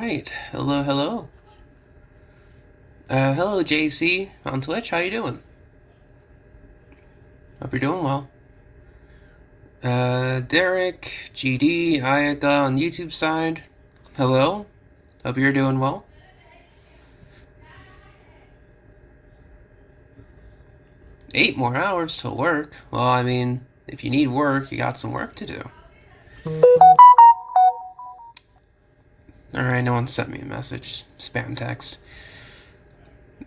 Alright, hello, hello. Hello JC on Twitch, how you doing? Hope you're doing well. Derek, GD, Ayaka on the YouTube side, hello. Hope you're doing well. Eight more hours till work. Well, I mean, if you need work, you got some work to do. Alright, no one sent me a message. Spam text.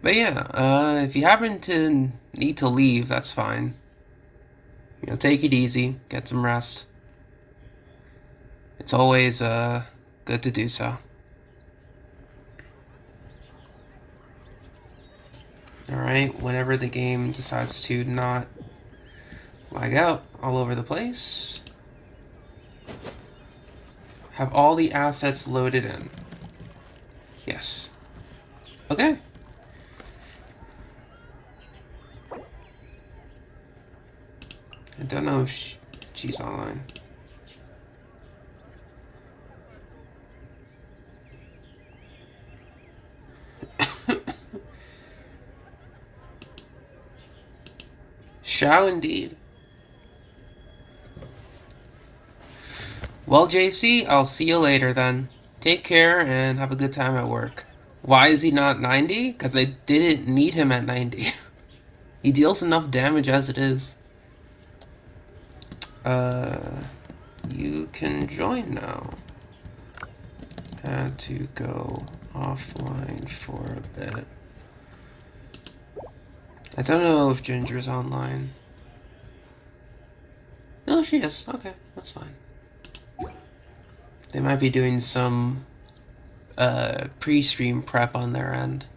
But yeah, if you happen to need to leave, that's fine. You know, take it easy, get some rest. It's always good to do so. Alright, whenever the game decides to not lag out all over the place. Have all the assets loaded in. Yes. Okay. I don't know if she's online. Shall indeed. Well, JC, I'll see you later then. Take care and have a good time at work. Why is he not 90? Because I didn't need him at 90. He deals enough damage as it is. You can join now. Had to go offline for a bit. I don't know if Ginger's online. No, she is. Okay, that's fine. They might be doing some pre-stream prep on their end.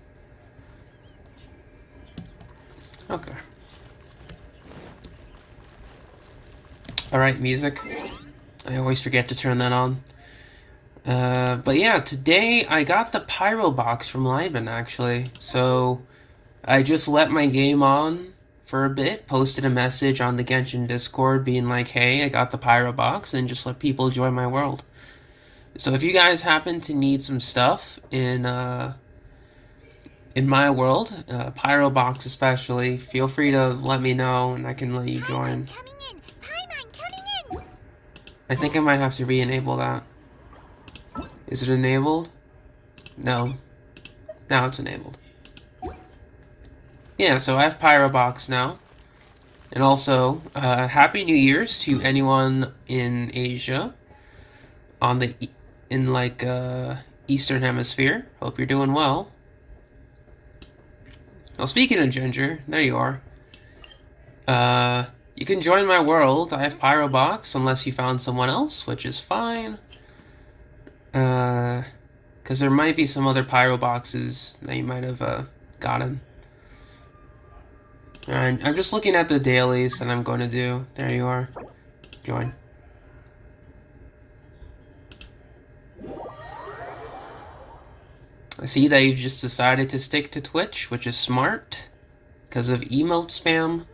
Okay. Alright, music. I always forget to turn that on. But yeah, today I got the Pyro box from Liban, actually. So I just let my game on for a bit, posted a message on the Genshin Discord being like, hey, I got the Pyro box, and just let people join my world. So if you guys happen to need some stuff in my world, Pyro box especially, feel free to let me know and I can let you join. I think I might have to re-enable that. Is it enabled? No. Now it's enabled. Yeah, so I have Pyro box now. And also, Happy New Year's to anyone in Asia on the Eastern Hemisphere. Hope you're doing well. Well, speaking of Ginger, there you are. You can join my world. I have Pyro box, unless you found someone else, which is fine. Because there might be some other Pyro boxes that you might have gotten. Alright, I'm just looking at the dailies that I'm going to do. There you are. Join. I see that you've just decided to stick to Twitch, which is smart, because of emote spam.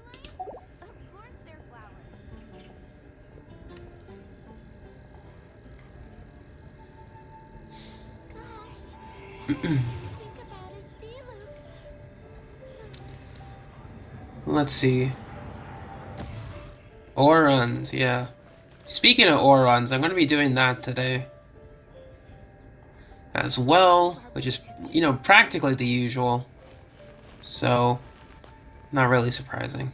Let's see. Ore runs, yeah. Speaking of ore runs, I'm going to be doing that today as well, which is, you know, practically the usual. So, not really surprising.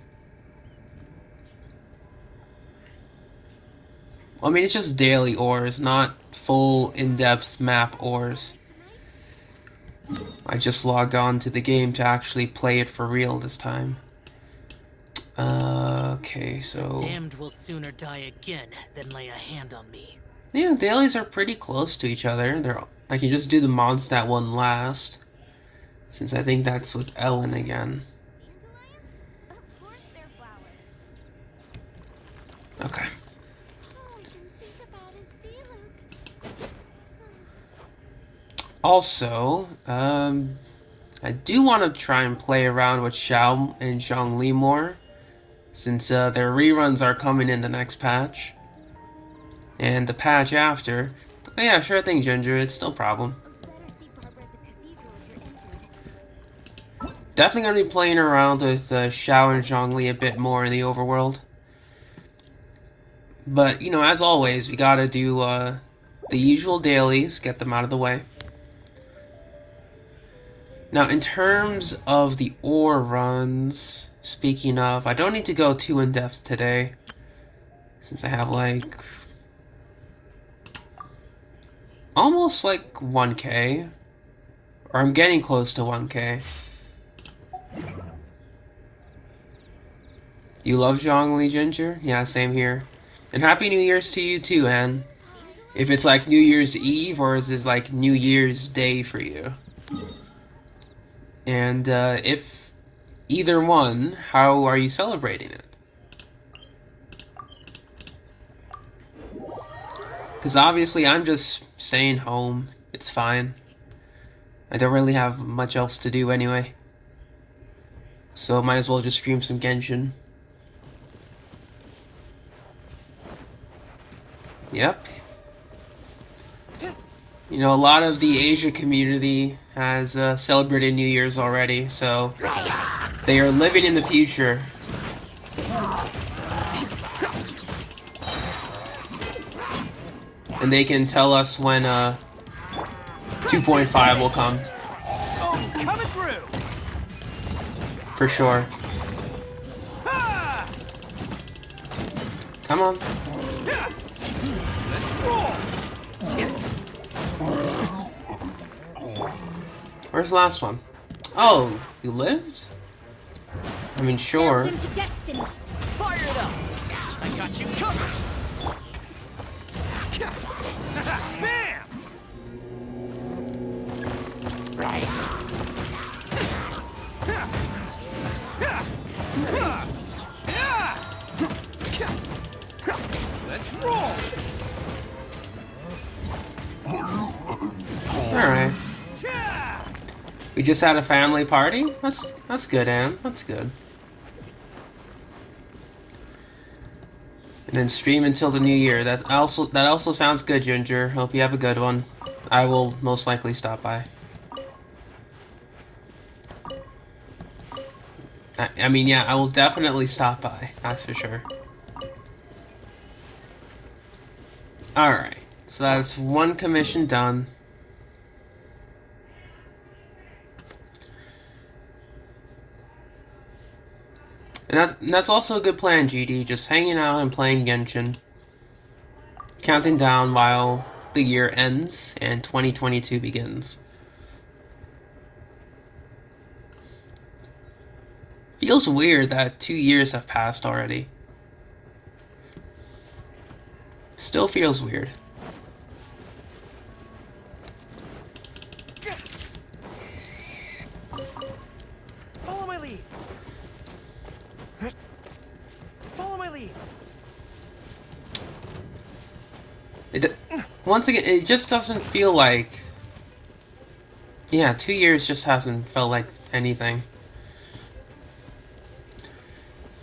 I mean, it's just daily ores, not full in-depth map ores. I just logged on to the game to actually play it for real this time. Okay, so... Damned will sooner die again than lay a hand on me. Yeah, dailies are pretty close to each other. I can just do the Mondstadt one last, since I think that's with Ellen again. Okay. Also, I do want to try and play around with Xiao and Zhongli more, since their reruns are coming in the next patch. And the patch after. Oh yeah, sure thing, Ginger, it's no problem. Definitely going to be playing around with Xiao and Zhongli a bit more in the overworld. But, you know, as always, we gotta do the usual dailies, get them out of the way. Now, in terms of the ore runs, speaking of, I don't need to go too in-depth today, since I have, like, almost, like, 1k. Or I'm getting close to 1k. You love Zhongli, Ginger? Yeah, same here. And Happy New Year's to you too, Anne. If it's like New Year's Eve or is this like New Year's Day for you? And if either one, how are you celebrating it? Because obviously I'm just staying home. It's fine. I don't really have much else to do anyway. So might as well just stream some Genshin. Yep. You know, a lot of the Asia community has celebrated New Year's already, so they are living in the future. And they can tell us when 2.5 will come. For sure. Come on. Where's the last one? Oh, you lived? I mean, sure. Fire it up! I got you covered! Bam! Let's roll! Alright. We just had a family party? That's good, Anne. That's good. And then stream until the new year. That also sounds good, Ginger. Hope you have a good one. I will most likely stop by. I mean, yeah, I will definitely stop by. That's for sure. Alright. So that's one commission done. And that's also a good plan, GD. Just hanging out and playing Genshin. Counting down while the year ends and 2022 begins. Feels weird that 2 years have passed already. Still feels weird. Follow my lead. Follow my lead. Once again, it just doesn't feel like... Yeah, 2 years just hasn't felt like anything.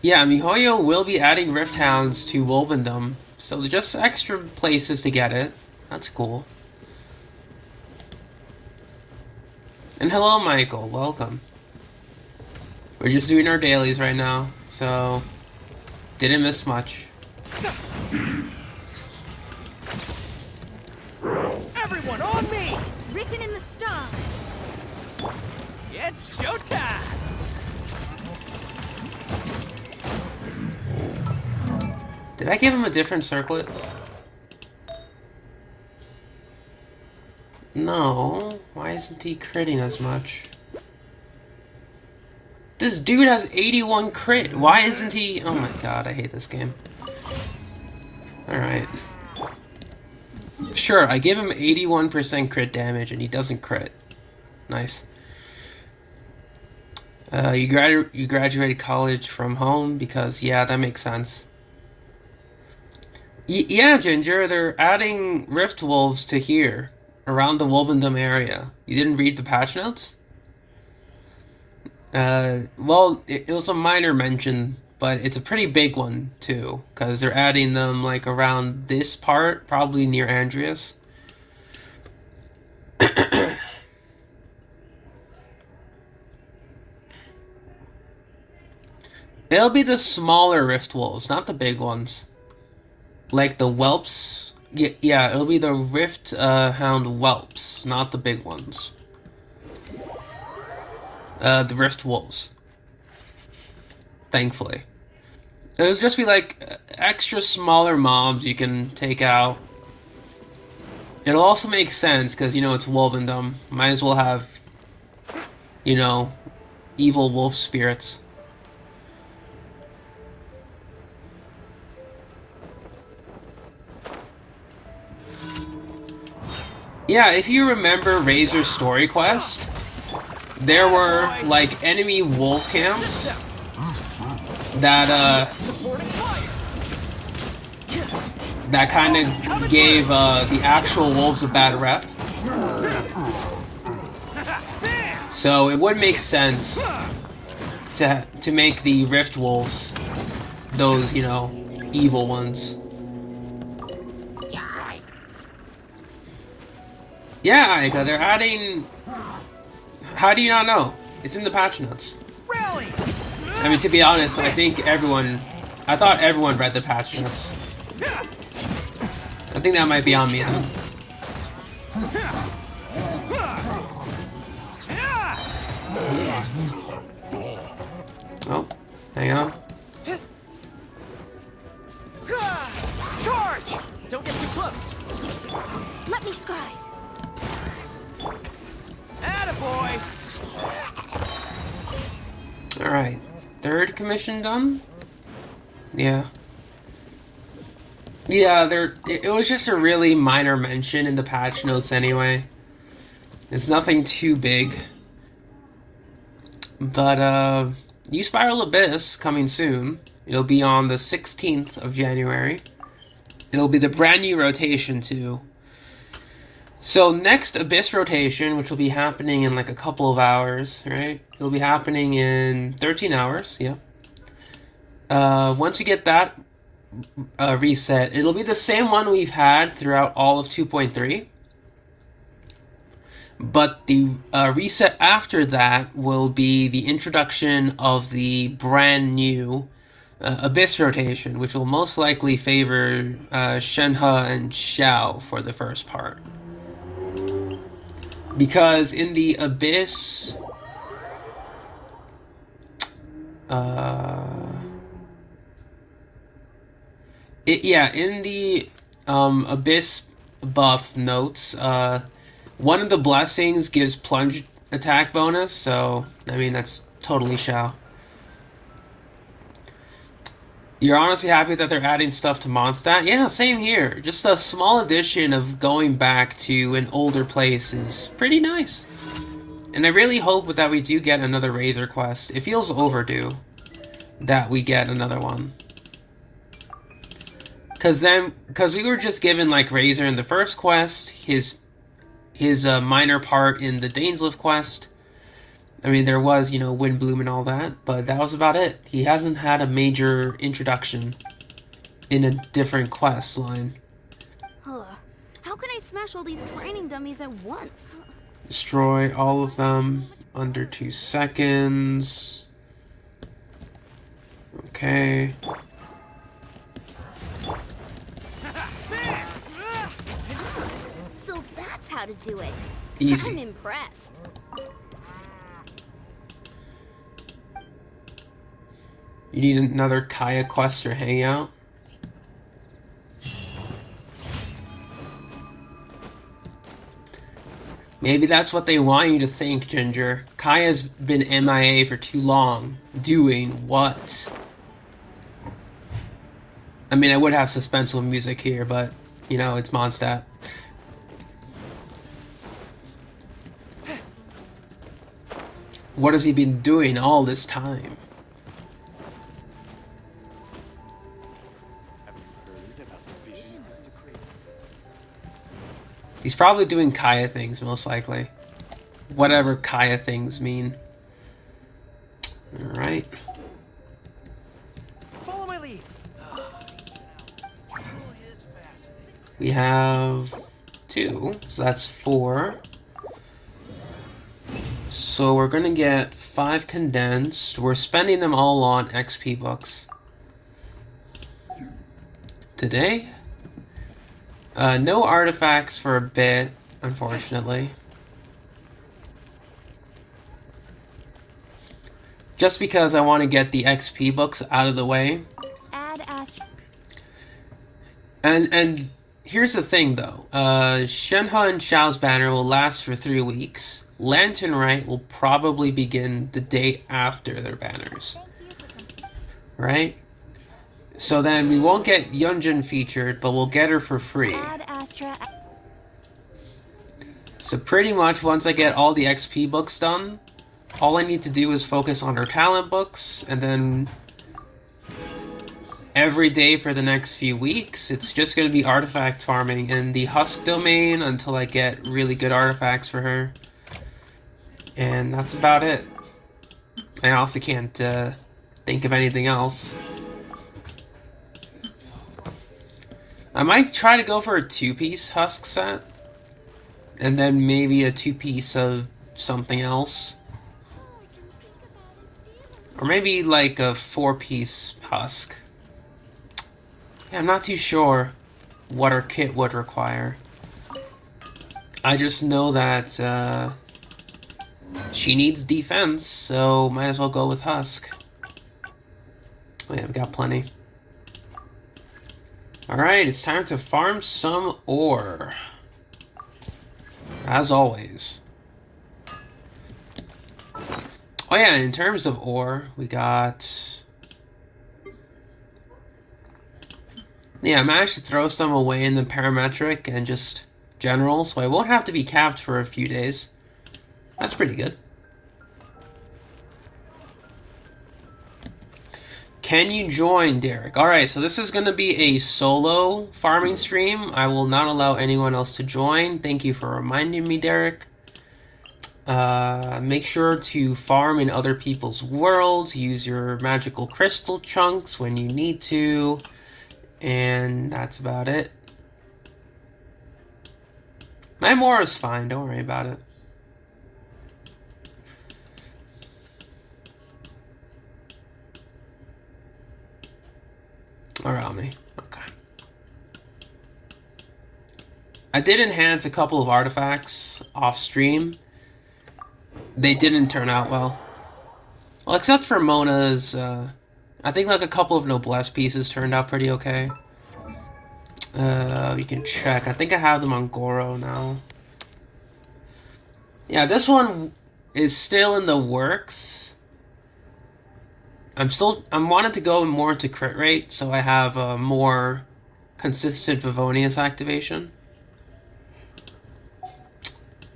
Yeah, MiHoYo will be adding Rift Hounds to Wolvendom, so just extra places to get it. That's cool. And hello, Michael. Welcome. We're just doing our dailies right now, so didn't miss much. Everyone on me! Written in the stars. It's showtime! Did I give him a different circlet? No. Why isn't he critting as much? This dude has 81 crit. Why isn't he... Oh my god, I hate this game. Alright. Sure, I give him 81% crit damage and he doesn't crit. Nice. You graduated college from home because, yeah, that makes sense. Yeah, Ginger, they're adding Rift Wolves to here, around the Wolvendom area. You didn't read the patch notes? Well, it was a minor mention, but it's a pretty big one, too, because they're adding them, like, around this part, probably near Andreas. It'll be the smaller rift wolves, not the big ones. Like the whelps. Yeah, it'll be the rift hound whelps, not the big ones. The rift wolves. Thankfully. It'll just be like extra smaller mobs you can take out. It'll also make sense because, you know, it's Wolvendom. Might as well have, you know, evil wolf spirits. Yeah, if you remember Razor's story quest, there were like enemy wolf camps that that kind of gave the actual wolves a bad rep. So it would make sense to make the rift wolves those, you know, evil ones. Yeah, Aika, they're adding... How do you not know? It's in the patch notes. Really? I mean, to be honest, I think everyone... I thought everyone read the patch notes. I think that might be on me, then. Oh, hang on. Charge! Don't get too close. Let me scry. Attaboy! Alright. Third commission done? Yeah. Yeah, it was just a really minor mention in the patch notes anyway. It's nothing too big. But, New Spiral Abyss coming soon. It'll be on the 16th of January. It'll be the brand new rotation too. So next Abyss rotation, which will be happening in like a couple of hours, right? It'll be happening in 13 hours, yeah. Once we get that reset, it'll be the same one we've had throughout all of 2.3. But the reset after that will be the introduction of the brand new Abyss rotation, which will most likely favor Shenhe and Xiao for the first part. Because in the Abyss... in the Abyss buff notes, one of the blessings gives plunge attack bonus, so, I mean, that's totally Xiao. You're honestly happy that they're adding stuff to Mondstadt? Yeah, same here. Just a small addition of going back to an older place is pretty nice. And I really hope that we do get another Razor quest. It feels overdue that we get another one. Because we were just given, like, Razor in the first quest, his minor part in the Dainsleif quest. I mean, there was, you know, Windbloom and all that, but that was about it. He hasn't had a major introduction in a different quest line. How can I smash all these training dummies at once? Destroy all of them under 2 seconds. Okay. So that's how to do it. Easy. I'm impressed. You need another Kaya quest or hangout? Maybe that's what they want you to think, Ginger. Kaya's been MIA for too long. Doing what? I mean, I would have suspenseful music here, but, you know, it's Mondstadt. What has he been doing all this time? He's probably doing Kaya things, most likely. Whatever Kaya things mean. Alright. Follow my lead. We have 2, so that's 4. So we're gonna get 5 condensed. We're spending them all on XP books. Today? No artifacts for a bit, unfortunately. Just because I want to get the XP books out of the way. Add Astro. And here's the thing, though. Shenhe and Xiao's banner will last for 3 weeks. Lantern Rite will probably begin the day after their banners. Right? So then we won't get Yunjin featured, but we'll get her for free. Add Astra. So pretty much once I get all the XP books done, all I need to do is focus on her talent books, and then every day for the next few weeks, it's just going to be artifact farming in the Husk domain until I get really good artifacts for her. And that's about it. I also can't think of anything else. I might try to go for a 2-piece Husk set. And then maybe a 2-piece of something else. Or maybe like a 4-piece Husk. Yeah, I'm not too sure what her kit would require. I just know that she needs defense, so might as well go with Husk. Oh yeah, I've got plenty. Alright, it's time to farm some ore. As always. Oh yeah, and in terms of ore, we got... Yeah, I managed to throw some away in the parametric and just general, so I won't have to be capped for a few days. That's pretty good. Can you join, Derek? Alright, so this is going to be a solo farming stream. I will not allow anyone else to join. Thank you for reminding me, Derek. Make sure to farm in other people's worlds. Use your magical crystal chunks when you need to. And that's about it. My more is fine, don't worry about it. Around me. Okay. I did enhance a couple of artifacts off stream. They didn't turn out well. Well, except for Mona's, I think like a couple of Noblesse pieces turned out pretty okay. You can check. I think I have them on Goro now. Yeah, this one is still in the works. I'm wanting to go more into crit rate, so I have a more consistent Favonius activation.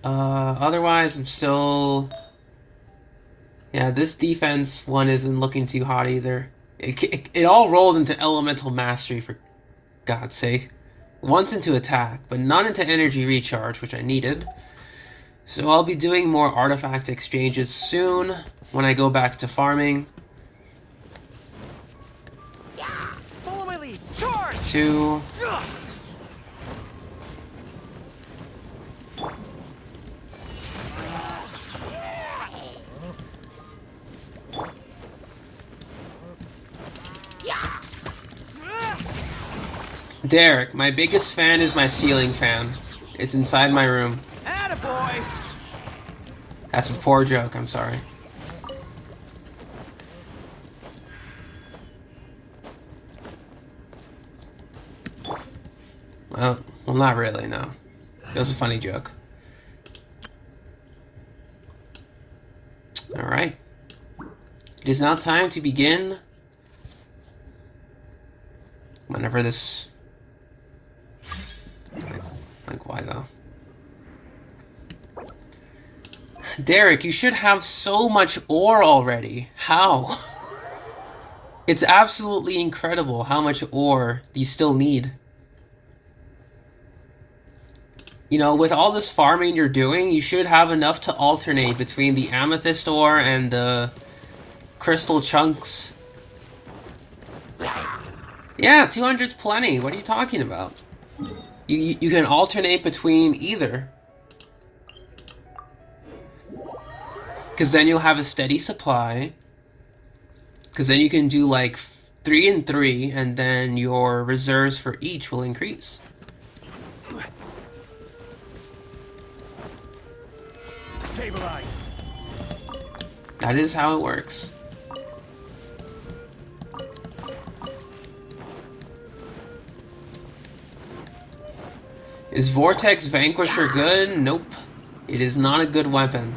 Otherwise, I'm still... Yeah, this defense one isn't looking too hot either. It all rolled into Elemental Mastery, for God's sake. Once into attack, but not into energy recharge, which I needed. So I'll be doing more artifact exchanges soon, when I go back to farming. Follow my lead. Charge! 2... Derek, my biggest fan is my ceiling fan. It's inside my room. Attaboy! That's a poor joke, I'm sorry. Well, not really, no. It was a funny joke. Alright. It is now time to begin. Whenever this... Like, why though? Derek, you should have so much ore already. How? It's absolutely incredible how much ore you still need. You know, with all this farming you're doing, you should have enough to alternate between the amethyst ore and the crystal chunks. Yeah, 200's plenty. What are you talking about? You can alternate between either. Because then you'll have a steady supply. Because then you can do like 3 and 3, and then your reserves for each will increase. Stabilize. That is how it works. Is Vortex Vanquisher good? Nope. It is not a good weapon.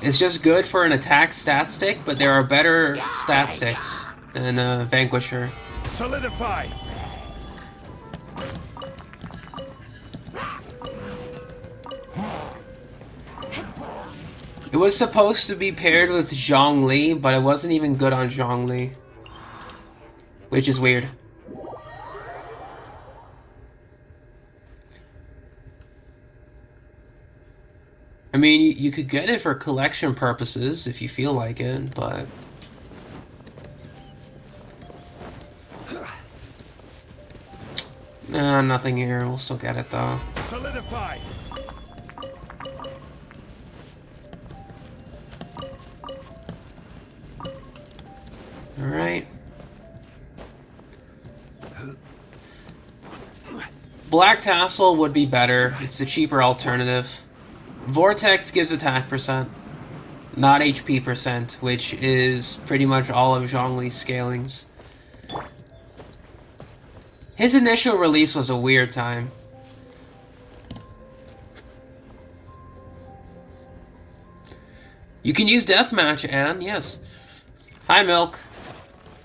It's just good for an attack stat stick, but there are better stat sticks than Vanquisher. Solidify. It was supposed to be paired with Zhongli, but it wasn't even good on Zhongli. Which is weird. I mean, you could get it for collection purposes if you feel like it, but... nothing here. We'll still get it, though. Solidify. Alright. Black Tassel would be better. It's a cheaper alternative. Vortex gives attack percent, not HP percent, which is pretty much all of Zhongli's scalings. His initial release was a weird time. You can use Deathmatch, Anne, yes. Hi, Milk.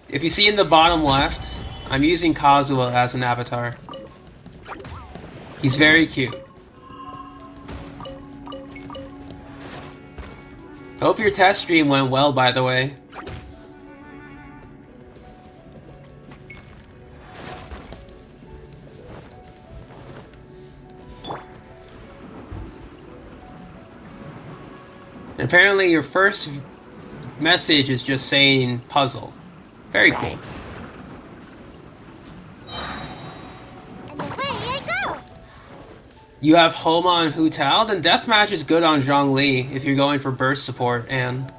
If you see in the bottom left, I'm using Kazuha as an avatar. He's very cute. Hope your test stream went well, by the way. And apparently your first message is just saying puzzle. Very cool. And away I go! You have Homa on Hu Tao? Then Deathmatch is good on Zhongli if you're going for burst support, and...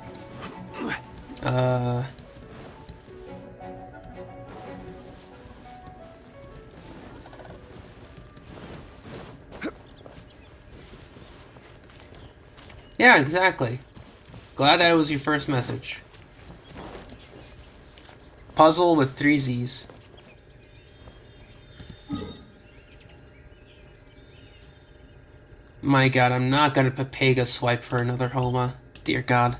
yeah, exactly. Glad that it was your first message. Puzzle with 3 Z's. My god, I'm not gonna Pepega swipe for another Homa. Dear god.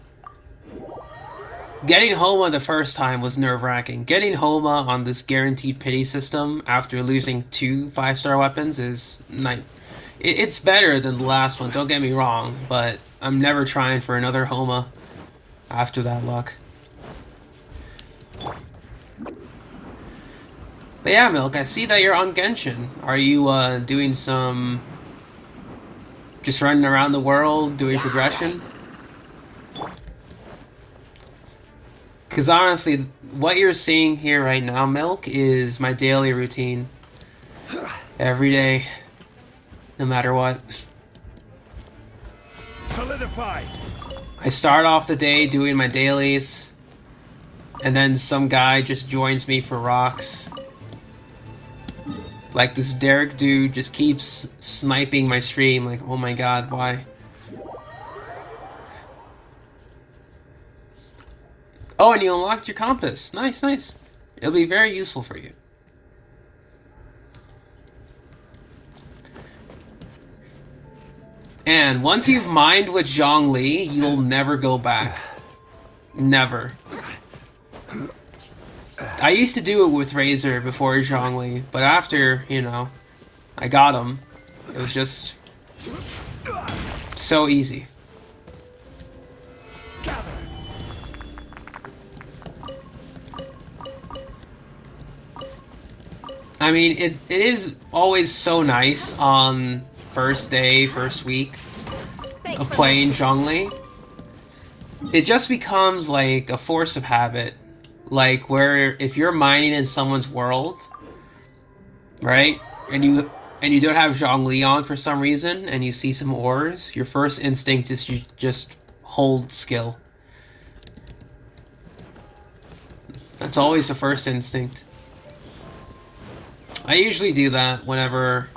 Getting Homa the first time was nerve-wracking. Getting Homa on this guaranteed pity system after losing 2 5-star weapons is... It's better than the last one, don't get me wrong, but I'm never trying for another Homa after that luck. But yeah, Milk, I see that you're on Genshin. Are you doing some... just running around the world, doing progression? Because honestly, what you're seeing here right now, Milk, is my daily routine. Every day. No matter what. Solidify. I start off the day doing my dailies, and then some guy just joins me for rocks. Like this Derek dude just keeps sniping my stream, like, oh my god, why? Oh, and you unlocked your compass. Nice, nice. It'll be very useful for you. And once you've mined with Zhongli, you'll never go back. Never. I used to do it with Razor before Zhongli, but after, you know, I got him, it was just so easy. I mean, it is always so nice on first day, first week of playing Zhongli. It just becomes like a force of habit. Like where if you're mining in someone's world, right? And you don't have Zhongli on for some reason and you see some ores, your first instinct is to just hold skill. That's always the first instinct. I usually do that whenever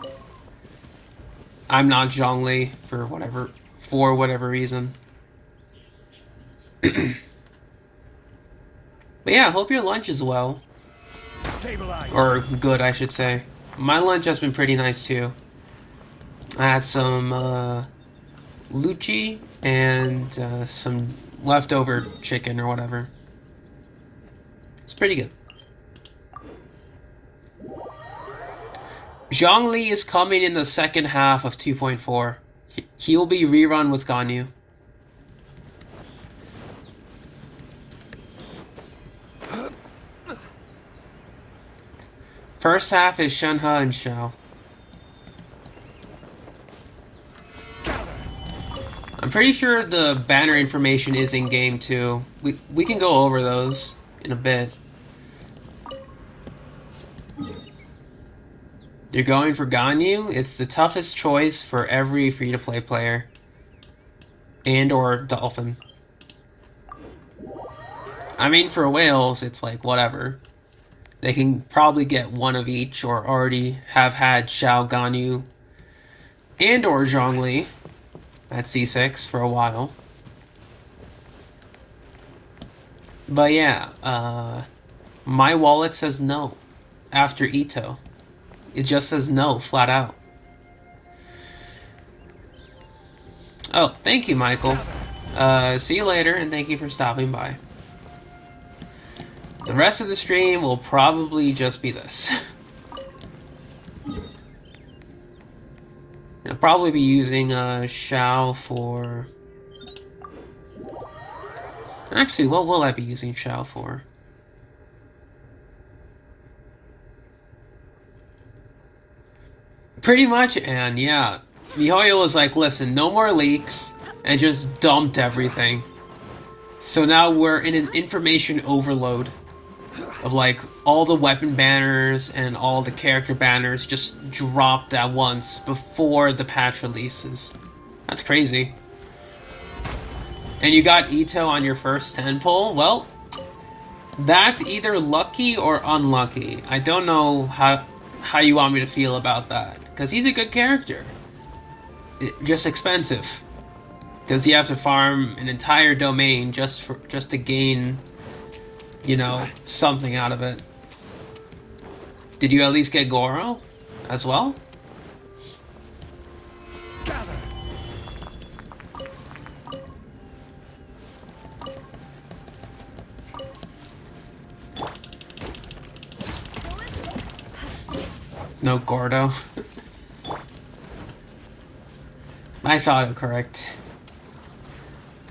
I'm not Zhongli for whatever reason. But yeah, I hope your lunch is well. Stabilize. Or good, I should say. My lunch has been pretty nice too. I had some luchi and some leftover chicken or whatever. It's pretty good. Zhongli is coming in the second half of 2.4. He will be rerun with Ganyu. First half is Shenhe and Xiao. I'm pretty sure the banner information is in game too. We can go over those in a bit. You're going for Ganyu? It's the toughest choice for every free-to-play player. And or Dolphin. I mean, for whales, it's like, whatever. They can probably get one of each, or already have had Xiao Ganyu and or Zhongli at C6 for a while. But yeah, my wallet says no after Ito. It just says no, flat out. Oh, thank you, Michael. See you later, and thank you for stopping by. The rest of the stream will probably just be this. I'll probably be using Xiao for... Actually, what will I be using Xiao for? Pretty much, and yeah. MiHoYo was like, listen, no more leaks, and just dumped everything. So now we're in an information overload of like all the weapon banners and all the character banners just dropped at once before the patch releases. That's crazy. And you got Ito on your first 10 pull? Well, that's either lucky or unlucky. I don't know how you want me to feel about that, because he's a good character. Just expensive, because you have to farm an entire domain just to gain, you know, something out of it. Did you at least get Goro as well? Gather. No Gordo. Nice autocorrect.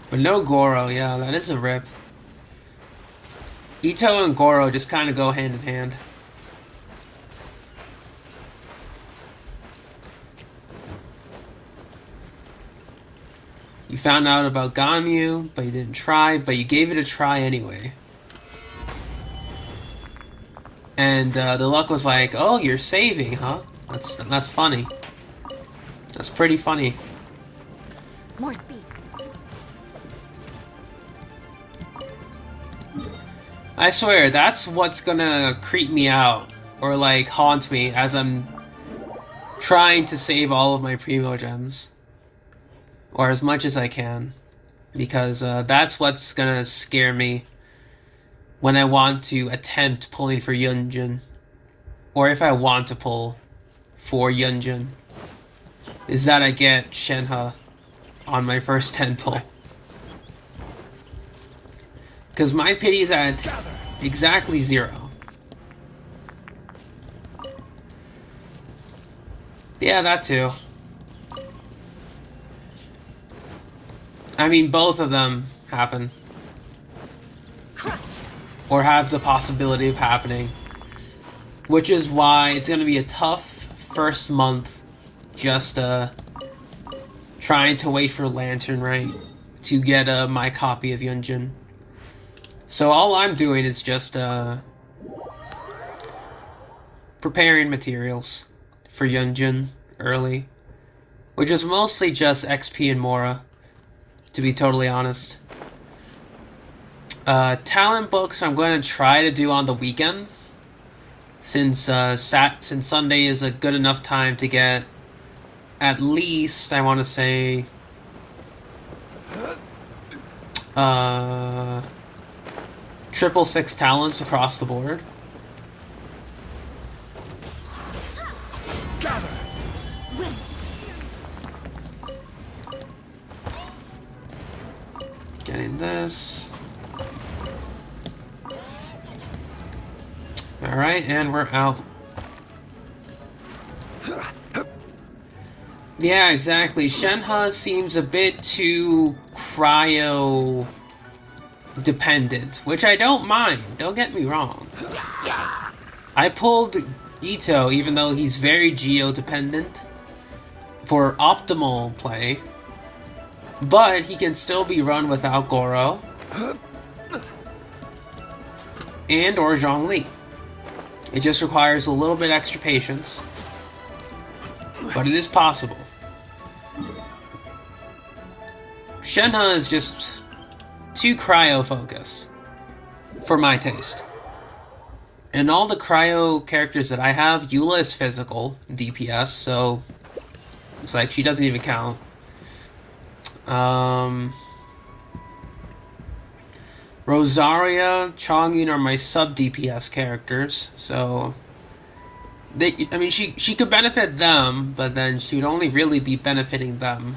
But no Goro, yeah, that is a rip. Ito and Goro just kind of go hand in hand. You found out about Ganyu, but you didn't try, but you gave it a try anyway. And the luck was like, oh, you're saving, huh? That's funny. That's pretty funny. More speed. I swear, that's what's gonna creep me out, or like haunt me as I'm trying to save all of my Primo Gems. Or as much as I can. Because that's what's gonna scare me when I want to attempt pulling for Yunjin. Or if I want to pull for Yunjin. Is that I get Shenhe on my first 10 pull. Because my pity is at exactly 0. Yeah, that too. I mean, both of them happen. Or have the possibility of happening. Which is why it's going to be a tough first month just trying to wait for Lantern Right to get my copy of Yunjin. So all I'm doing is just preparing materials for Yunjin early, which is mostly just XP and Mora. to be totally honest. Talent books I'm going to try to do on the weekends, since since Sunday is a good enough time to get at least, I want to say, triple six talents across the board. Gather. Getting this. Alright, and we're out. Yeah, exactly. Shenhe seems a bit too cryo dependent, which I don't mind, don't get me wrong. I pulled Ito even though he's very geo dependent for optimal play, but he can still be run without Goro and or Zhongli. It just requires a little bit extra patience, but it is possible. Shenhe is just too cryo focused for my taste. And all the cryo characters that I have, Eula is physical DPS, so it's like she doesn't even count. Rosaria, Chongyun are my sub DPS characters, so I mean she could benefit them, but then she would only really be benefiting them.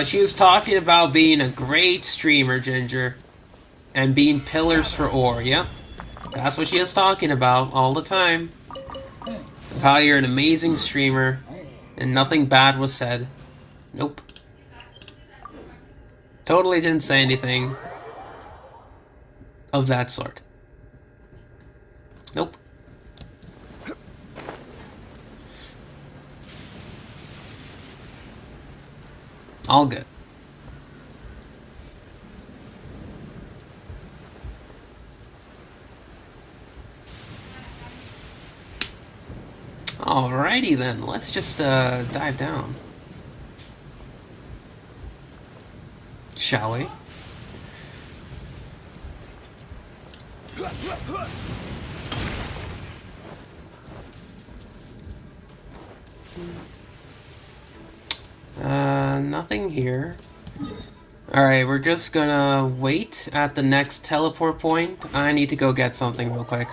She was talking about being a great streamer, Ginger, and being pillars for ore. Yep, that's what she was talking about all the time. How you're an amazing streamer, and nothing bad was said. Nope. Totally didn't say anything of that sort. Nope. All good. Alrighty then, let's just dive down. Shall we? Nothing here. Alright, we're just gonna wait at the next teleport point. I need to go get something real quick.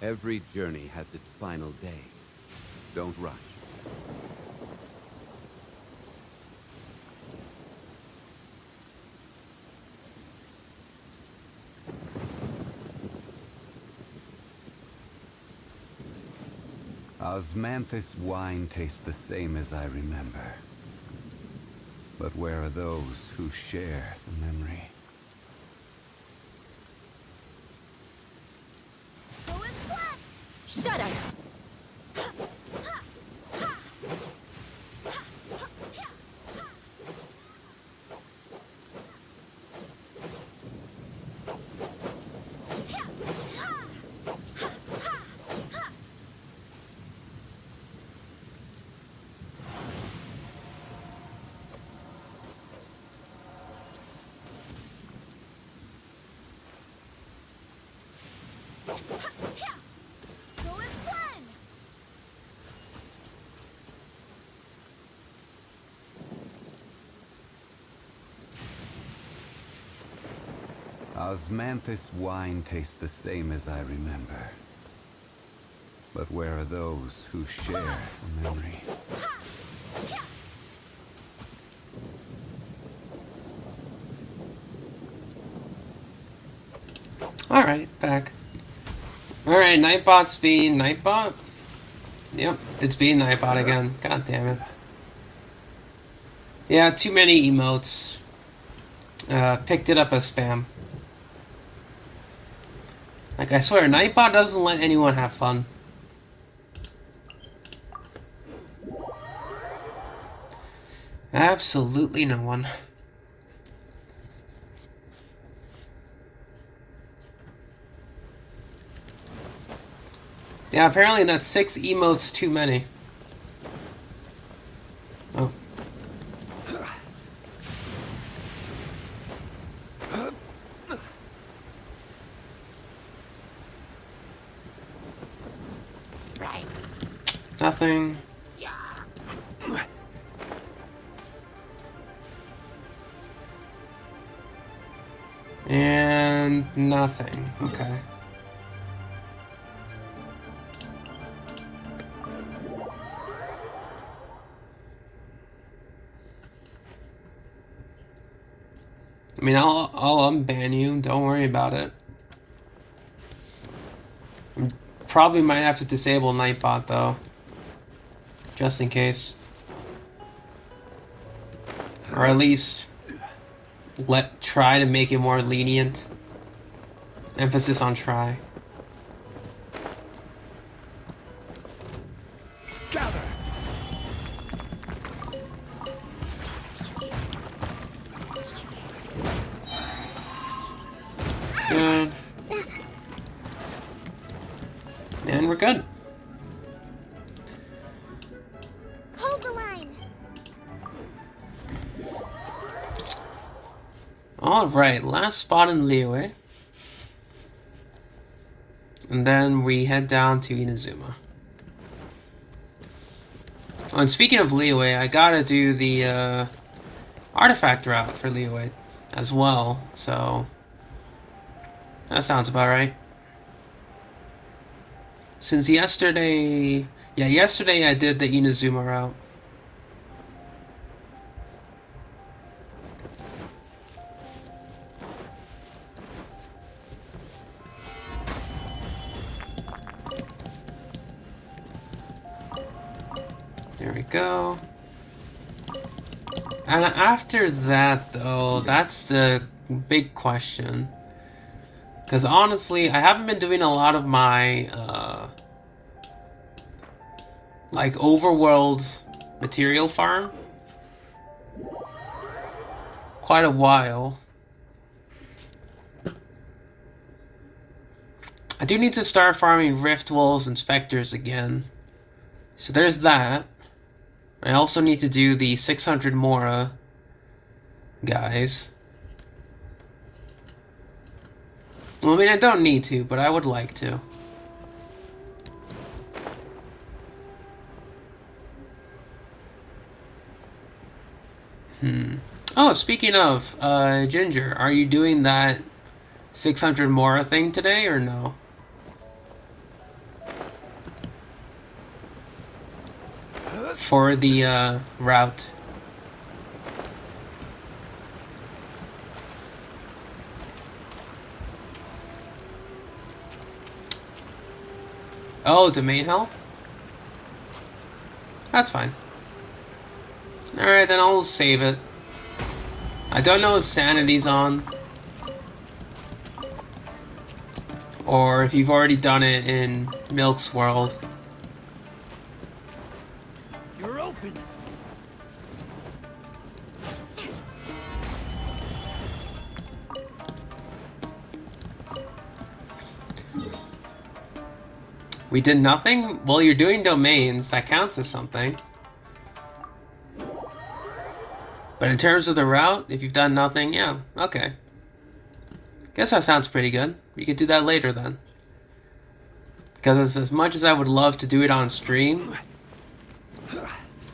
Every journey has its final day. Don't rush. Osmanthus wine tastes the same as I remember. But where are those who share the memory? Shut up! Osmanthus wine tastes the same as I remember. But where are those who share the memory? Alright, back. Alright, Nightbot's being Nightbot? Yep, it's being Nightbot again. God damn it. Yeah, too many emotes. Picked it up as spam. Like, I swear, Nightbot doesn't let anyone have fun. Absolutely no one. Yeah, apparently that's 6 emotes too many. Oh. Nothing. And nothing. Okay. I mean, I'll unban you. Don't worry about it. Probably might have to disable Nightbot though, just in case, or at least try to make it more lenient. Emphasis on try. Gather. Good. And we're good. Hold the line. Alright, last spot in Liyue. And then we head down to Inazuma. Oh, and speaking of Liyue, I gotta do the artifact route for Liyue as well, so that sounds about right. Since yesterday... Yeah, yesterday I did the Inazuma route. There we go. And after that, though, that's the big question. Because honestly, I haven't been doing a lot of my, like, overworld material farm. Quite a while. I do need to start farming Rift Wolves and Spectres again. So there's that. I also need to do the 600 Mora guys. Well, I mean, I don't need to, but I would like to. Oh, speaking of, Ginger, are you doing that 600 Mora thing today, or no? For the, route. Oh, domain help? That's fine. Alright, then I'll save it. I don't know if Sanity's on. Or if you've already done it in Milk's world. You're open. We did nothing? Well, you're doing domains. That counts as something. But in terms of the route, if you've done nothing, yeah, okay. Guess that sounds pretty good. We could do that later then. Because as much as I would love to do it on stream,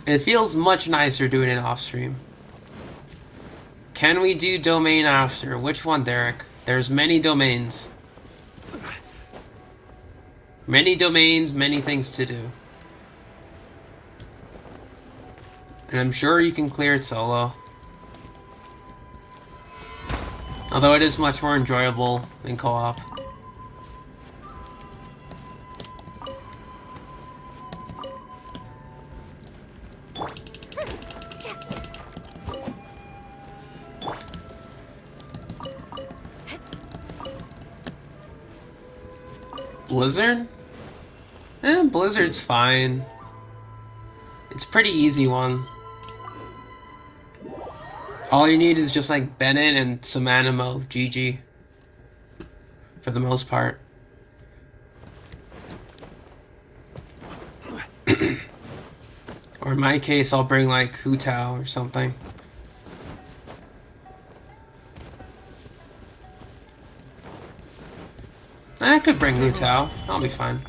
it feels much nicer doing it off stream. Can we do domain after? Which one, Derek? There's many domains. Many domains, many things to do. And I'm sure you can clear it solo. Although it is much more enjoyable in co-op. Blizzard? Blizzard's fine. It's a pretty easy one. All you need is just like Bennett and some Animo, GG. For the most part. Or in my case, I'll bring like Hu Tao or something. I could bring Hu Tao. I'll be fine.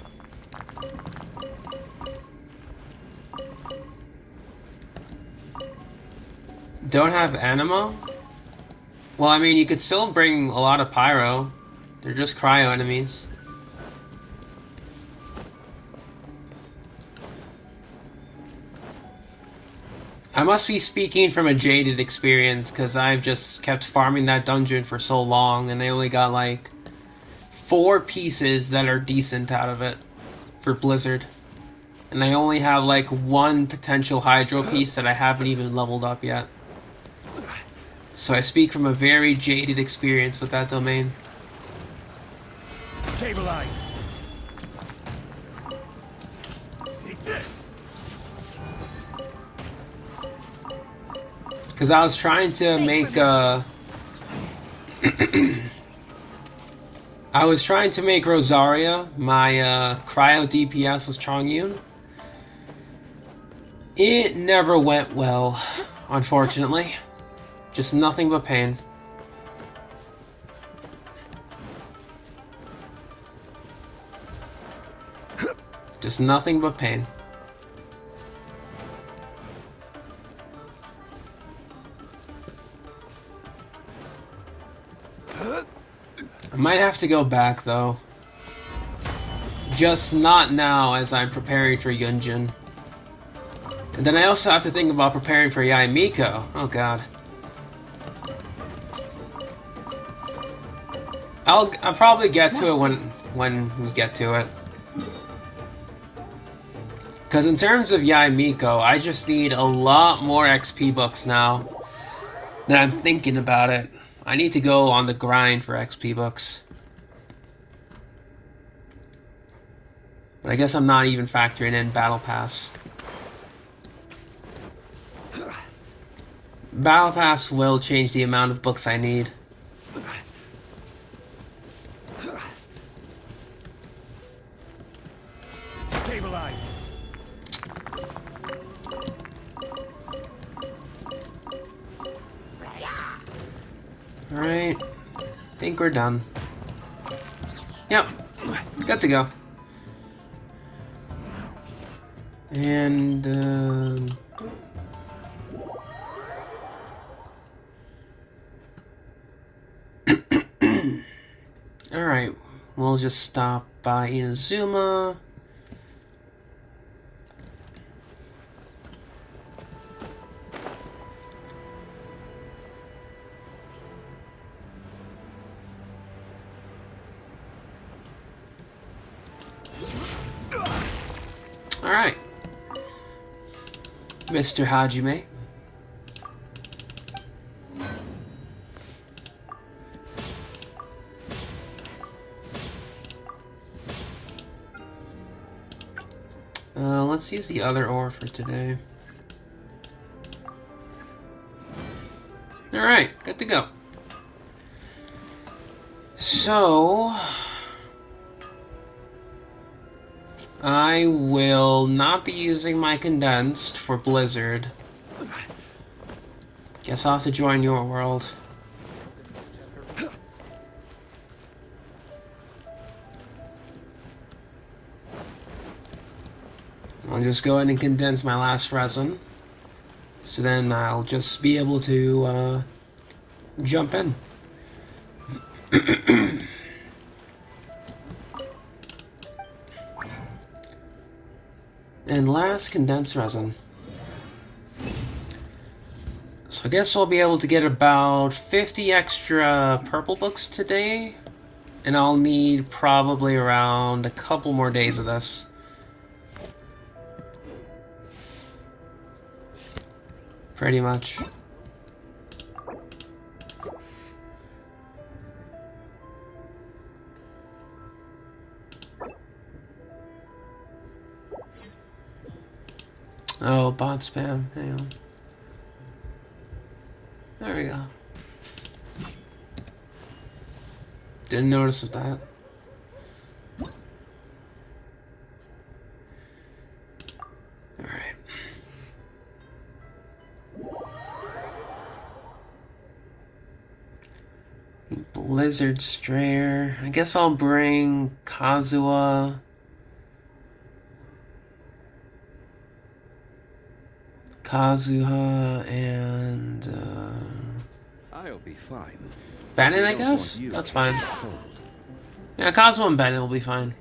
Don't have Animo? Well, I mean, you could still bring a lot of Pyro. They're just cryo enemies. I must be speaking from a jaded experience, because I've just kept farming that dungeon for so long, and they only got like 4 pieces that are decent out of it for Blizzard. And I only have like 1 potential Hydro piece that I haven't even leveled up yet. So I speak from a very jaded experience with that domain. Stabilize. Take this. Because I was trying to make I was trying to make Rosaria my cryo DPS with Chongyun. It never went well, unfortunately. Just nothing but pain. Just nothing but pain. I might have to go back though. Just not now as I'm preparing for Yunjin. And then I also have to think about preparing for Miko. Oh god. I'll probably get to it when we get to it. Because in terms of Miko, I just need a lot more XP books now that I'm thinking about it. I need to go on the grind for XP books. But I guess I'm not even factoring in Battle Pass. Battle Pass will change the amount of books I need. Stabilize. Alright. Think we're done. Yep. Good to go. And, alright. We'll just stop by Inazuma. Alright. Mr. Hajime. Let's use the other ore for today. Alright, good to go. So I will not be using my condensed for Blizzard. Guess I'll have to join your world. I'll just go ahead and condense my last resin. So then I'll just be able to jump in. And last, condensed resin. So I guess we'll be able to get about 50 extra purple books today. And I'll need probably around a couple more days of this. Pretty much. Oh, bot spam. Hang on. There we go. Didn't notice that. Alright. Blizzard Strayer. I guess I'll bring Kazuha. Kazuha and I'll be fine. Bennett, I guess? That's fine. Yeah, Kazuha and Bennett will be fine.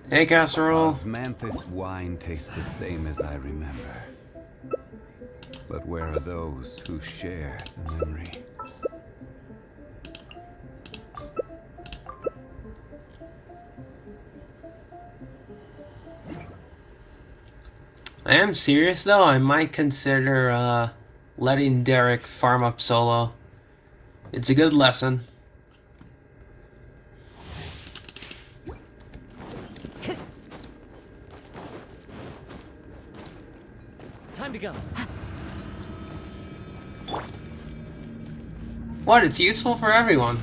Hey, Casserole. Osmanthus wine tastes the same as I remember. But where are those who share the memory? I am serious though, I might consider letting Derek farm up solo. It's a good lesson. Time to go. What? It's useful for everyone.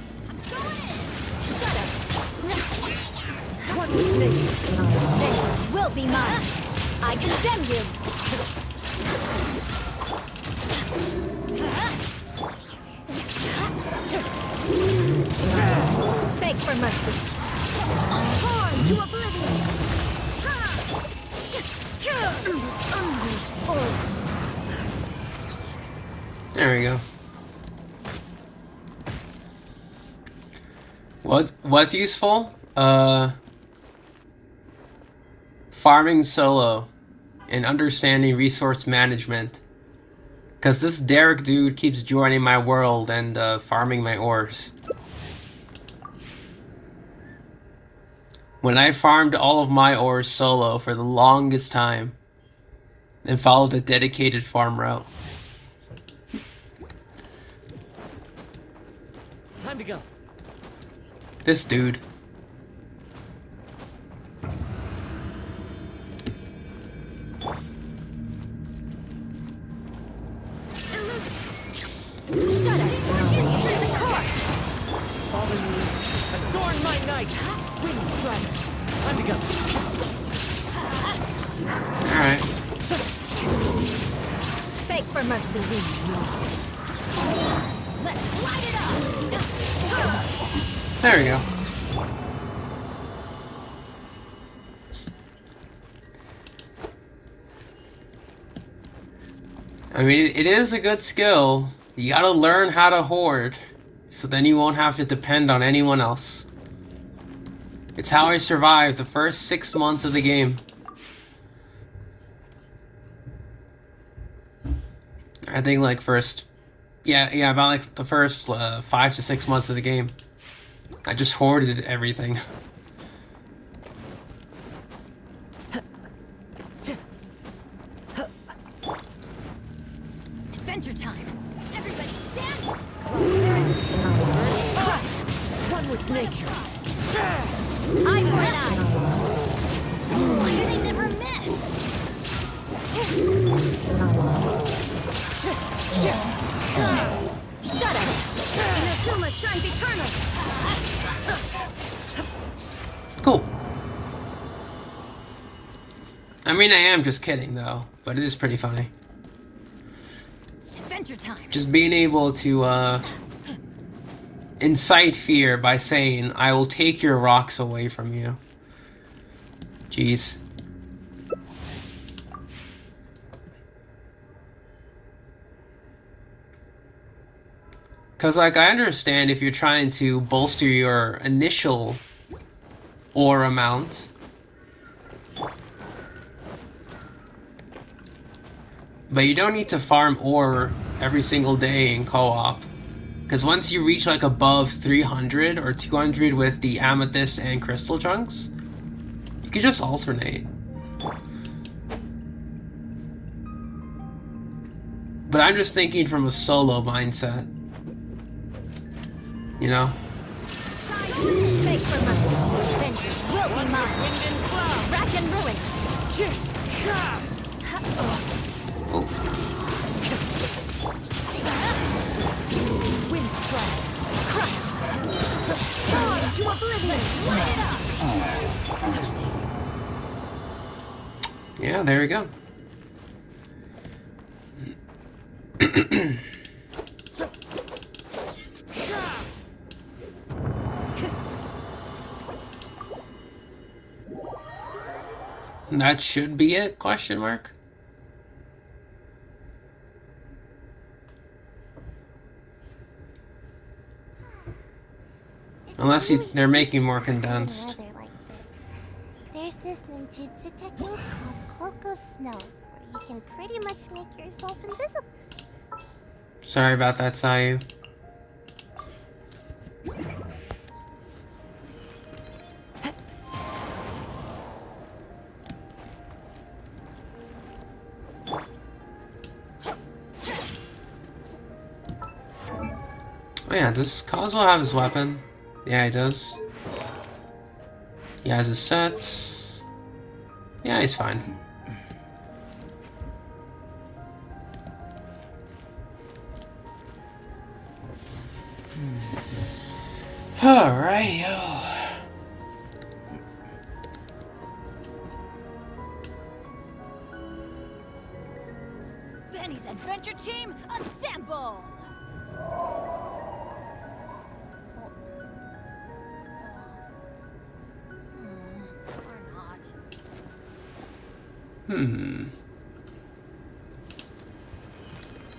What with nature? Vengeance will be mine. I condemn you. Beg for mercy. Born to oblivion. There we go. What's useful? Farming solo and understanding resource management. Cause this Derek dude keeps joining my world and farming my ores. When I farmed all of my ores solo for the longest time and followed a dedicated farm route. Time to go. This dude. Shut up. Through the core. Follow me. Adorn my night. Wind strike. Time to go. Alright. Beg for mercy, wind. Let's light it up. There we go. I mean, it is a good skill. You gotta learn how to hoard, so then you won't have to depend on anyone else. It's how I survived the first 6 months of the game. I think like about like the first 5 to 6 months of the game. I just hoarded everything. Adventure time. Everybody stand. Crush. One with nature. Eye for an eye. Why do they never miss? Shut up. Inazuma shines eternal. Cool. I mean, I am just kidding though, but it is pretty funny. Adventure time. Just being able to incite fear by saying, I will take your rocks away from you. Jeez. Because, like, I understand if you're trying to bolster your initial ore amount. But you don't need to farm ore every single day in co-op. Because once you reach, like, above 300 or 200 with the amethyst and crystal chunks, you can just alternate. But I'm just thinking from a solo mindset. You know? Beg for mercy. Vengeance will be mine. Rack and ruin. Oh. Windstrike. Crush. Fall to oblivion. Light it up. Yeah, there we go. That should be it? Question mark. Unless they're making more condensed. There's this ninjutsu technique called Coco Snow, where you can pretty much make yourself invisible. Sorry about that, Sayu. Oh yeah, does Kazuo have his weapon? Yeah, he does. He has his sets. Yeah, he's fine. Alright, yo. Benny's adventure team, assemble! Or not.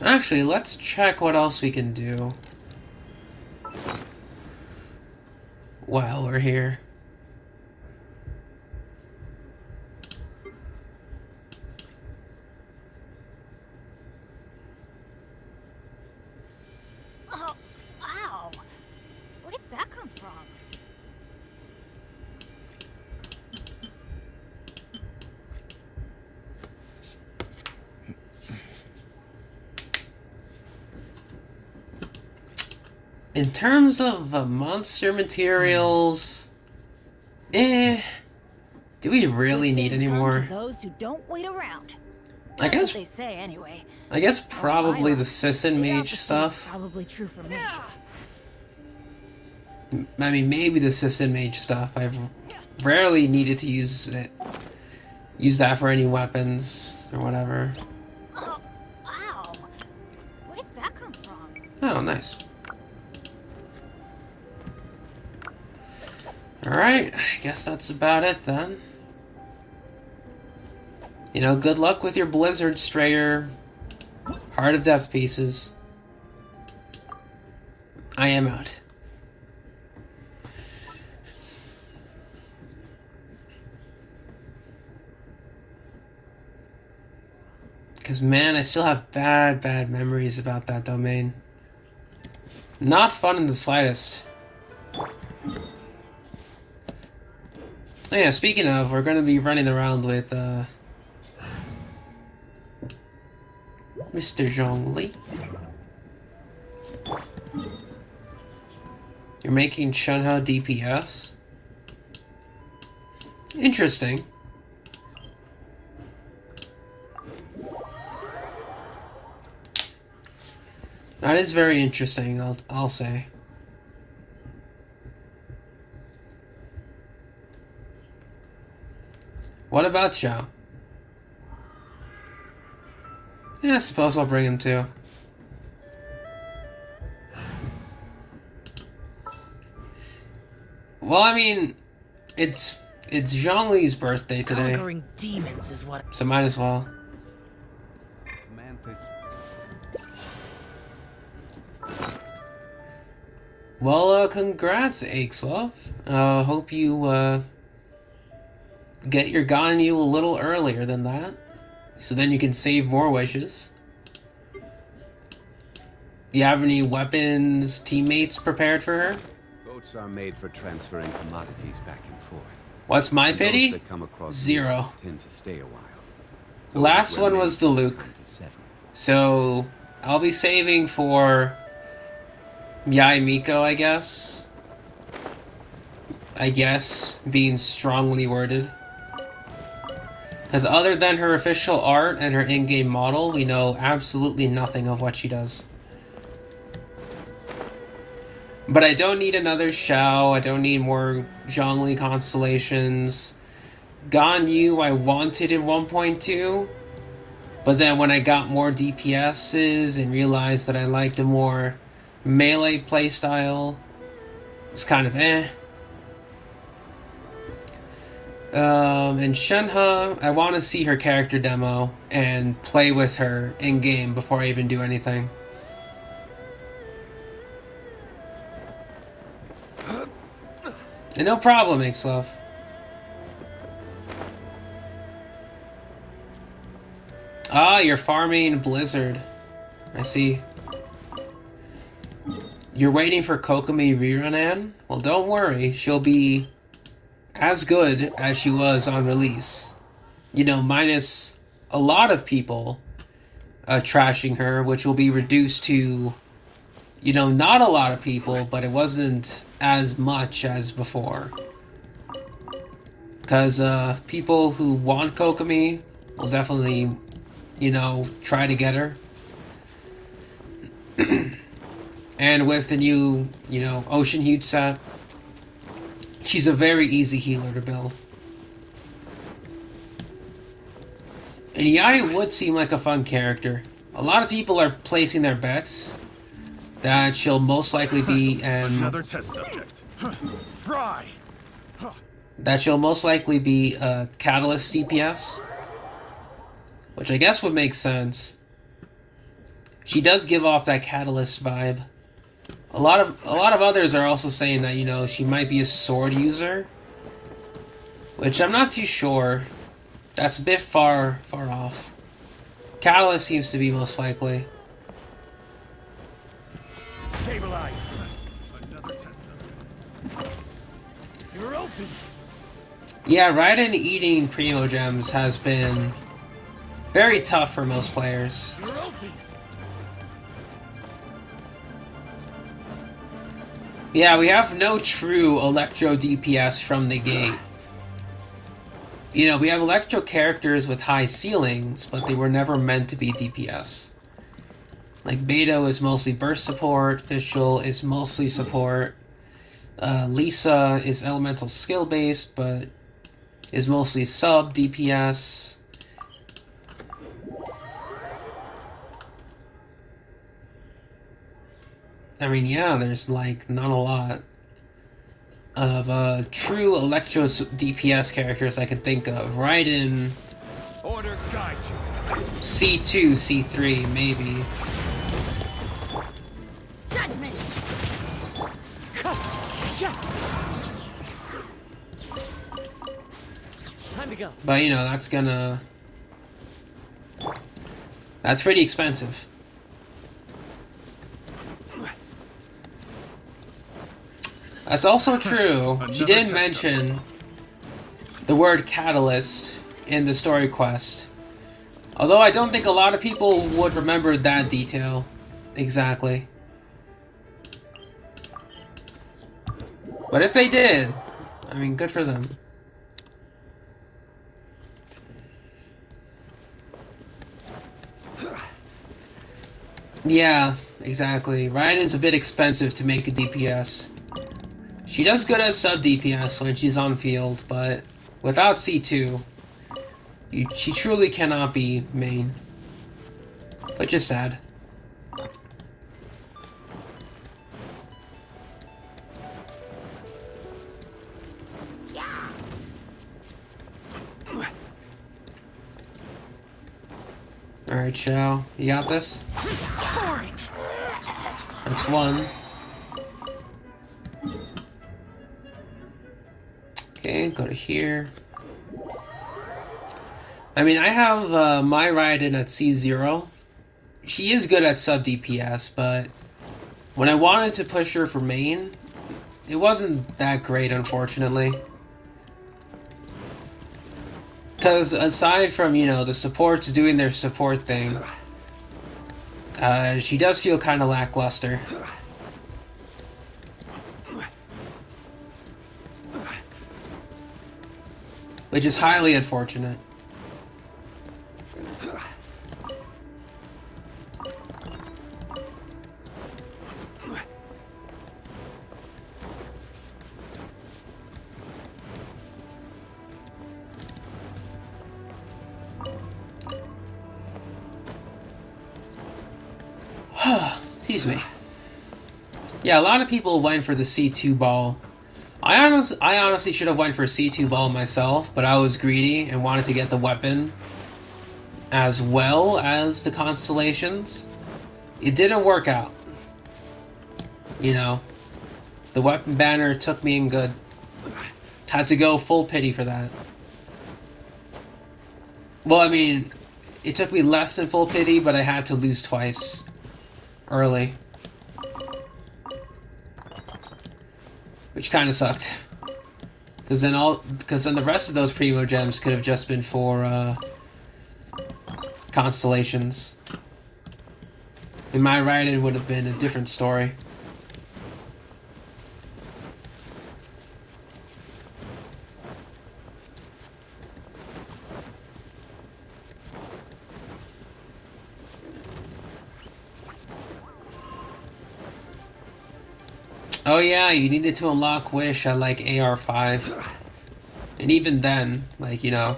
Actually, let's check what else we can do while we're here. Oh, ow! Where did that come from? In terms of monster materials, do we really need any Things come more? to those who don't wait around. I That's guess what they say anyway. I guess probably the Sisson The mage opposite is stuff. Probably true for me. I mean, maybe the Sisson mage stuff. I've rarely needed to use that for any weapons or whatever. Oh, ow! Where did that come from? Oh, nice. Alright, I guess that's about it then. You know, good luck with your Blizzard Strayer Heart of Death pieces. I am out. Because, man, I still have bad memories about that domain. Not fun in the slightest. Oh yeah, speaking of, we're going to be running around with Mr. Zhongli. You're making Shenhe DPS? Interesting. That is very interesting, I'll say. What about Xiao? Yeah, I suppose I'll bring him too. Well, I mean, it's Zhongli's birthday today, Conquering demons is what. so might as well. Samantha's Well, congrats, Axelov. Hope you, get your Ganyu a little earlier than that. So then you can save more wishes. You have any weapons, teammates prepared for her? Boats are made for transferring commodities back and forth. What's my And those pity? that come across 0. tend to stay a while. Last Those one was the remains Luke. come to settle. So I'll be saving for Yai Miko, I guess. Being strongly worded. Because other than her official art and her in-game model, we know absolutely nothing of what she does. But I don't need another Shao, I don't need more Zhongli constellations. Ganyu I wanted in 1.2, but then when I got more DPSs and realized that I liked a more melee playstyle, it's kind of eh. And Shenhe, I want to see her character demo and play with her in-game before I even do anything. And no problem, Axelov. Ah, you're farming Blizzard. I see. You're waiting for Kokomi Riranan? Well, don't worry. She'll be as good as she was on release. You know, minus a lot of people trashing her, which will be reduced to, you know, not a lot of people, but it wasn't as much as before. Because people who want Kokomi will definitely, you know, try to get her. And with the new, you know, Ocean Huge set, she's a very easy healer to build. And Yai would seem like a fun character. A lot of people are placing their bets that she'll most likely be Another test subject. Fry. that she'll most likely be a Catalyst DPS, which I guess would make sense. She does give off that Catalyst vibe. A lot of others are also saying that, you know, she might be a sword user, which I'm not too sure. That's a bit far off. Catalyst seems to be most likely. Stabilize. Another test subject. You're open. Yeah, Raiden eating Primo Gems has been very tough for most players. You're open. Yeah, we have no true Electro DPS from the gate. You know, we have Electro characters with high ceilings, but they were never meant to be DPS. Like, Beto is mostly burst support, Fischl is mostly support, Lisa is elemental skill based, but is mostly sub DPS. I mean, yeah, there's like not a lot of true Electro DPS characters I could think of. Raiden, Order guide you. C2, C3, maybe. Judgment! Time to go. But you know, that's pretty expensive. That's also true. She didn't mention the word catalyst in the story quest. Although I don't think a lot of people would remember that detail exactly. But if they did, I mean, good for them. Yeah, exactly. Raiden's a bit expensive to make a DPS. She does good as sub DPS when she's on field, but without C2, she truly cannot be main. Which is sad. Alright, Shao, you got this? That's one. Okay, go to here. I mean, I have my Raiden at C0. She is good at sub DPS, but when I wanted to push her for main, it wasn't that great, unfortunately. Because aside from, you know, the supports doing their support thing, she does feel kind of lackluster. Which is highly unfortunate. Excuse me. Yeah, a lot of people went for the C2 ball. I honestly should have went for a C2 ball myself, but I was greedy and wanted to get the weapon as well as the constellations. It didn't work out. You know, the weapon banner took me in good. Had to go full pity for that. Well, I mean, it took me less than full pity, but I had to lose twice. Early. Which kind of sucked. Because then the rest of those primo gems could have just been for constellations. In my Raiden, it would have been a different story. Oh yeah, you needed to unlock Wish at like AR5. And even then, like, you know,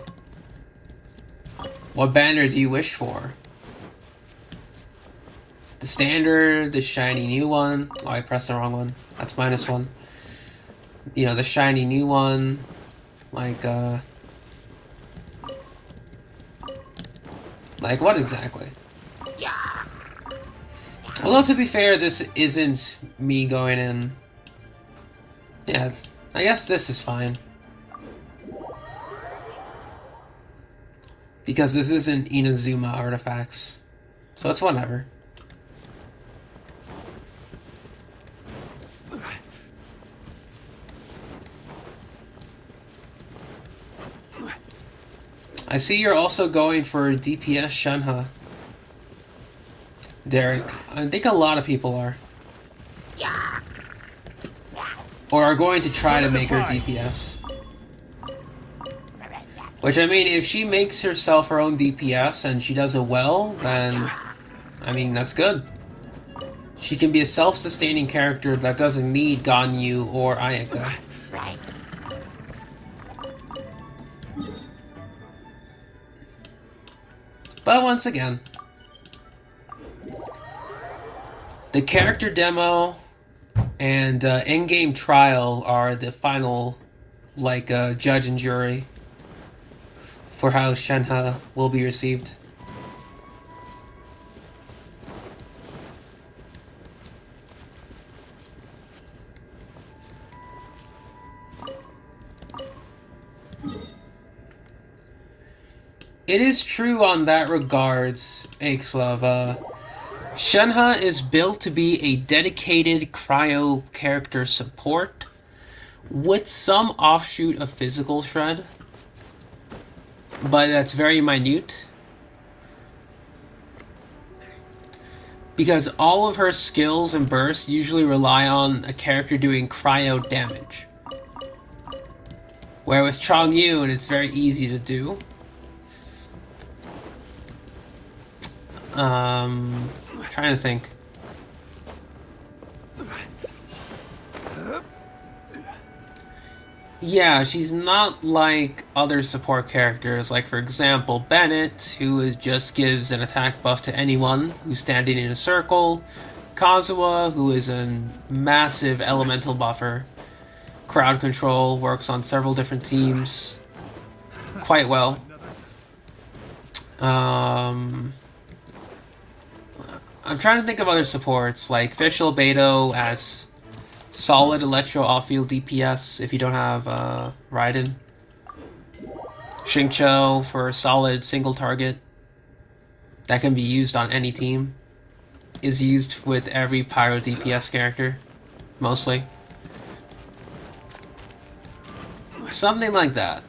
what banner do you wish for? The standard, the shiny new one. Oh, I pressed the wrong one. That's -1. You know, the shiny new one. Like what exactly? Although, to be fair, this isn't me going in. Yeah, I guess this is fine. Because this isn't Inazuma artifacts. So it's whatever. I see you're also going for DPS Shenhe. Derek, I think a lot of people are. Or are going to try to make her DPS. Which, I mean, if she makes herself her own DPS and she does it well, then, I mean, that's good. She can be a self-sustaining character that doesn't need Ganyu or Ayaka. But once again, the character demo and in-game trial are the final, like, judge and jury for how Shenhe will be received. It is true on that regards, Axlov. Shenhe is built to be a dedicated cryo character support with some offshoot of physical shred, but that's very minute. Because all of her skills and bursts usually rely on a character doing cryo damage. Where with Chongyun, it's very easy to do. Trying to think. Yeah, she's not like other support characters, like for example Bennett, who just gives an attack buff to anyone who's standing in a circle, Kazuha, who is a massive elemental buffer, crowd control, works on several different teams quite well. I'm trying to think of other supports, like Fischl Beto as solid electro off-field DPS if you don't have Raiden. Xingqiu for a solid single target that can be used on any team. Is used with every pyro DPS character, mostly. Something like that.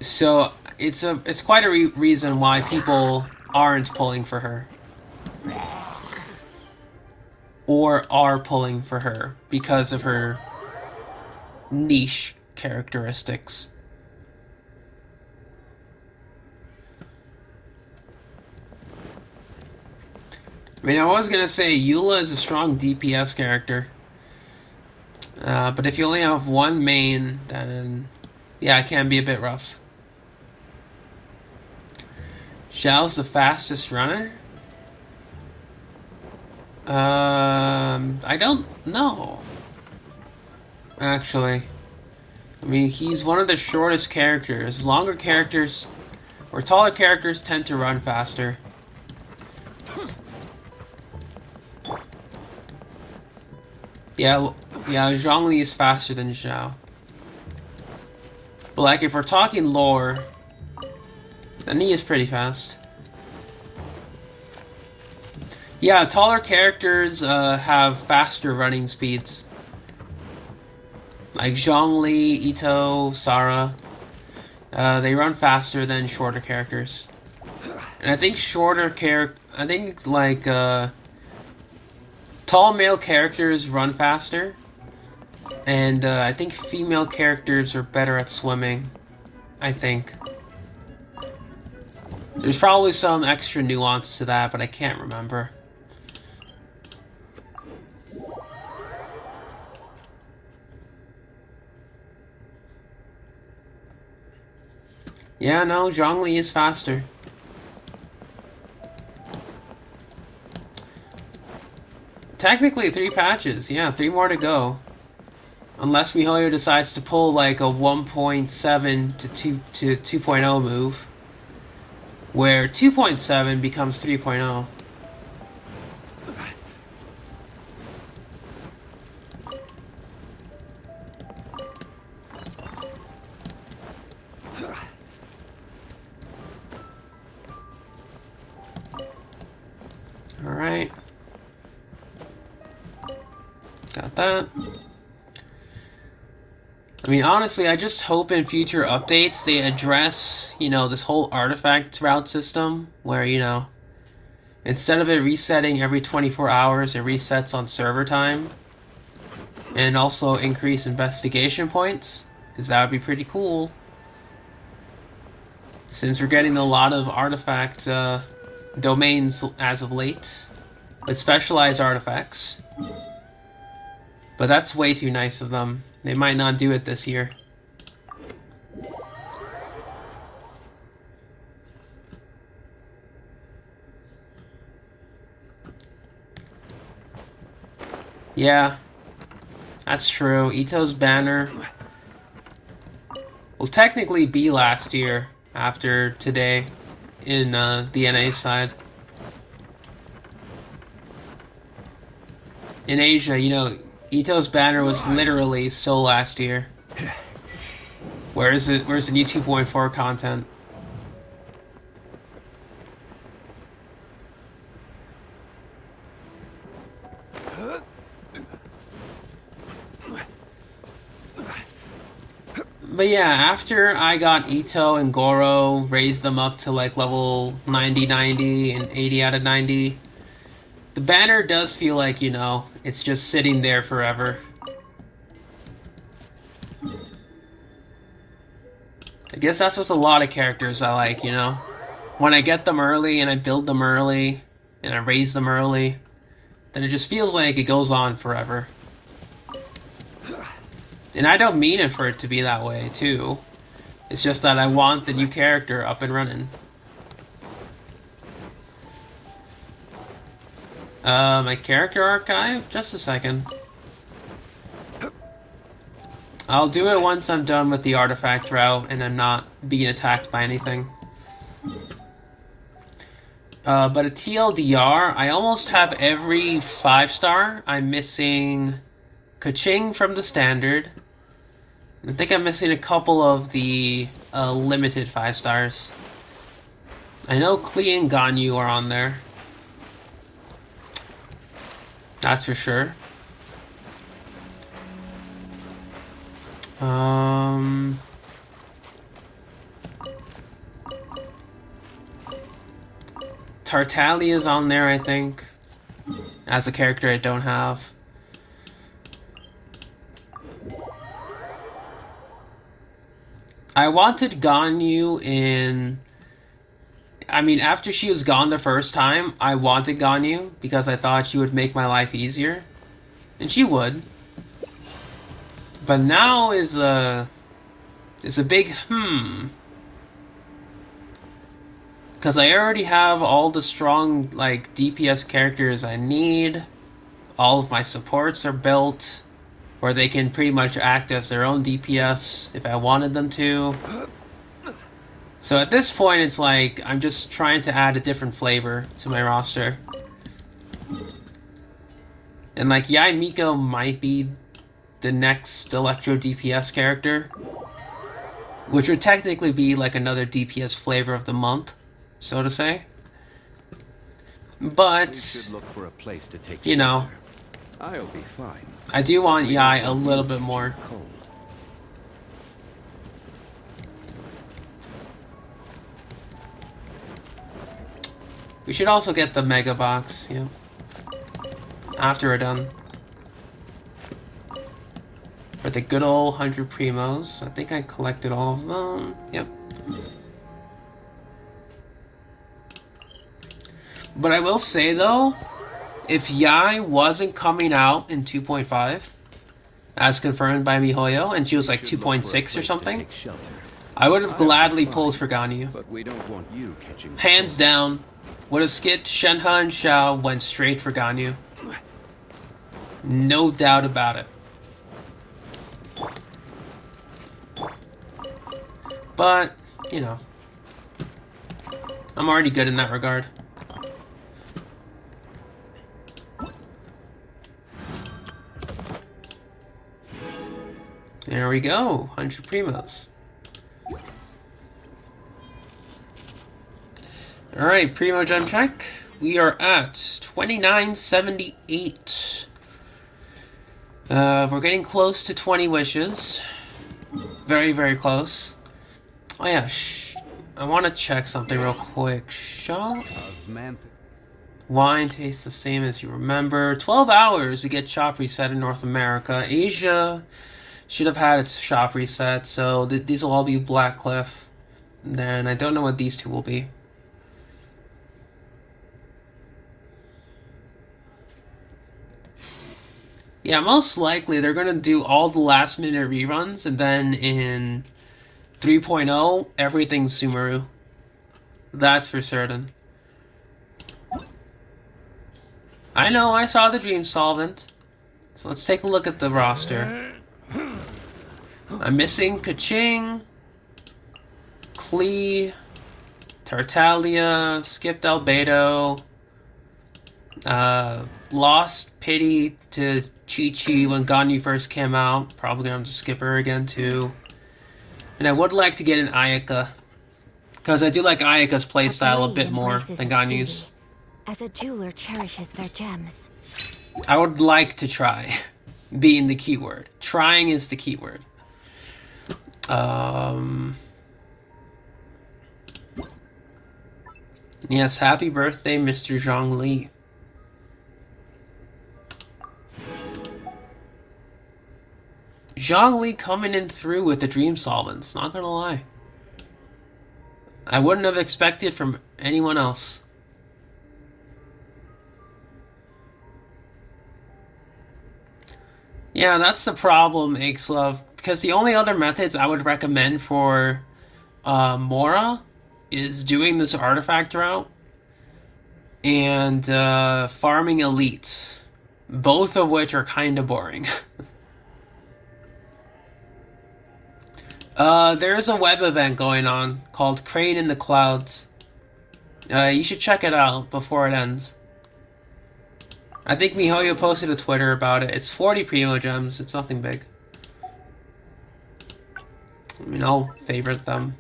So it's quite a reason why people aren't pulling for her. Or are pulling for her because of her niche characteristics. I mean, I was gonna say Eula is a strong DPS character. But if you only have one main, then yeah, it can be a bit rough. Xiao's the fastest runner? I don't know. Actually. I mean, he's one of the shortest characters. Longer characters, or taller characters, tend to run faster. Yeah, Zhongli is faster than Xiao. But like, if we're talking lore, then he is pretty fast. Yeah, taller characters have faster running speeds. Like Zhongli, Ito, Sara. They run faster than shorter characters. And I think tall male characters run faster, and I think female characters are better at swimming, I think. There's probably some extra nuance to that, but I can't remember. Yeah, no, Zhongli is faster. Technically 3 patches, yeah, 3 more to go. Unless MiHoYo decides to pull like a 1.7 to 2.0 move, where 2.7 becomes 3.0. Alright. Got that. I mean, honestly, I just hope in future updates they address, you know, this whole artifact route system where, you know, instead of it resetting every 24 hours, it resets on server time. And also increase investigation points, because that would be pretty cool. Since we're getting a lot of artifact domains as of late, with specialized artifacts. But that's way too nice of them. They might not do it this year. Yeah, that's true. Ito's banner will technically be last year after today in the NA side. In Asia, you know, Ito's banner was literally so last year. Where's the new 2.4 content? But yeah, after I got Ito and Goro, raised them up to like level 90 and 80 out of 90, the banner does feel like, you know, it's just sitting there forever. I guess that's what a lot of characters I like, you know? When I get them early and I build them early and I raise them early, then it just feels like it goes on forever. And I don't mean it for it to be that way, too. It's just that I want the new character up and running. My character archive? Just a second. I'll do it once I'm done with the artifact route and I'm not being attacked by anything. But a TLDR, I almost have every 5-star. I'm missing Kaching from the standard. I think I'm missing a couple of the limited 5-stars. I know Klee and Ganyu are on there. That's for sure. Tartalia's on there, I think, as a character I don't have. I wanted Ganyu in... I mean, after she was gone the first time, I wanted Ganyu because I thought she would make my life easier. And she would. But now is a big because I already have all the strong, like, DPS characters I need. All of my supports are built, where they can pretty much act as their own DPS if I wanted them to. So at this point, it's like, I'm just trying to add a different flavor to my roster. And, like, yeah, Miko might be the next Electro DPS character, which would technically be, like, another DPS flavor of the month, so to say. But, should look for a place to take you know, shelter. I'll be fine. I do want Yai a little bit more. Cold. We should also get the Mega Box, yeah. After we're done. For the good old 100 Primos. I think I collected all of them. Yep. But I will say, though, if Yai wasn't coming out in 2.5, as confirmed by MiHoYo, and she was like 2.6 or something, I would have gladly pulled for Ganyu. But we don't want you catching Hands down, would have skipped Shenhe and Xiao, went straight for Ganyu. No doubt about it. But, you know, I'm already good in that regard. There we go, 100 Primos. Alright, Primo Gen check. We are at 2978. We're getting close to 20 wishes. Very, very close. Oh yeah, I want to check something real quick. Shop. Wine tastes the same as you remember. 12 hours, we get shop reset in North America. Asia should have had its shop reset, so these will all be Blackcliff. Then I don't know what these two will be. Yeah, most likely they're going to do all the last minute reruns, and then in 3.0, everything's Sumeru. That's for certain. I know, I saw the Dream Solvent. So let's take a look at the roster. I'm missing Kaching, Klee, Tartaglia, skipped Albedo, lost Pity to Chi-Chi when Ganyu first came out. Probably gonna have to skip her again too. And I would like to get an Ayaka, because I do like Ayaka's playstyle a bit more than Ganyu's. As a jeweler cherishes their gems. I would like to try, being the keyword. Trying is the keyword. Yes, happy birthday, Mr. Zhongli. Zhongli coming in through with the Dream Solvents, not gonna lie. I wouldn't have expected from anyone else. Yeah, that's the problem, Akeslove. Because the only other methods I would recommend for Mora is doing this artifact route and farming elites. Both of which are kind of boring. There's a web event going on called Crane in the Clouds. You should check it out before it ends. I think MiHoYo posted a Twitter about it. It's 40 Primo Gems. It's nothing big. I mean, I'll favorite them.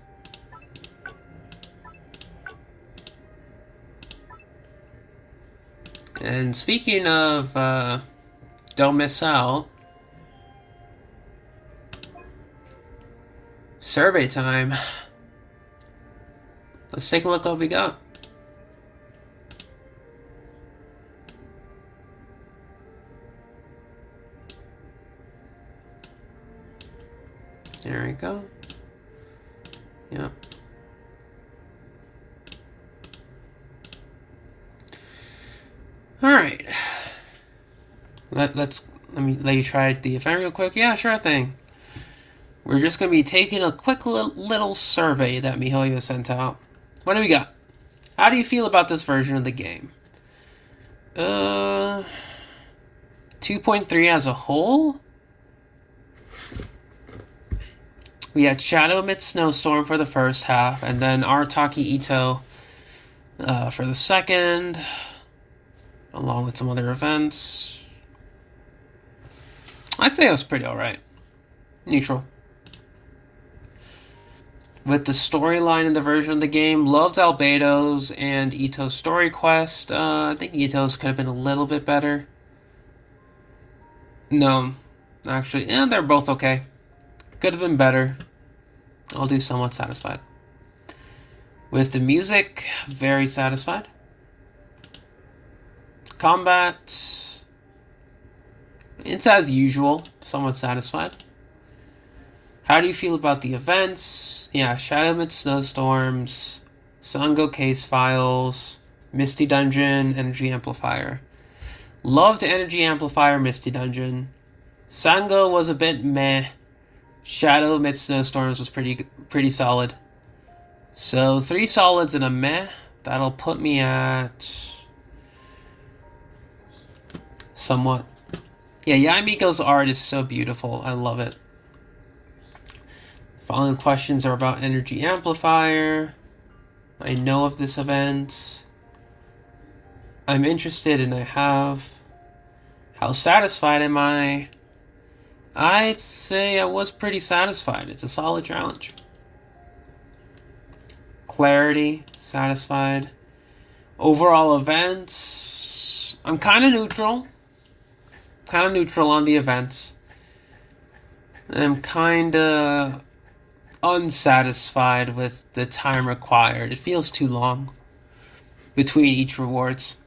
And speaking of, don't miss out. Survey time. Let's take a look what we got. There we go. Yep. All right. Let me let you try the event real quick. Yeah, sure thing. We're just gonna be taking a quick little survey that MiHoYo sent out. What do we got? How do you feel about this version of the game? 2.3 as a whole. We had Shadow Amidst Snowstorm for the first half, and then Arataki Ito for the second, along with some other events. I'd say it was pretty alright. Neutral. With the storyline in the version of the game, loved Albedo's and Ito's story quest. I think Ito's could have been a little bit better. No, actually, yeah, they're both okay. Could have been better. I'll do somewhat satisfied. With the music, very satisfied. Combat, it's as usual, somewhat satisfied. How do you feel about the events? Yeah, Shadow Amidst Snowstorms, Sango Case Files, Misty Dungeon, Energy Amplifier. Loved Energy Amplifier, Misty Dungeon. Sango was a bit meh. Shadow Amidst Snowstorms was pretty solid. So 3 solids and a meh. That'll put me at somewhat. Yeah, Miko's art is so beautiful. I love it. Following questions are about Energy Amplifier. I know of this event. I'm interested and I have. How satisfied am I? I'd say I was pretty satisfied. It's a solid challenge. Clarity, satisfied. Overall events, I'm kind of neutral. Kind of neutral on the events. I'm kind of unsatisfied with the time required. It feels too long between each rewards.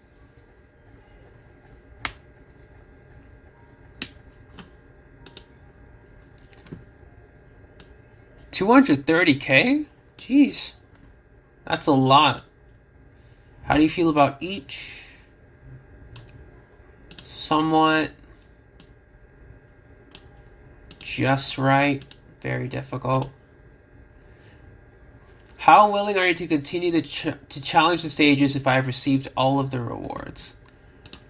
$230K? Jeez. That's a lot. How do you feel about each? Somewhat. Just right. Very difficult. How willing are you to continue to challenge the stages if I've received all of the rewards?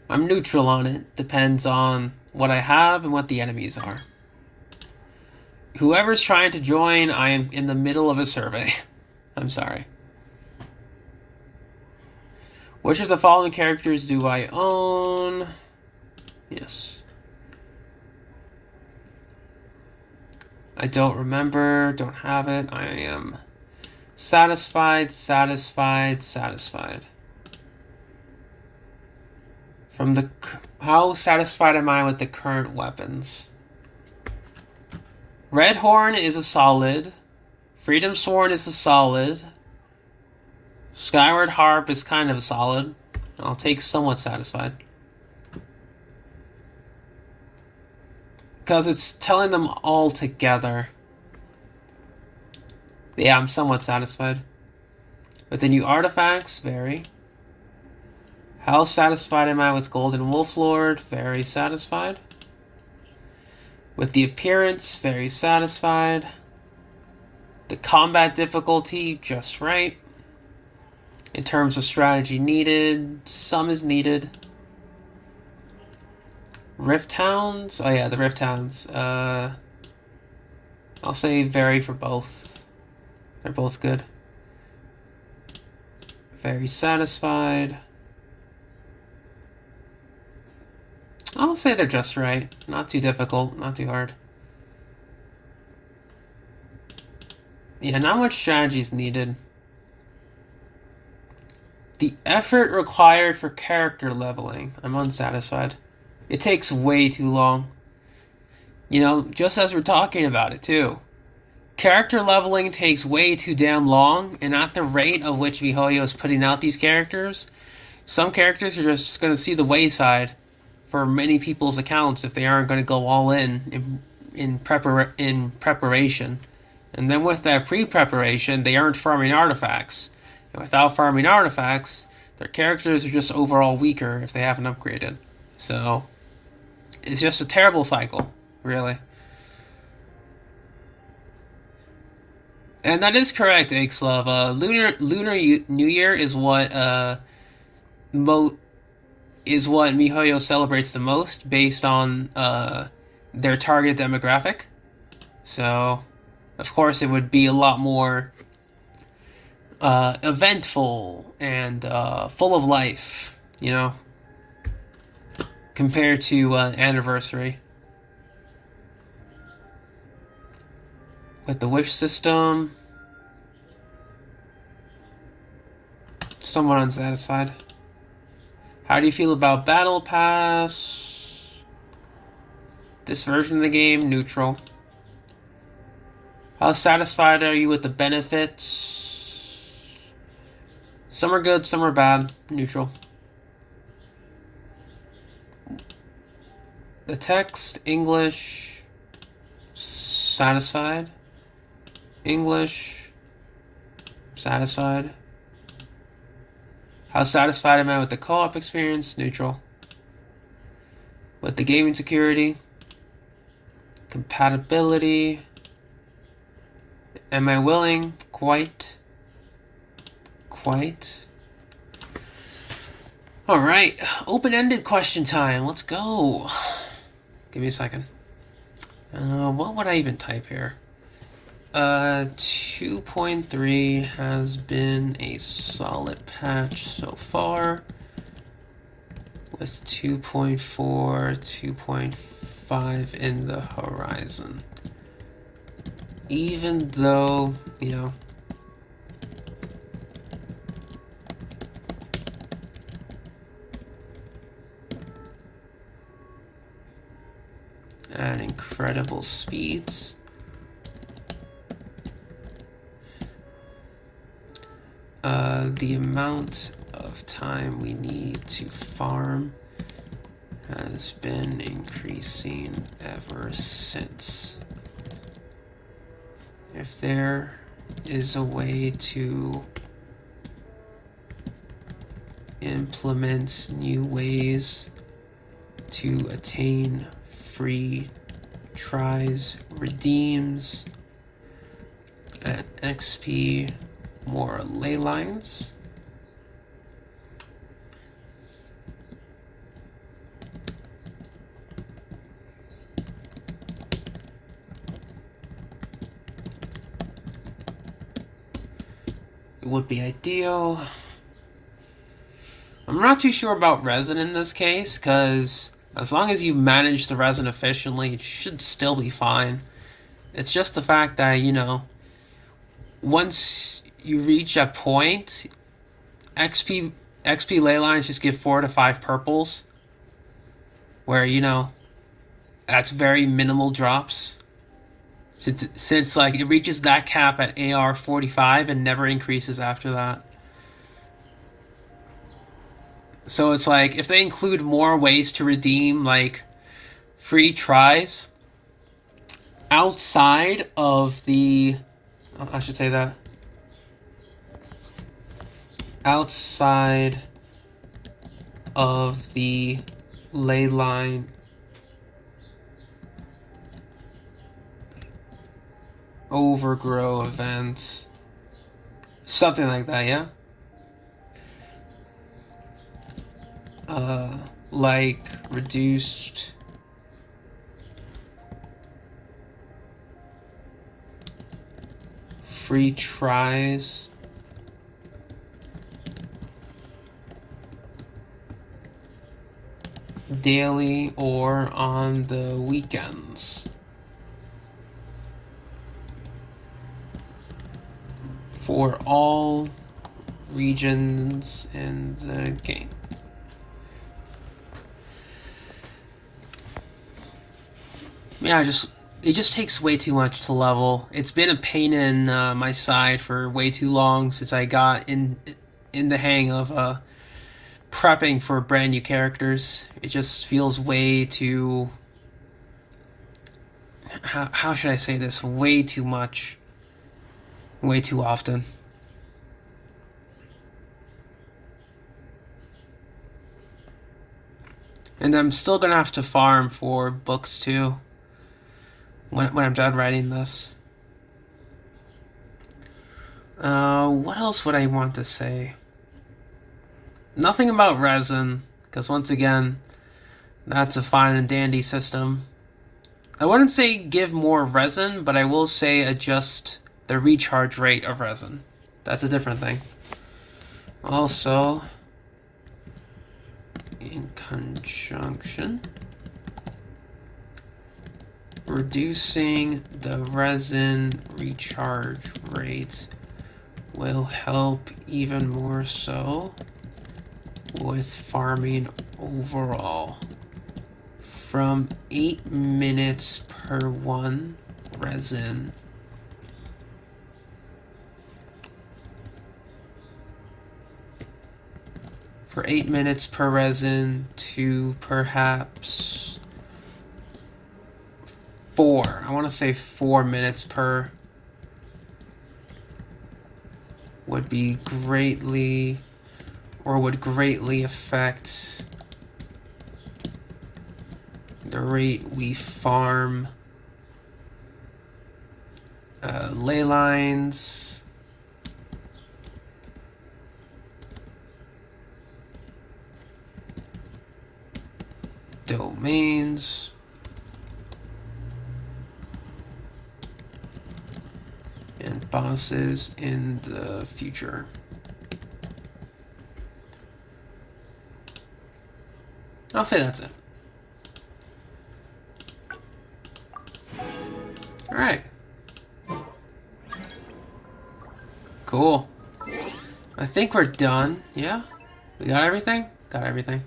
I'm neutral on it. Depends on what I have and what the enemies are. Whoever's trying to join, I am in the middle of a survey. I'm sorry. Which of the following characters do I own? Yes. I don't remember, don't have it. I am satisfied, satisfied, satisfied. From the... How satisfied am I with the current weapons? Red Horn is a solid. Freedom Sworn is a solid. Skyward Harp is kind of a solid. I'll take somewhat satisfied. Because it's telling them all together. Yeah, I'm somewhat satisfied. With the new artifacts, very. How satisfied am I with Golden Wolf Lord? Very satisfied. With the appearance, very satisfied. The combat difficulty, just right. In terms of strategy needed, some is needed. Rift Hounds? Oh yeah, the Rift Hounds. I'll say very for both. They're both good. Very satisfied. I'll say they're just right. Not too difficult, not too hard. Yeah, not much strategy is needed. The effort required for character leveling. I'm unsatisfied. It takes way too long. You know, just as we're talking about it too. Character leveling takes way too damn long, and at the rate of which miHoYo is putting out these characters, some characters are just going to see the wayside for many people's accounts if they aren't going to go all in preparation. And then with that pre-preparation, they aren't farming artifacts. And without farming artifacts, their characters are just overall weaker if they haven't upgraded. So, it's just a terrible cycle, really. And that is correct, Akeslove. Lunar New Year is what miHoYo celebrates the most based on their target demographic. So, of course, it would be a lot more eventful and full of life, you know, compared to Anniversary. With the wish system, somewhat unsatisfied. How do you feel about Battle Pass? This version of the game, neutral. How satisfied are you with the benefits? Some are good, some are bad, neutral. The text, English, satisfied. English, satisfied. How satisfied am I with the co-op experience? Neutral. With the gaming security, compatibility, am I willing? Quite. Alright, open-ended question time. Let's go. Give me a second. What would I even type here? 2.3 has been a solid patch so far, with 2.4, 2.5 in the horizon. Even though, you know, at incredible speeds. The amount of time we need to farm has been increasing ever since. If there is a way to implement new ways to attain free tries, redeems, and XP, more ley lines. It would be ideal. I'm not too sure about resin in this case, because as long as you manage the resin efficiently, it should still be fine. It's just the fact that, you know, once you reach a point, XP ley lines just give 4 to 5 purples, where, you know, that's very minimal drops. Since like it reaches that cap at AR 45 and never increases after that. So it's like, if they include more ways to redeem, like, free tries outside of the... I should say that. Outside of the ley line overgrow events. Something like that, yeah? Like reduced free tries daily or on the weekends. For all regions in the game. Yeah, it just takes way too much to level. It's been a pain in my side for way too long since I got in the hang of prepping for brand new characters. It just feels way too... How should I say this? Way too much. Way too often. And I'm still gonna have to farm for books too. When I'm done writing this. What else would I want to say? Nothing about resin, because once again, that's a fine and dandy system. I wouldn't say give more resin, but I will say adjust the recharge rate of resin. That's a different thing. Also, in conjunction, reducing the resin recharge rate will help even more so with farming overall. From 8 minutes per one resin for 8 minutes per resin to perhaps 4. I want to say 4 minutes per would be greatly, or would greatly affect the rate we farm ley lines, domains, and bosses in the future. I'll say that's it. Alright. Cool. I think we're done. Yeah? We got everything? Got everything.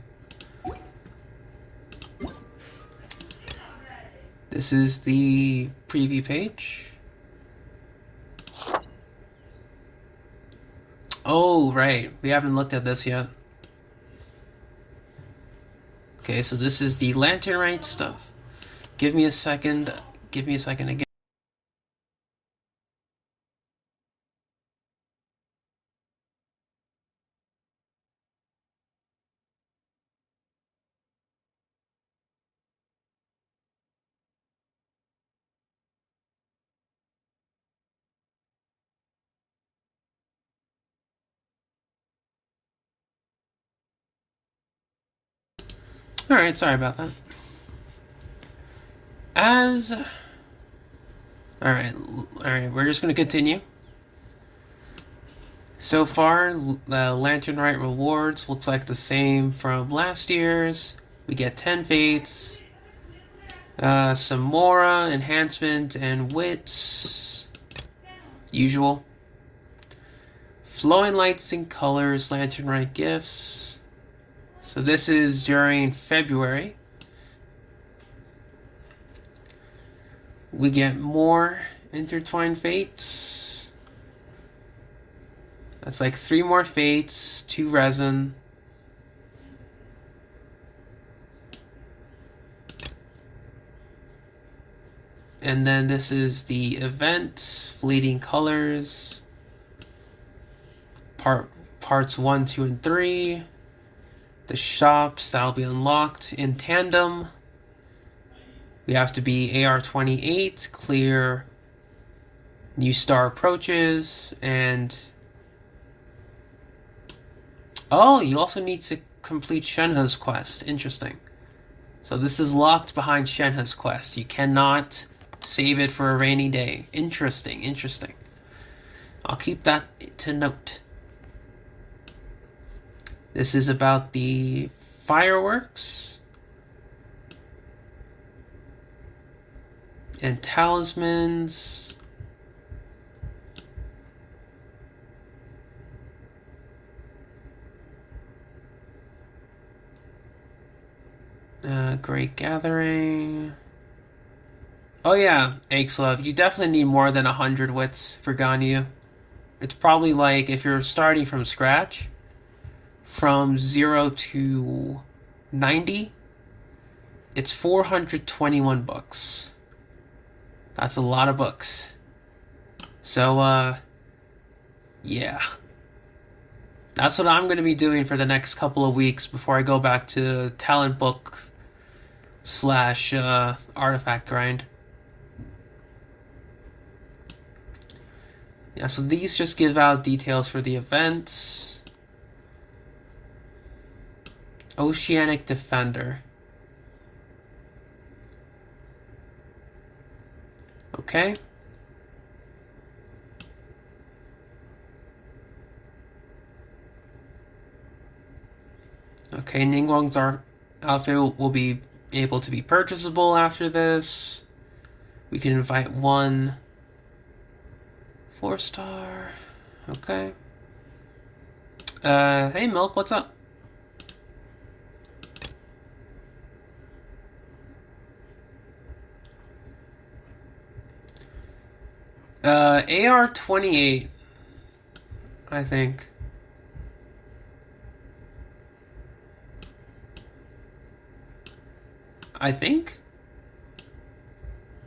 This is the preview page. Oh, right. We haven't looked at this yet. Okay, so this is the lanternite stuff. Give me a second. Give me a second again. Alright, sorry about that. Alright, we're just gonna continue. So far, the lanternite rewards looks like the same from last year's. We get 10 fates, some Mora, enhancement, and wits. Usual. Flowing lights and colors, lanternite gifts. So this is during February. We get more intertwined fates. That's like 3 more fates, 2 resin. And then this is the event, fleeting colors. Parts 1, 2, and 3. The shops that'll be unlocked in tandem. We have to be AR-28, clear new star approaches, and oh, you also need to complete Shenhe's quest. Interesting. So this is locked behind Shenhe's quest. You cannot save it for a rainy day. Interesting, interesting. I'll keep that to note. This is about the fireworks. And talismans. Great Gathering. Oh yeah, Akeslove, you definitely need more than 100 wits for Ganyu. It's probably like, if you're starting from scratch, from 0 to 90, it's 421 books. That's a lot of books. So, yeah. That's what I'm going to be doing for the next couple of weeks before I go back to talent book / artifact grind. Yeah, so these just give out details for the events. Oceanic Defender. Okay. Okay, Ningguang's outfit will be able to be purchasable after this. We can invite 1 4-star. Okay. Hey Milk, what's up? AR-28, I think.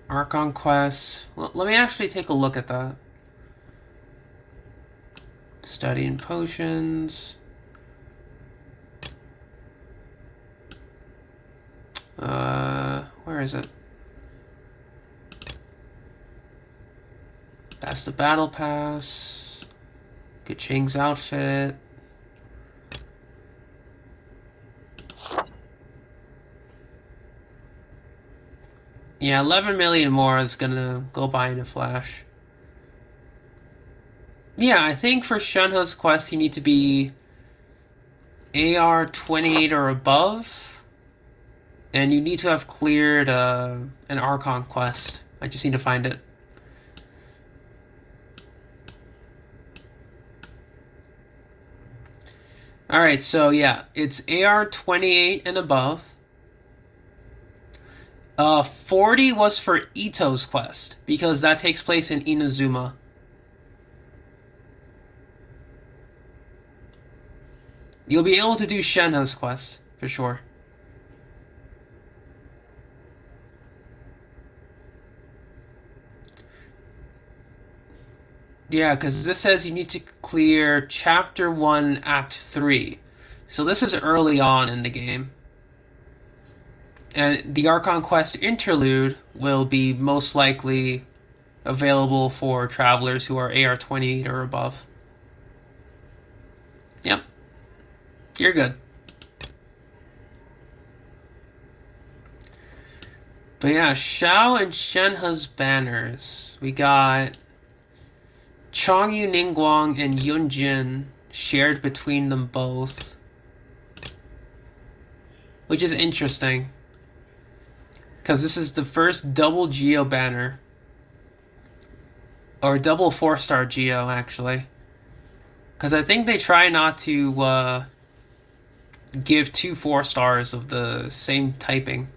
Archon Quest. Let me actually take a look at that. Studying potions. Where is it? That's the battle pass. Kaching's outfit. Yeah, 11 million more is gonna go by in a flash. Yeah, I think for Shenhe's quest you need to be AR-28 or above. And you need to have cleared an Archon quest. I just need to find it. Alright, so yeah, it's AR-28 and above. 40 was for Ito's quest, because that takes place in Inazuma. You'll be able to do Shenhe's quest, for sure. Yeah, because this says you need to clear Chapter 1, Act 3. So this is early on in the game. And the Archon Quest Interlude will be most likely available for travelers who are AR-28 or above. Yep. You're good. But yeah, Xiao and Shenhe's banners. We got Chongyu, Ningguang, and Yunjin shared between them both. Which is interesting. Because this is the first double Geo banner. Or double 4-star Geo, actually. Because I think they try not to give 2 4-stars of the same typing.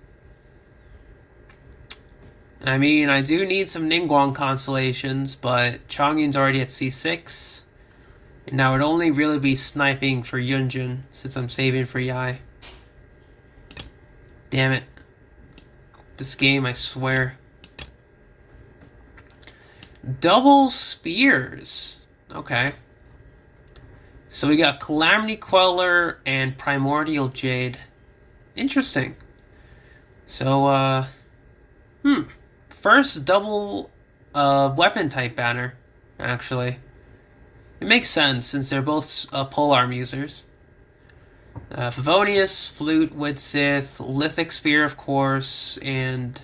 I mean, I do need some Ningguang constellations, but Chongyun's already at C6. And I would only really be sniping for Yunjin, since I'm saving for Yai. Damn it. This game, I swear. Double spears. Okay. So we got Calamity Queller and Primordial Jade. Interesting. So, first double weapon type banner, actually. It makes sense since they're both polearm users. Favonius, Flute, Wood Sith, Lithic Spear, of course, and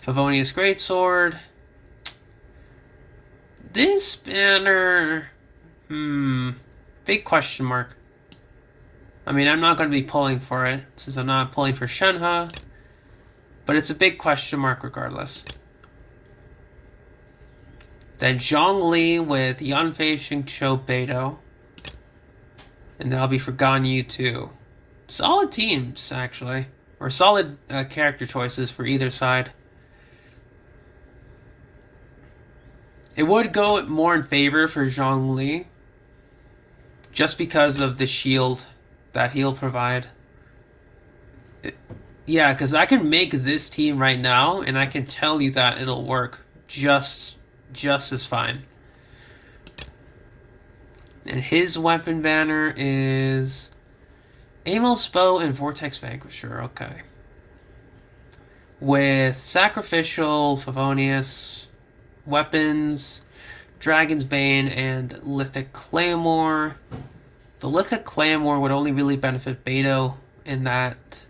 Favonius Greatsword. This banner, big question mark. I mean, I'm not going to be pulling for it, since I'm not pulling for Shenhe, but it's a big question mark regardless. Then Zhongli with Yanfei Xingqiu Beidou. And then I'll be for Ganyu too. Solid teams, actually. Or solid character choices for either side. It would go more in favor for Zhongli. Just because of the shield that he'll provide. Yeah, because I can make this team right now, and I can tell you that it'll work just as fine. And his weapon banner is Amos Bow and Vortex Vanquisher. Okay. With Sacrificial, Favonius, weapons, Dragon's Bane, and Lithic Claymore. The Lithic Claymore would only really benefit Beidou in that...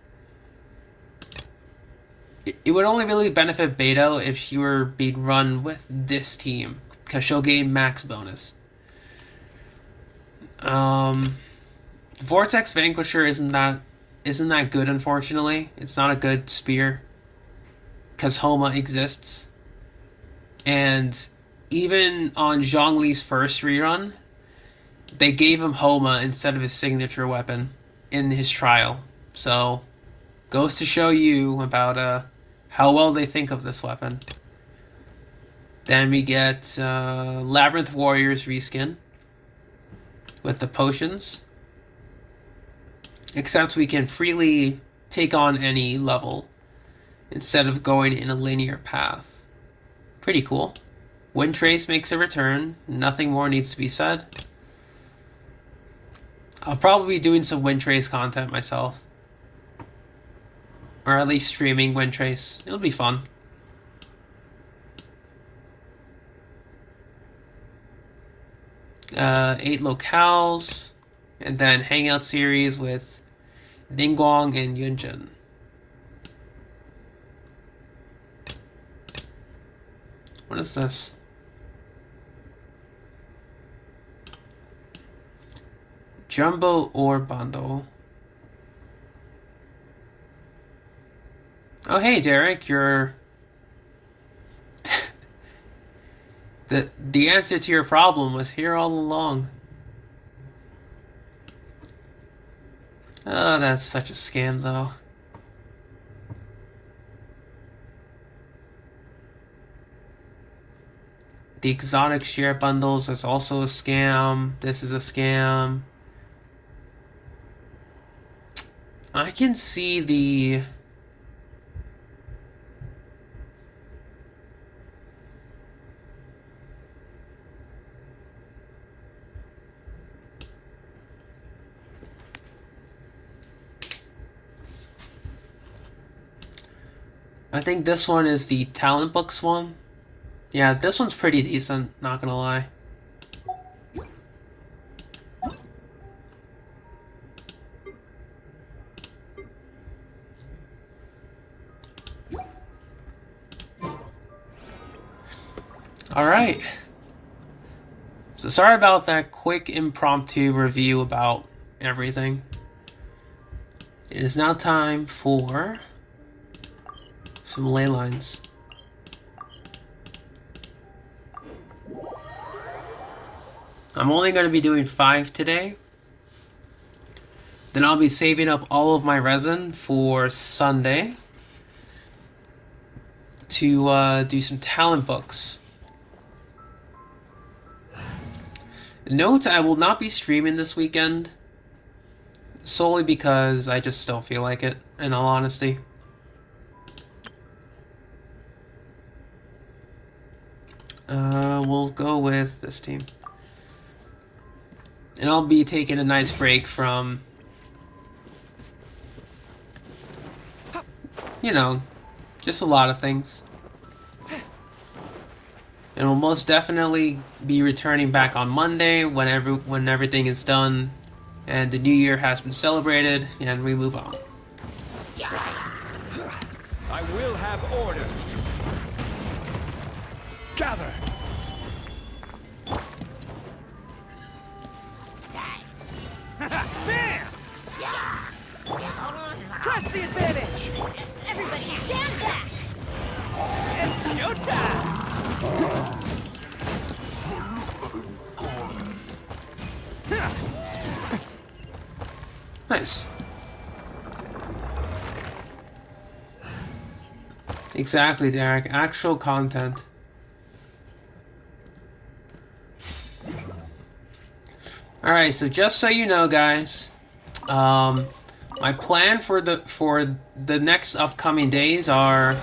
It would only really benefit Beidou if she were being run with this team, because she'll gain max bonus. Vortex Vanquisher isn't that good, unfortunately. It's not a good spear, because Homa exists. And even on Zhongli's first rerun, they gave him Homa instead of his signature weapon in his trial. So, goes to show you about how well they think of this weapon. Then we get Labyrinth Warriors reskin with the potions. Except we can freely take on any level instead of going in a linear path. Pretty cool. Wind Trace makes a return. Nothing more needs to be said. I'll probably be doing some Wind Trace content myself. Or at least streaming Wind Trace. It'll be fun. Eight locales. And then Hangout series with Ningguang and Yunjin. What is this? Jumbo or bundle. Oh hey Derek, you're the answer to your problem was here all along. Oh, that's such a scam though. The exotic share bundles is also a scam. This is a scam. I can see the... I think this one is the Talent Books one. Yeah, this one's pretty decent, not gonna lie. Alright. So sorry about that quick impromptu review about everything. It is now time for some ley lines. I'm only going to be doing 5 today. Then I'll be saving up all of my resin for Sunday to do some talent books. Note, I will not be streaming this weekend, solely because I just don't feel like it, in all honesty. We'll go with this team. And I'll be taking a nice break from, you know, just a lot of things. And we'll most definitely be returning back on Monday when everything is done and the new year has been celebrated and we move on. I will have order. Gather. Bam! Press the advantage. Everybody stand back! It's showtime. Nice. Exactly, Derek. Actual content. Alright, so just so you know, guys, my plan for the next upcoming days are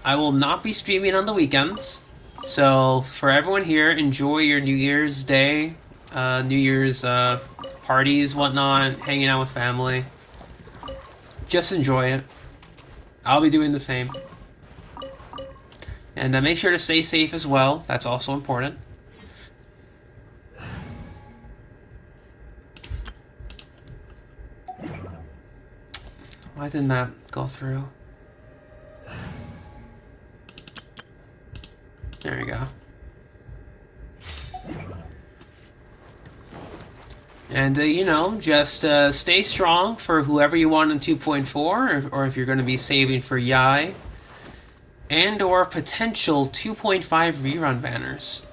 I will not be streaming on the weekends. So for everyone here, enjoy your New Year's Day, New Year's parties, whatnot, hanging out with family. Just enjoy it. I'll be doing the same. And make sure to stay safe as well. That's also important. Why didn't that go through? There you go. And, you know, just stay strong for whoever you want in 2.4, or if you're going to be saving for Yai. And or potential 2.5 rerun banners.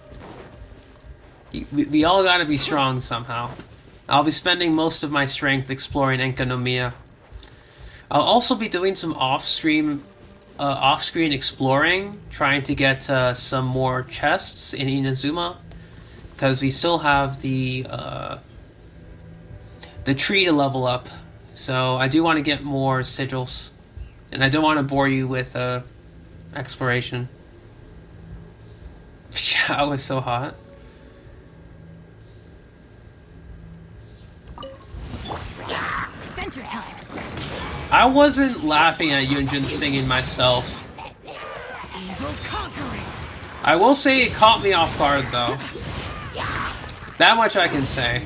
We all gotta be strong somehow. I'll be spending most of my strength exploring Enkanomiya. I'll also be doing some off-screen exploring, trying to get some more chests in Inazuma, because we still have the tree to level up. So I do want to get more sigils, and I don't want to bore you with exploration. That was so hot. Adventure time. I wasn't laughing at Yunjin singing myself. I will say it caught me off guard, though. That much I can say.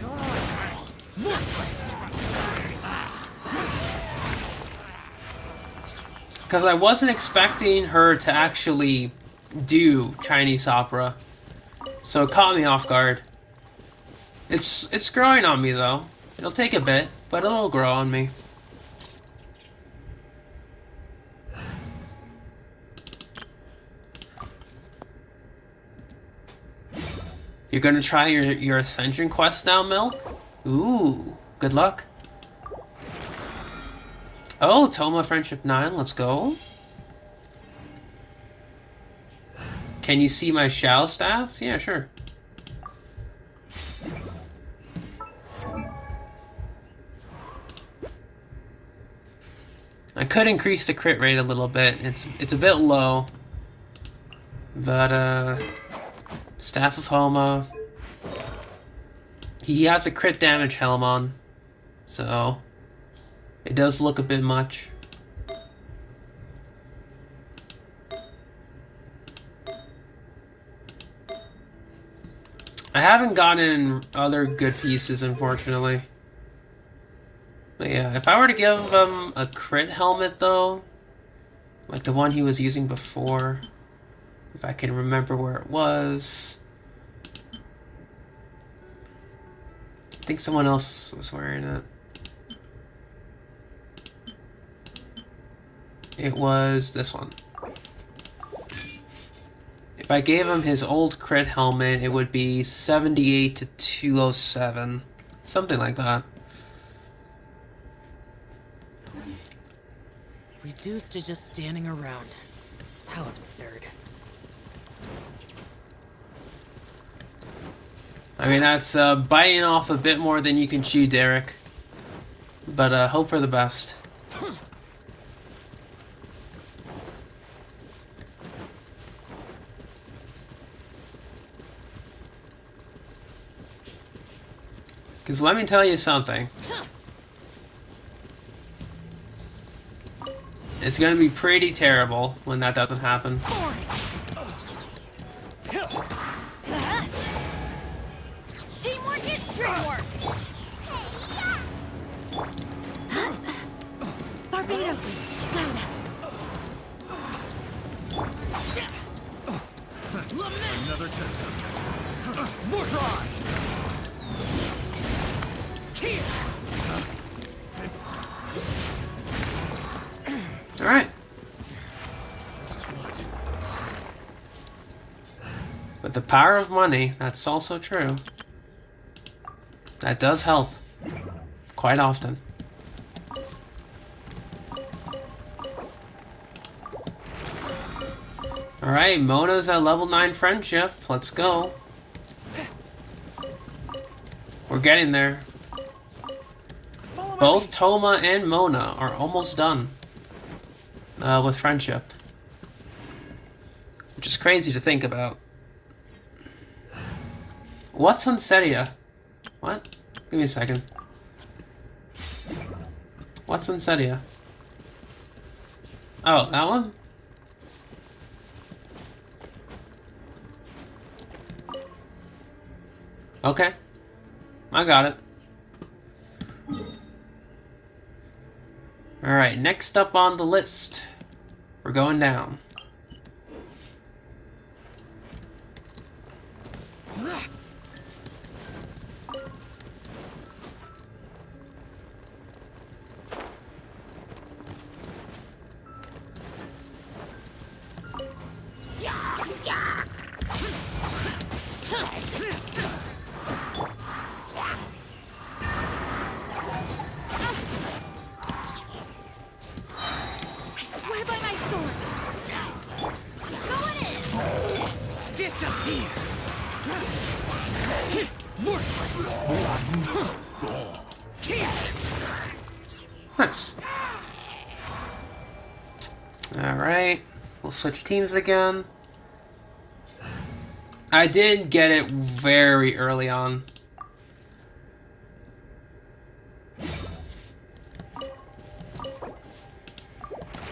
Because I wasn't expecting her to actually do Chinese opera. So it caught me off guard. It's growing on me, though. It'll take a bit, but it'll grow on me. You're gonna try your Ascension quest now, Milk? Ooh, good luck. Oh, Toma Friendship 9, let's go. Can you see my Shao stats? Yeah, sure. I could increase the crit rate a little bit. It's a bit low. But Staff of Homa. He has a crit damage helm on. So it does look a bit much. I haven't gotten other good pieces, unfortunately. But yeah, if I were to give him a crit helmet, though, like the one he was using before, if I can remember where it was. I think someone else was wearing it. It was this one. If I gave him his old crit helmet, it would be 78 to 207. Something like that. Reduced to just standing around. How absurd. I mean, that's biting off a bit more than you can chew, Derek. But hope for the best. Because let me tell you something. It's going to be pretty terrible when that doesn't happen. Teamwork is dreamwork. Barbados, guide us. Another test. More cross. Alright. With the power of money, that's also true. That does help. Quite often. Alright, Mona's at level 9 friendship. Let's go. We're getting there. Both Toma and Mona are almost done with friendship. Which is crazy to think about. What's Unsetia? What? Give me a second. What's Unsetia? Oh, that one? Okay. I got it. Alright, next up on the list. We're going down. I swear by my sword. Going in. Disappear! Worthless! Nice. Alright, we'll switch teams again. I did get it very early on.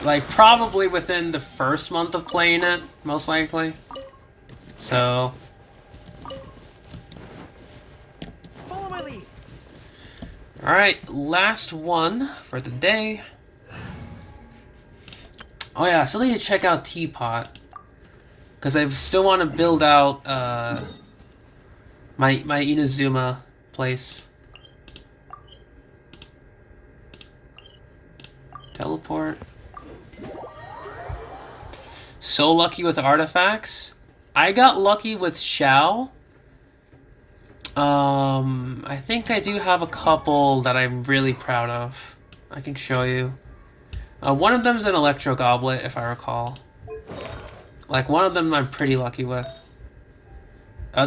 Like, probably within the first month of playing it, most likely. So... Follow my lead! Alright, last one for the day. Oh yeah, I still need to check out Teapot. Because I still want to build out my Inazuma place. Teleport. So lucky with artifacts. I got lucky with Xiao. I think I do have a couple that I'm really proud of. I can show you. One of them is an Electro Goblet, if I recall. Like, one of them I'm pretty lucky with.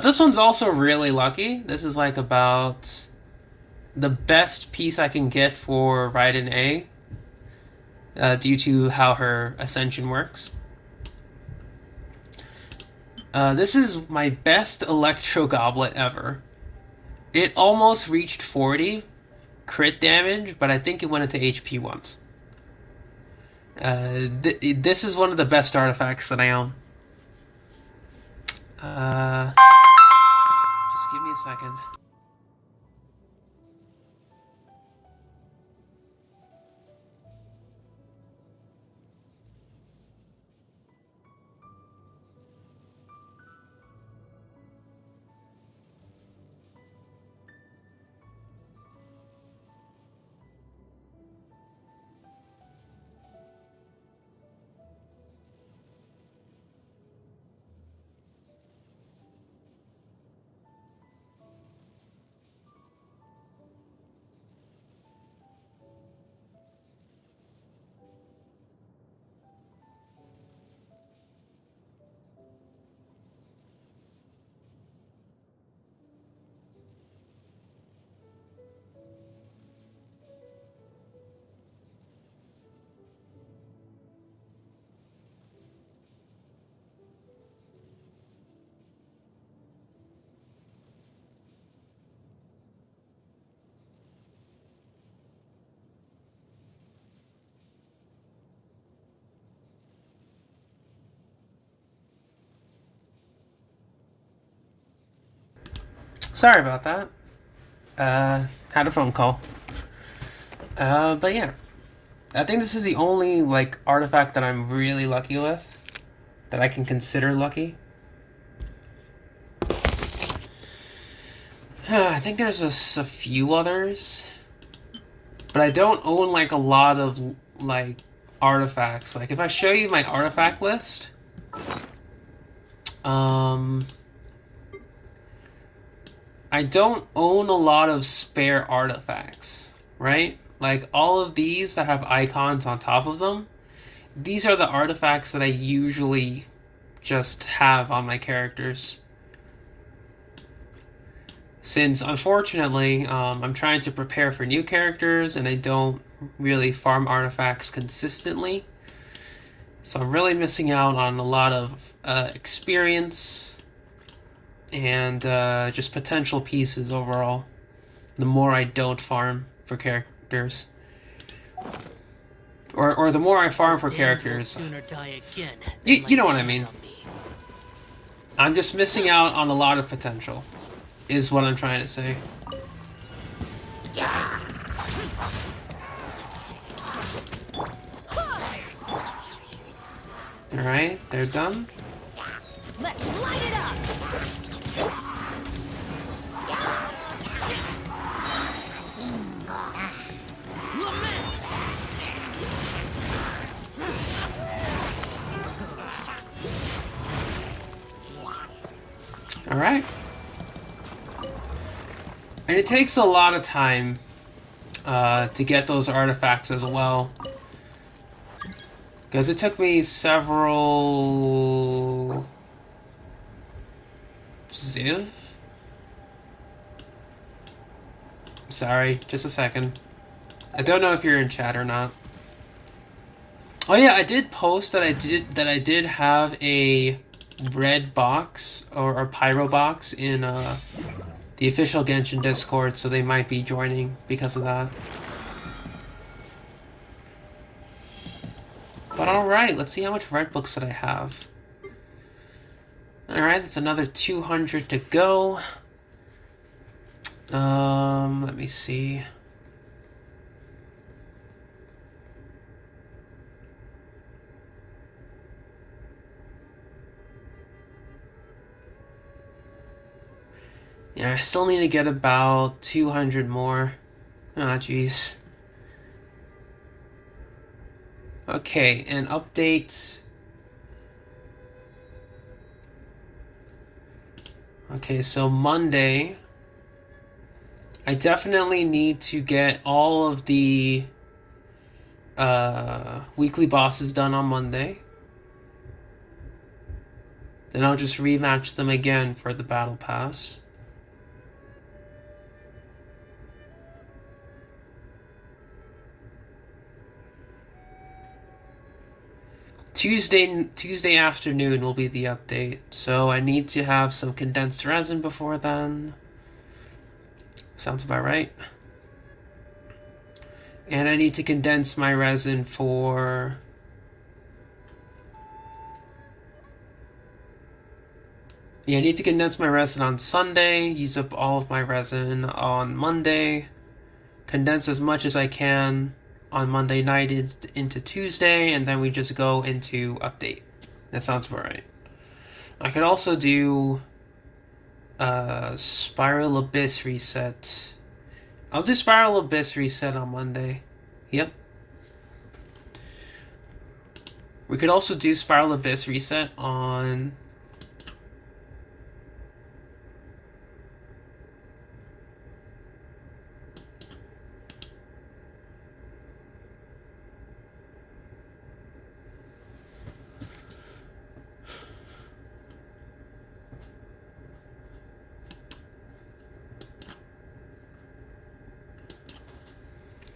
This one's also really lucky. This is, like, about the best piece I can get for Raiden A. Due to how her Ascension works. This is my best Electro Goblet ever. It almost reached 40 crit damage, but I think it went into HP once. This is one of the best artifacts that I own. Just give me a second. Sorry about that. Had a phone call. But yeah. I think this is the only, like, artifact that I'm really lucky with. That I can consider lucky. I think there's a few others. But I don't own, like, a lot of, like, artifacts. Like, if I show you my artifact list... I don't own a lot of spare artifacts, right? Like, all of these that have icons on top of them, these are the artifacts that I usually just have on my characters. Since, unfortunately, I'm trying to prepare for new characters and I don't really farm artifacts consistently. So I'm really missing out on a lot of experience and just potential pieces overall. The more I don't farm for characters. Or the more I farm for characters. Sooner die again You know what I mean. I'm just missing out on a lot of potential, is what I'm trying to say. Alright, they're done. Let's light it up. Alright. And it takes a lot of time to get those artifacts as well. Because it took me several... Ziv? Sorry, just a second. I don't know if you're in chat or not. Oh yeah, I did post that I did have a red box or a pyro box in the official Genshin Discord, so they might be joining because of that. But alright, let's see how much red books that I have. Alright, that's another 200 to go. Let me see. Yeah, I still need to get about 200 more. Ah, jeez. Okay, and update. Okay, so Monday, I definitely need to get all of the weekly bosses done on Monday. Then I'll just rematch them again for the battle pass. Tuesday afternoon will be the update, so I need to have some condensed resin before then. Sounds about right. And I need to condense my resin for... Yeah, I need to condense my resin on Sunday, use up all of my resin on Monday, condense as much as I can on Monday night into Tuesday, and then we just go into update. That sounds about right. I could also do Spiral Abyss reset. I'll do Spiral Abyss reset on Monday. Yep. We could also do Spiral Abyss reset on...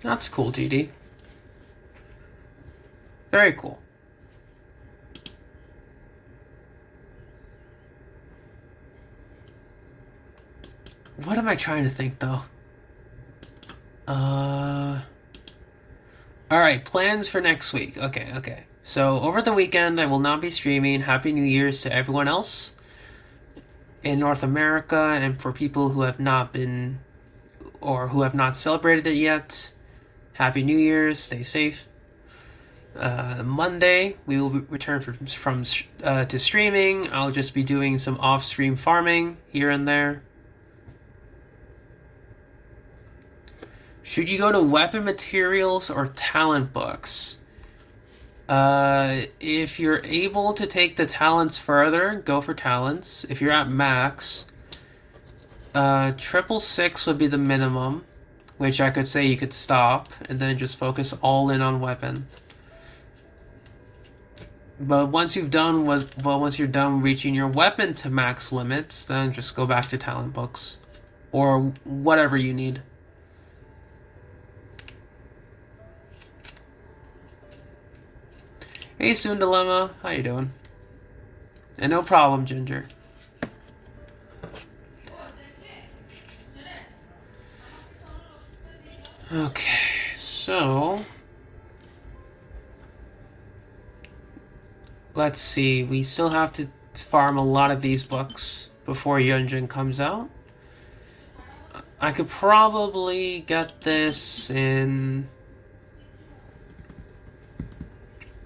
That's cool, GD. Very cool. What am I trying to think, though? Alright, plans for next week. Okay. So, over the weekend, I will not be streaming. Happy New Year's to everyone else in North America, and for people who have not been, or who have not celebrated it yet. Happy New Year's, stay safe. Monday, we will return to streaming. I'll just be doing some off-stream farming here and there. Should you go to weapon materials or talent books? If you're able to take the talents further, go for talents. If you're at max, 666 would be the minimum. Which I could say you could stop, and then just focus all in on weapon. But once you're done reaching your weapon to max limits, then just go back to talent books. Or whatever you need. Hey, Soon Dilemma. How you doing? And no problem, Ginger. Okay, so... let's see. We still have to farm a lot of these books before Yunjin comes out. I could probably get this in...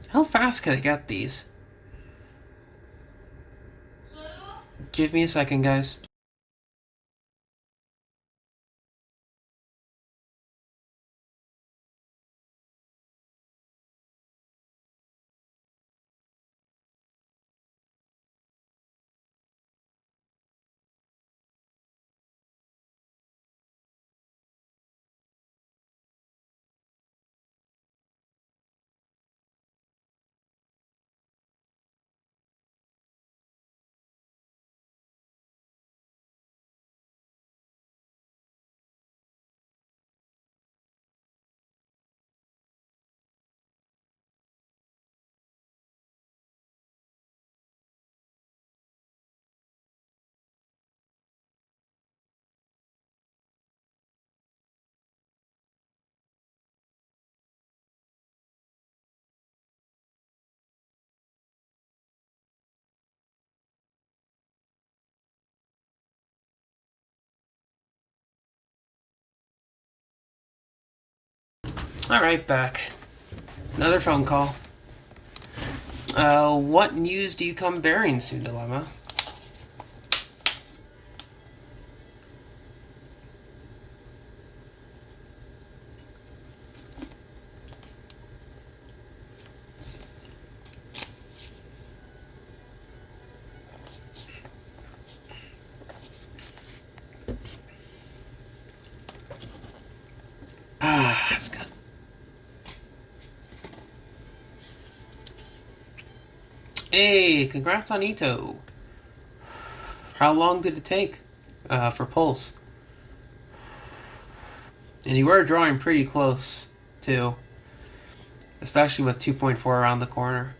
how fast can I get these? Give me a second, guys. Alright, back. Another phone call. What news do you come bearing, Soon Dilemma? Ah, that's good. Hey, congrats on Ito. How long did it take for Pulse? And you were drawing pretty close, too. Especially with 2.4 around the corner.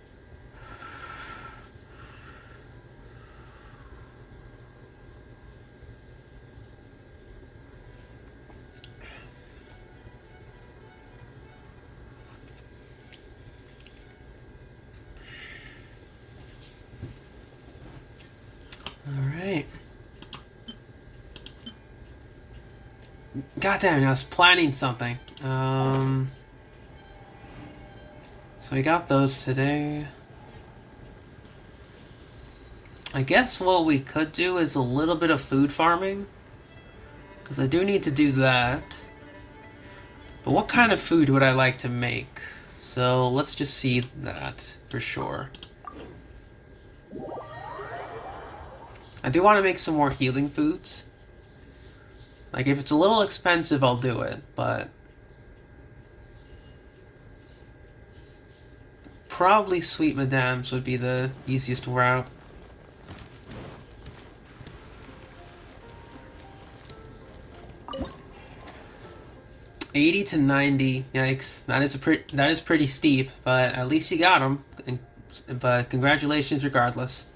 Alright. God damn it, I was planning something. So we got those today. I guess what we could do is a little bit of food farming. Because I do need to do that. But what kind of food would I like to make? So let's just see that for sure. I do want to make some more healing foods. Like, if it's a little expensive, I'll do it, but... probably Sweet Madame's would be the easiest route. $80 to $90, yikes! That is pretty steep, but at least you got them. But congratulations, regardless.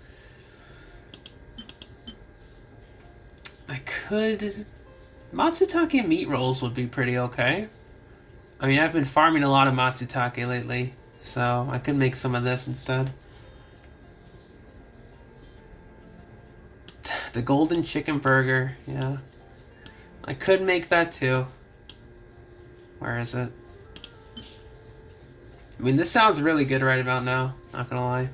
I could... Matsutake meat rolls would be pretty okay. I mean, I've been farming a lot of Matsutake lately, so I could make some of this instead. The golden chicken burger, yeah. I could make that too. Where is it? I mean, this sounds really good right about now, not gonna lie.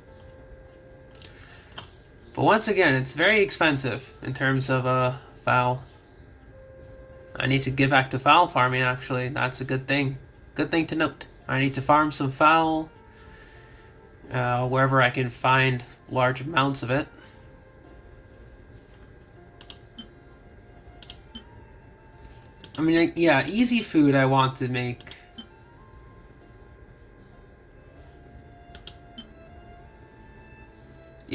But once again, it's very expensive in terms of fowl. I need to get back to fowl farming, actually. That's a good thing. Good thing to note. I need to farm some fowl wherever I can find large amounts of it. I mean, like, yeah, easy food I want to make.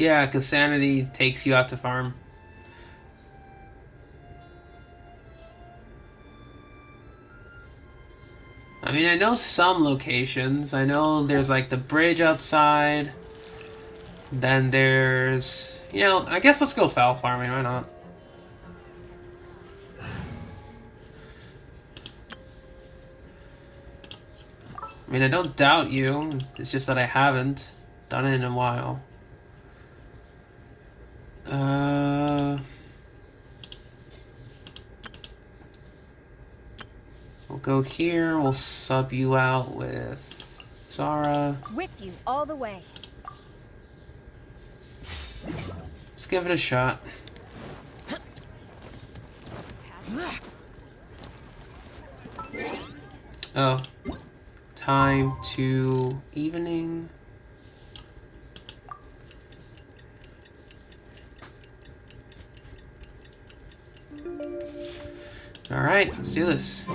Yeah, because sanity takes you out to farm. I mean, I know some locations. I know there's like the bridge outside. Then there's, you know, I guess let's go foul farming. Why not? I mean, I don't doubt you. It's just that I haven't done it in a while. We'll go here. We'll sub you out with Zara. With you all the way. Let's give it a shot. Oh. Time to evening. Alright, let's do this.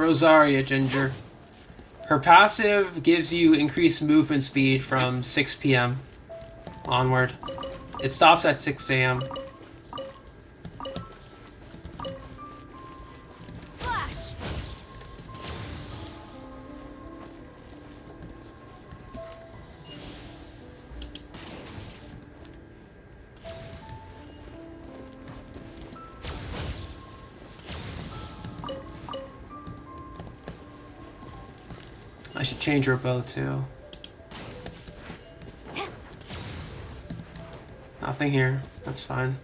Rosaria, Ginger. Her passive gives you increased movement speed from 6 p.m. onward. It stops at 6 a.m. Flash. I should change her bow too. Nothing here. That's fine.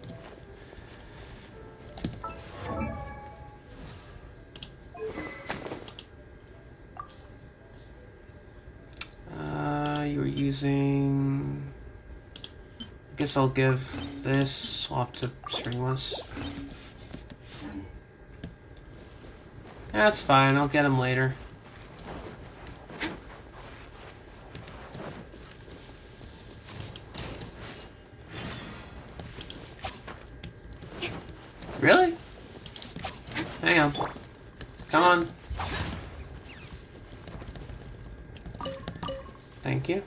You were using... I guess I'll give this swap to stringless. Yeah, that's fine. I'll get him later. Really? Hang on. Come on. Thank you.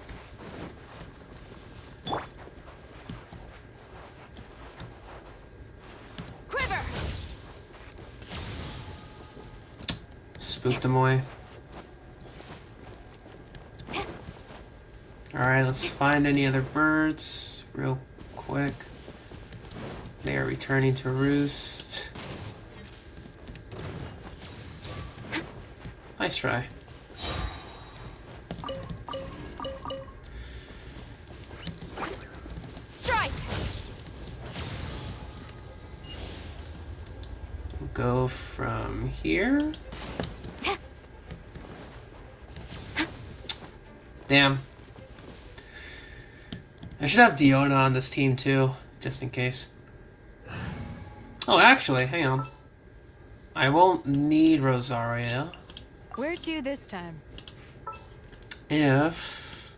Quiver. Spooked him away. Alright, let's find any other birds real quick. They are returning to roost. Nice try. Strike. We'll go from here. Damn. I should have Diona on this team too, just in case. Oh, actually, hang on. I won't need Rosaria Where to this time? if...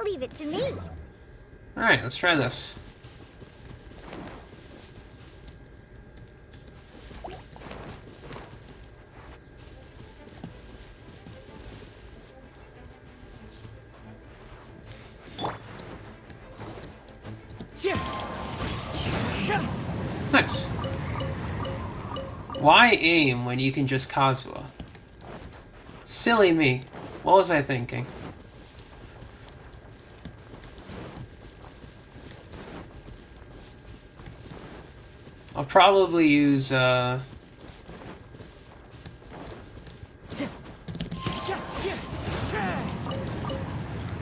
Leave it to me. Alright, let's try this. Nice. Why aim when you can just Kazuha? Silly me. What was I thinking? I'll probably use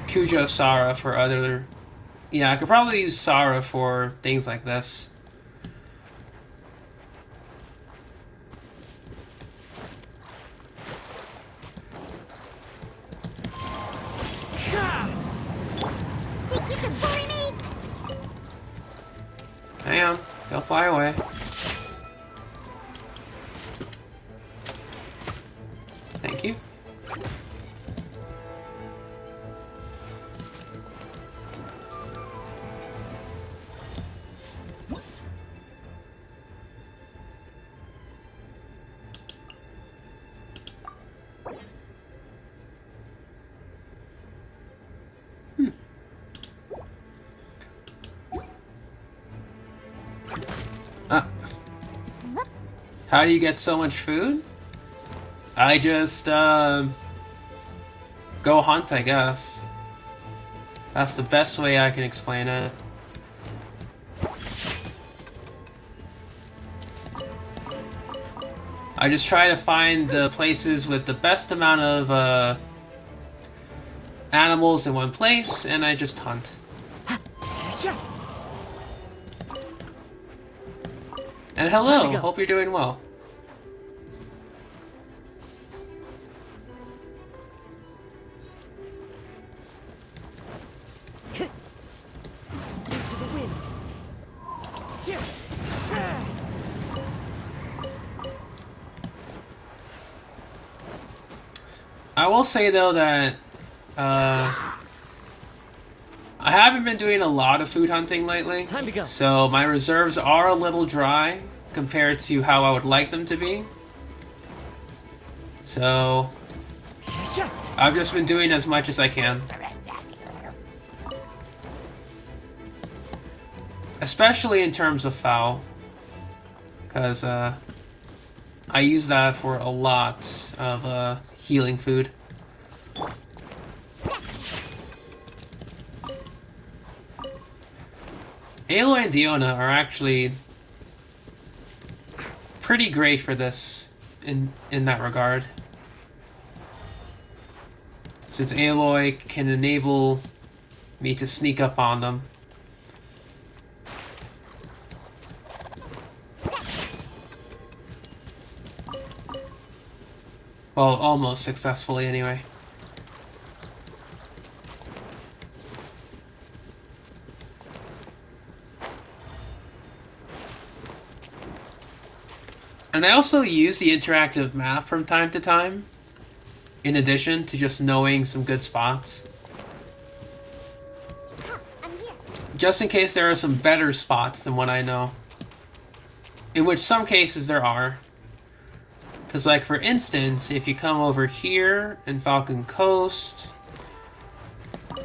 Kujo Sara for other... Yeah, I could probably use Sara for things like this. Think you can bully me? Hang on, they'll fly away. How do you get so much food? I just, go hunt, I guess. That's the best way I can explain it. I just try to find the places with the best amount of, animals in one place, and I just hunt. And hello, hope you're doing well. Into the wind. I will say though that I haven't been doing a lot of food hunting lately. Time to go. So my reserves are a little dry compared to how I would like them to be. So I've just been doing as much as I can. Especially in terms of fowl. Because I use that for a lot of healing food. Aloy and Diona are actually pretty great for this in that regard. Since Aloy can enable me to sneak up on them. Well, almost successfully anyway. And I also use the interactive map from time to time, in addition to just knowing some good spots. I'm here. Just in case there are some better spots than what I know. In which some cases there are. Because like for instance, if you come over here in Falcon Coast,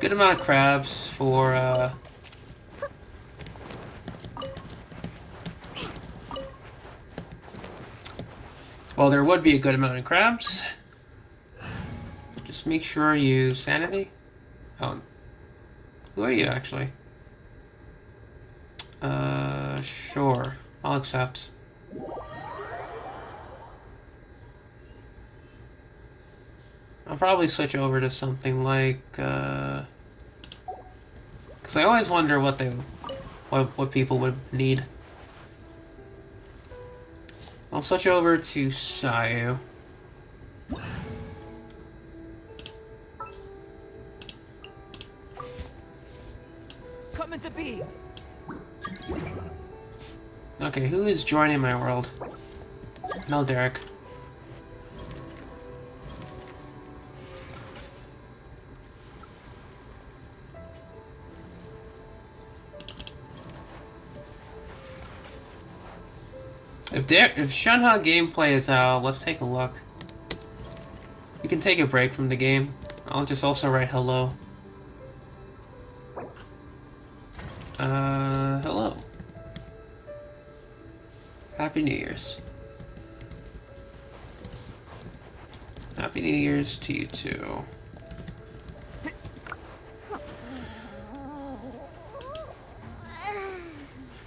good amount of crabs for well, there would be a good amount of crabs. Just make sure you sanity. Oh, who are you actually? Sure, I'll accept. I'll probably switch over to something like, because I always wonder what people would need. I'll switch over to Sayu. Coming to be. Okay, who is joining my world? No, Derek. If Shenhe gameplay is out, let's take a look. You can take a break from the game. I'll just also write hello. Hello. Happy New Year's. Happy New Year's to you too.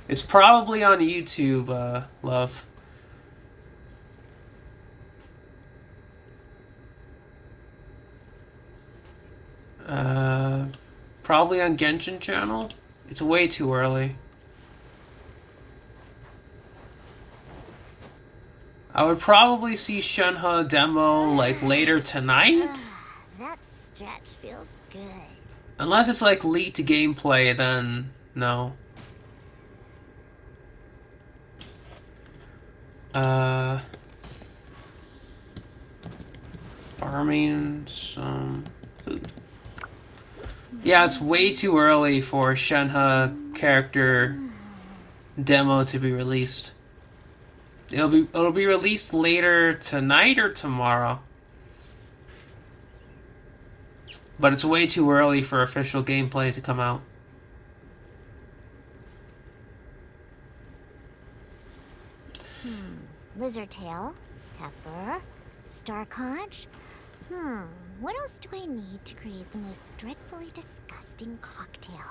It's probably on YouTube, love. Probably on Genshin channel. It's way too early. I would probably see Shenhe demo like later tonight. That stretch feels good. Unless it's like leaked gameplay, then no. Farming some food. Yeah, it's way too early for Shenhe character demo to be released. It'll be released later tonight or tomorrow. But it's way too early for official gameplay to come out. Lizard tail, pepper, star conch. What else do I need to create the most dreadfully disgusting cocktail?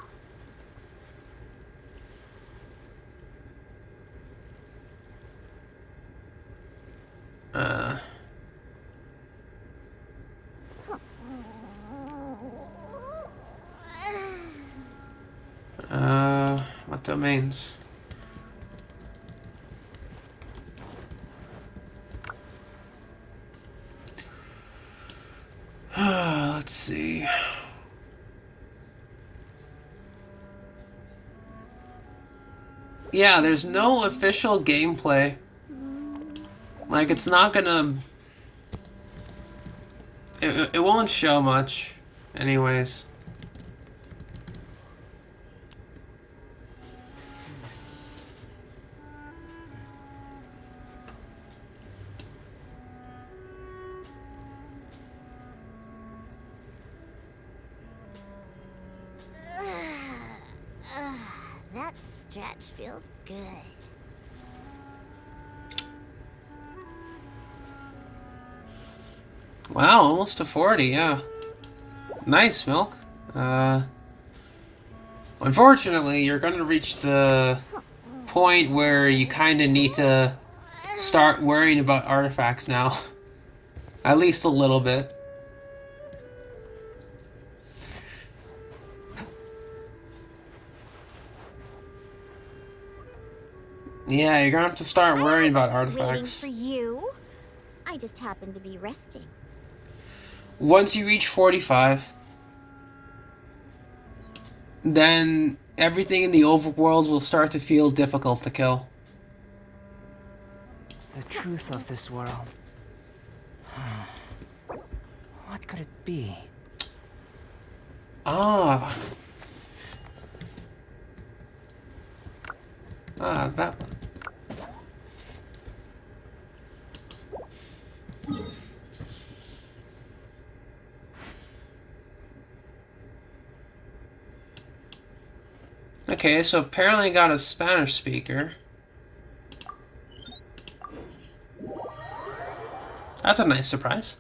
What domains? Let's see. Yeah, there's no official gameplay. Like, it's not gonna... It won't show much, anyways. That stretch feels good. Wow, almost to 40, yeah. Nice, Milk. Unfortunately, you're gonna reach the point where you kinda need to start worrying about artifacts now. At least a little bit. Yeah, you're gonna have to start worrying about artifacts. Waiting for you. I just happened to be resting. Once you reach 45, then everything in the overworld will start to feel difficult to kill. The truth of this world. What could it be? Ah, that one. Okay, so apparently I got a Spanish speaker. That's a nice surprise.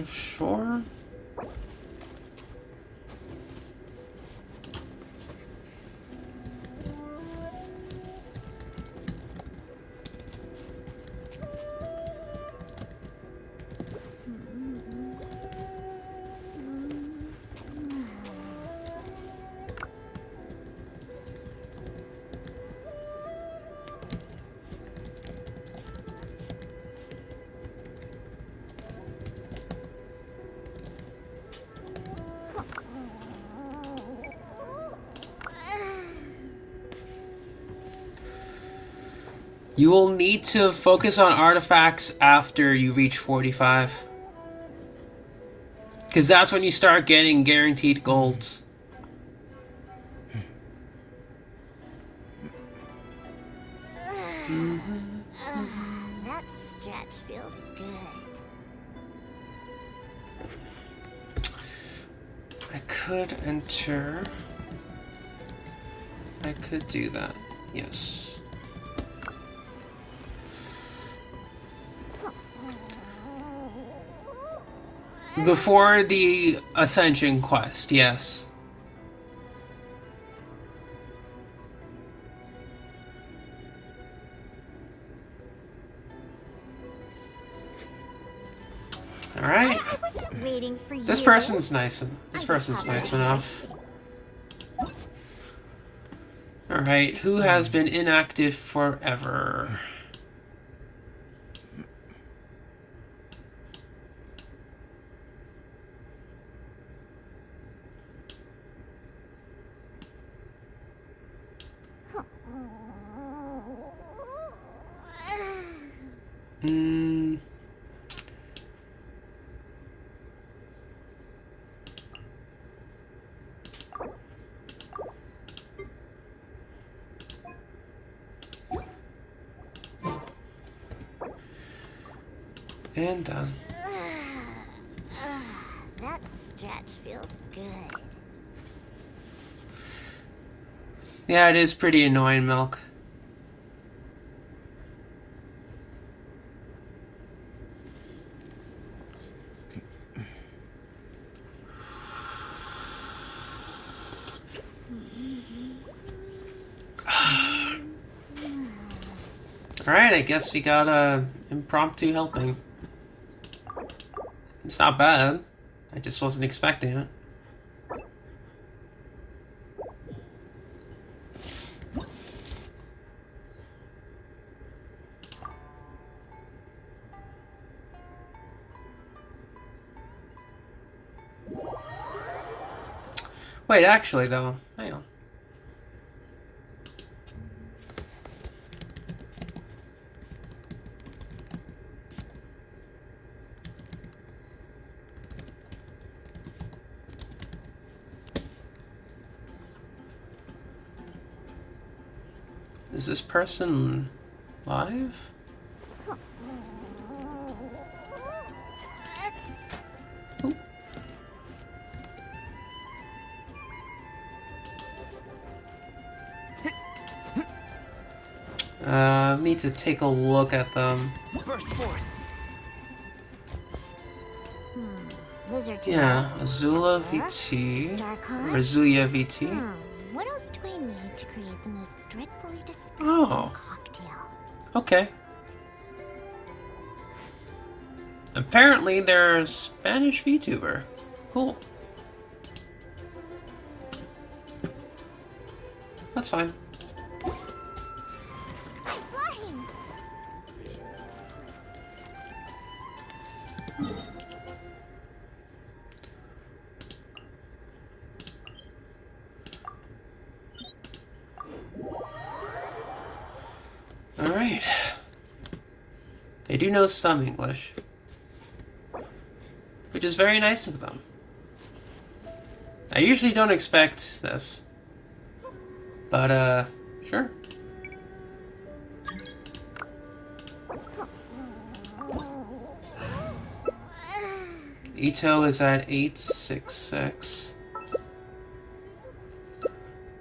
Sure. You will need to focus on artifacts after you reach 45. Because that's when you start getting guaranteed golds. That stretch feels good. I could enter... I could do that, yes. Before the Ascension quest, yes. Alright. I wasn't waiting for you. This person's nice enough. Alright, who has been inactive forever? And done. stretch feels good. Yeah, it is pretty annoying, Milk. Alright, I guess we got a impromptu helping. It's not bad. I just wasn't expecting it. Wait, actually though, hang on. Is this person live? Ooh. Need to take a look at them. Burst forth. Lizard Yeah, Azula VT, or Azuya VT. What else do I need to create the most dreadfully disgusting Oh. cocktail? Okay. Apparently they're a Spanish VTuber. Cool. That's fine. I'm flying! Alright. They do know some English. Which is very nice of them. I usually don't expect this. But, sure. Ito is at 866.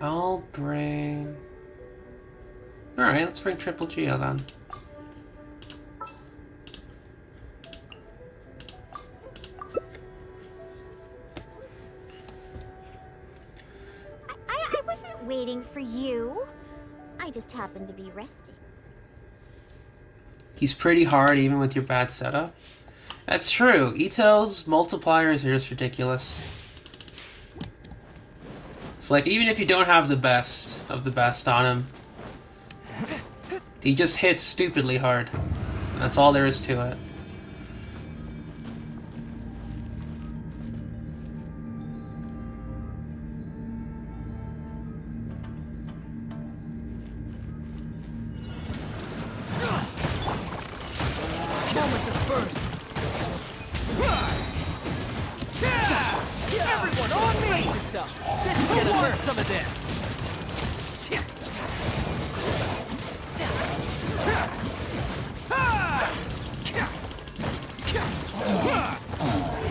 I'll bring... Alright, let's bring Triple Geo then. I wasn't waiting for you. I just happened to be resting. He's pretty hard even with your bad setup. That's true. Ito's multipliers are just ridiculous. It's like, even if you don't have the best of the best on him, he just hits stupidly hard. That's all there is to it. Moment of burst. Everyone on me! This is gonna hurt some of this.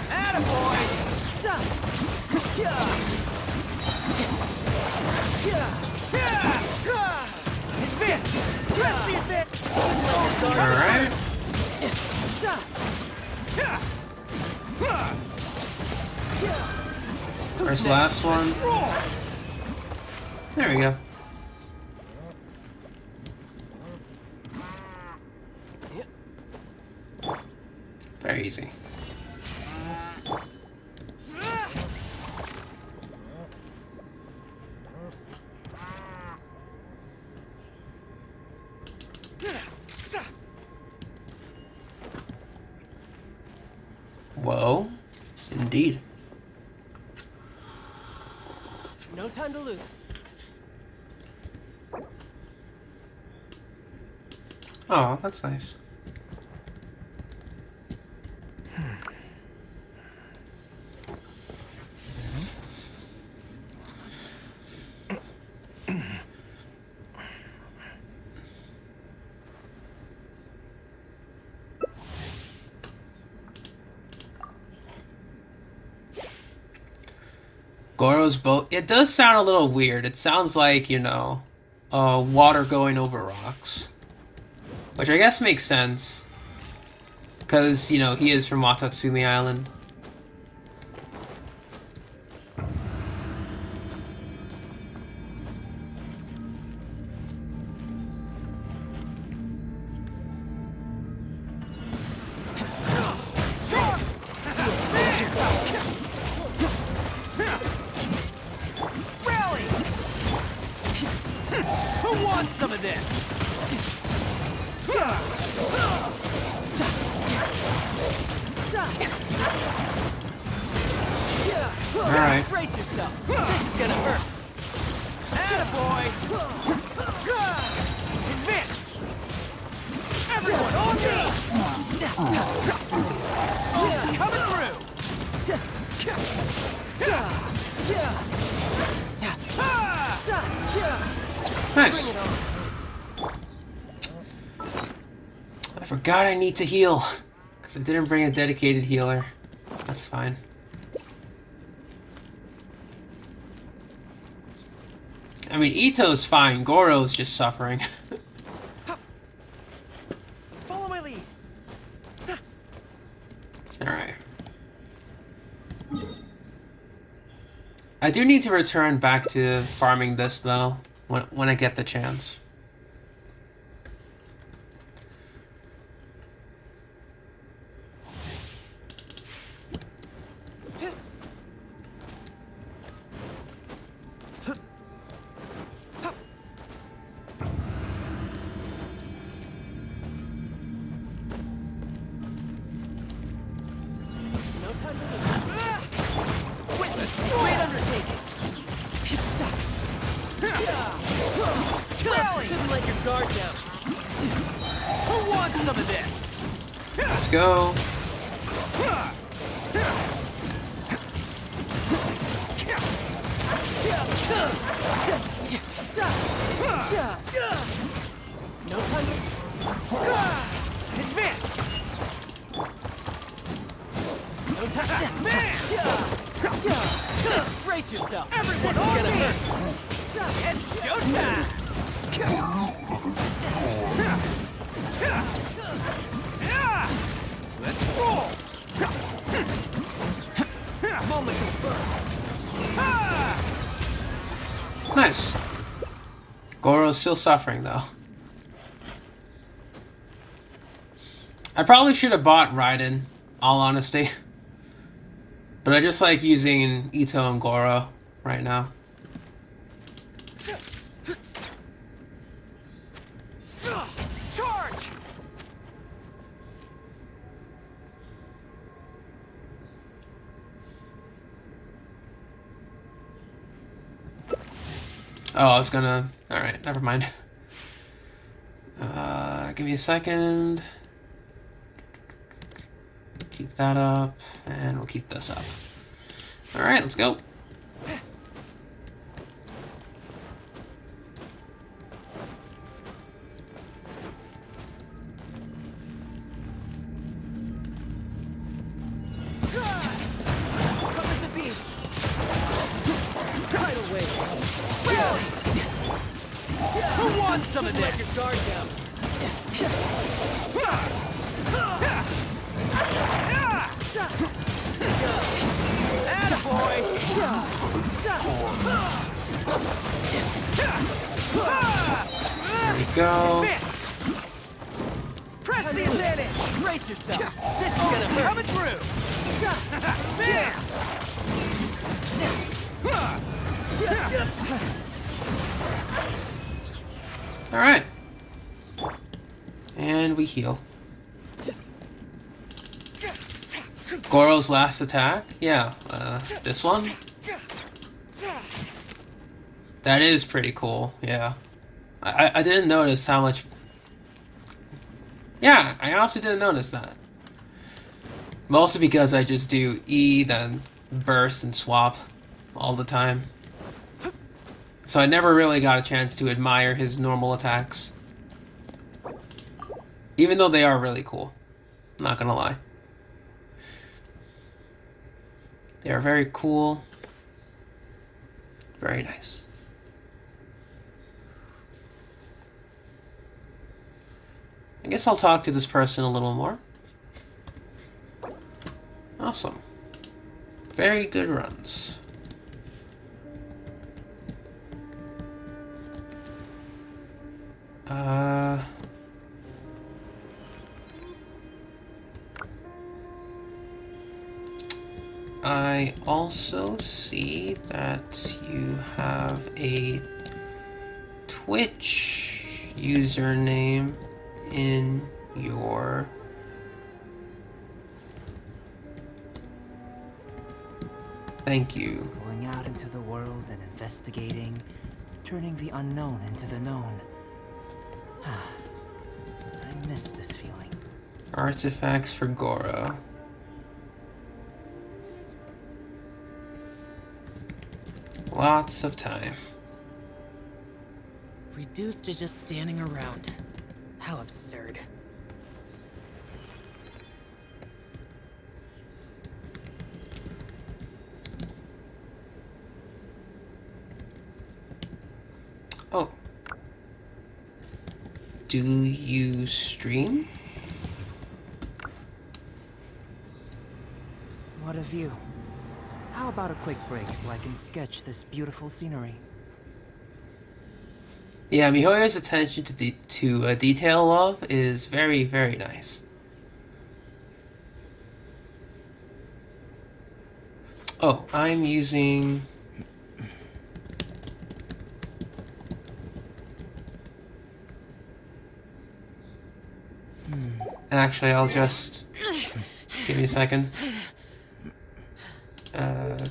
Attaboy! Advance! Press the advance! Alright. Where's the last one? There we go. Very easy. Whoa. Indeed. No time to lose. Oh, that's nice. Goro's boat. It does sound a little weird. It sounds like, you know, water going over rocks. Which I guess makes sense. Because, you know, he is from Watatsumi Island. Who wants some of this? Alright. Brace yourself. This is gonna hurt. Attaboy! Advance! Everyone on me! Oh, coming through! Nice. I forgot I need to heal. Because I didn't bring a dedicated healer. That's fine. I mean, Ito's fine. Goro's just suffering. Follow my lead. Alright. I do need to return back to farming this, though, when I get the chance. Great undertaking. Couldn't let your guard down. Who wants some of this? Let's go. No time to... Advance! No time... Man! Brace yourself! Everyone on me! It's showtime! Let's roll! Moment of birth! Nice. Goro's still suffering, though. I probably should have bought Raiden, all honesty. But I just like using Ito and Goro right now. Charge! Oh, I was gonna... Alright, never mind. Give me a second. Keep that up, and we'll keep this up. Alright, let's go. Who wants some of this? Let your guard down. Attaboy! There we go. Advance! Press the advantage! Brace yourself! This is gonna hurt! Coming through! Man! Alright. And we heal. Goro's last attack? Yeah, this one? That is pretty cool, yeah. I didn't notice how much... Yeah, I honestly didn't notice that. Mostly because I just do E, then burst and swap all the time. So I never really got a chance to admire his normal attacks. Even though they are really cool. Not gonna lie. They are very cool. Very nice. I guess I'll talk to this person a little more. Awesome. Very good runs. I also see that you have a Twitch username in your thank you. Going out into the world and investigating, turning the unknown into the known. I miss this feeling. Artifacts for Goro. Lots of time. Reduced to just standing around. How absurd. Oh. Do you stream? What a view. How about a quick break so I can sketch this beautiful scenery? Yeah, Mihoyo's attention to detail love is very, very nice. Oh, I'm using... Actually, I'll just... Give me a second.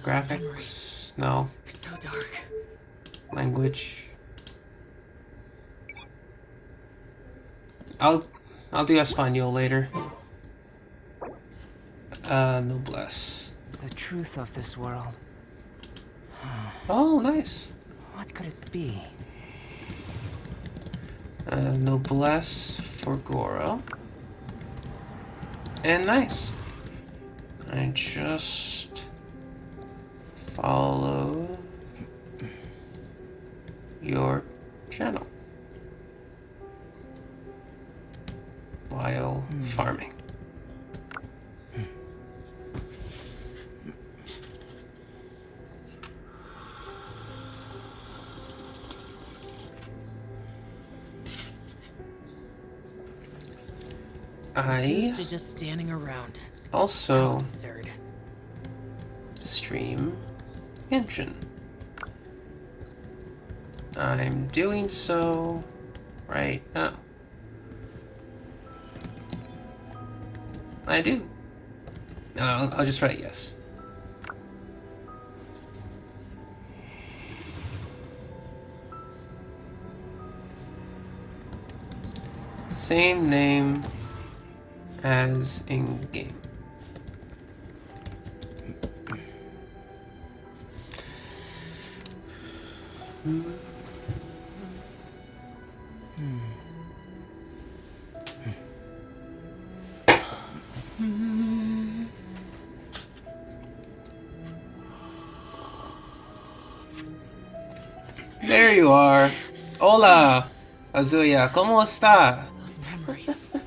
Graphics? No. So dark. Language. I'll do Espanol later. Noblesse. The truth of this world. Oh, nice. What could it be? Noblesse for Goro. And nice. I just follow your channel while farming. I Reduced to just standing around. How also absurd. stream Genshin. I'm doing so right now. I do. I'll just write yes. Same name as in game. There you are. Hola, Azuya. ¿Cómo está? Those memories. So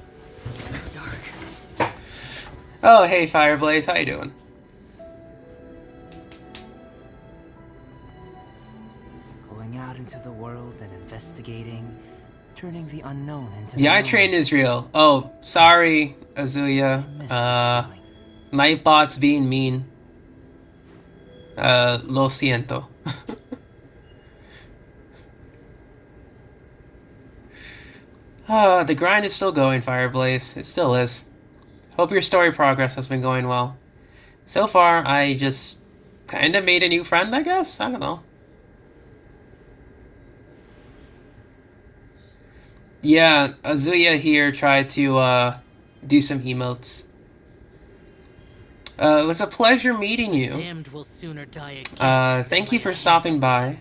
dark. Oh, hey, Fireblaze. How you doing? Going out into the world and investigating, turning the unknown into Yeah, the I known. train Israel. Oh, sorry, Azuya. I miss this feeling. Nightbot's being mean. Lo siento. The grind is still going, Fireblaze. It still is. Hope your story progress has been going well. So far, I just kind of made a new friend, I guess? I don't know. Yeah, Azuya here tried to do some emotes. It was a pleasure meeting you. Damned will sooner die again. Thank you than for lay a stopping hand by.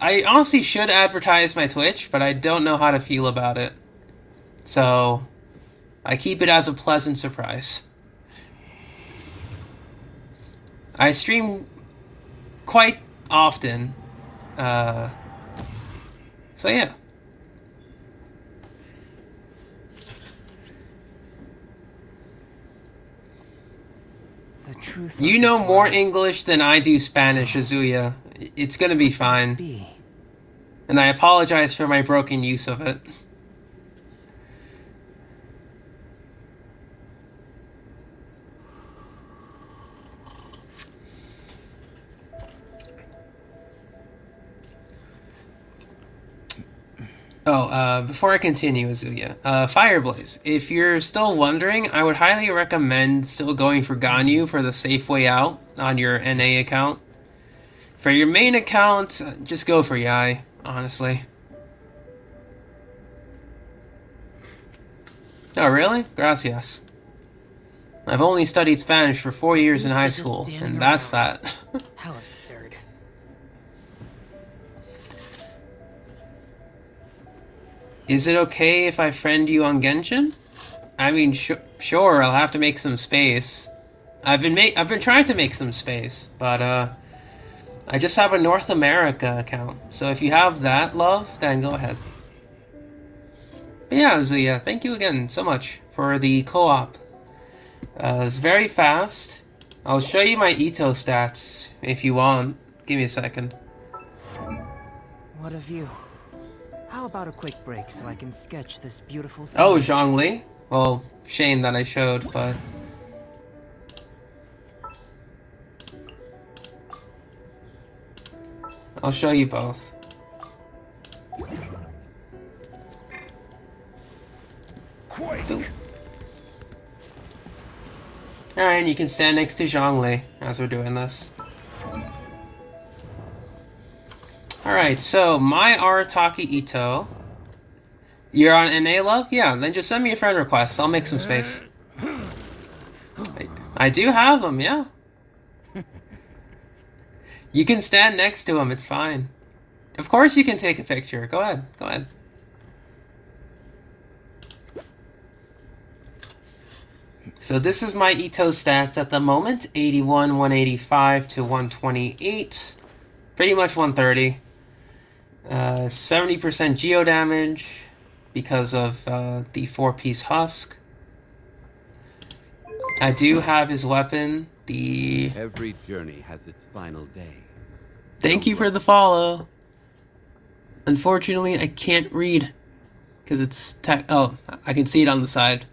I honestly should advertise my Twitch, but I don't know how to feel about it. So, I keep it as a pleasant surprise. I stream quite often. So yeah. The truth. You know more English than I do Spanish, Azuya. It's gonna be fine. And I apologize for my broken use of it. Oh, before I continue, Azuya, Fireblaze, if you're still wondering, I would highly recommend still going for Ganyu for the safe way out on your NA account. For your main account, just go for Yai, honestly. Oh, really? Gracias. I've only studied Spanish for 4 years in high school, and that's that. How absurd. Is it okay if I friend you on Genshin? I mean, sure, I'll have to make some space. I've been trying to make some space, but I just have a North America account. So if you have that, love, then go ahead. But yeah, Zuya, thank you again so much for the co-op. It's very fast. I'll show you my Ito stats if you want. Give me a second. What a view. How about a quick break so I can sketch this beautiful scene? Oh, Zhongli. Well, shame that I showed, but... I'll show you both. Alright, and you can stand next to Zhongli as we're doing this. Alright, so my Arataki Ito. You're on NA, love? Yeah, then just send me a friend request. I'll make some space. I do have them, yeah. You can stand next to him, it's fine. Of course you can take a picture. Go ahead, go ahead. So this is my Ito stats at the moment. 81, 185 to 128. Pretty much 130. 70% geo damage because of the 4-piece husk. I do have his weapon, the... Every journey has its final day. Thank you for the follow. Unfortunately, I can't read because it's oh, I can see it on the side.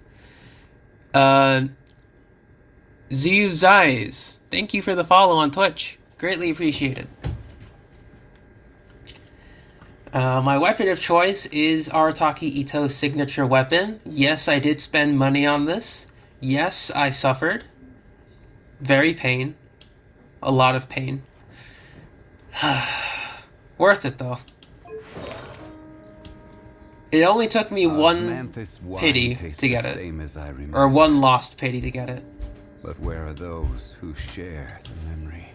Ziyu Zais, thank you for the follow on Twitch. Greatly appreciated. My weapon of choice is Arataki Ito's signature weapon. Yes, I did spend money on this. Yes, I suffered. Very pain. A lot of pain. Worth it, though. It only took me one pity to get it. Or one lost pity to get it. But where are those who share the memory?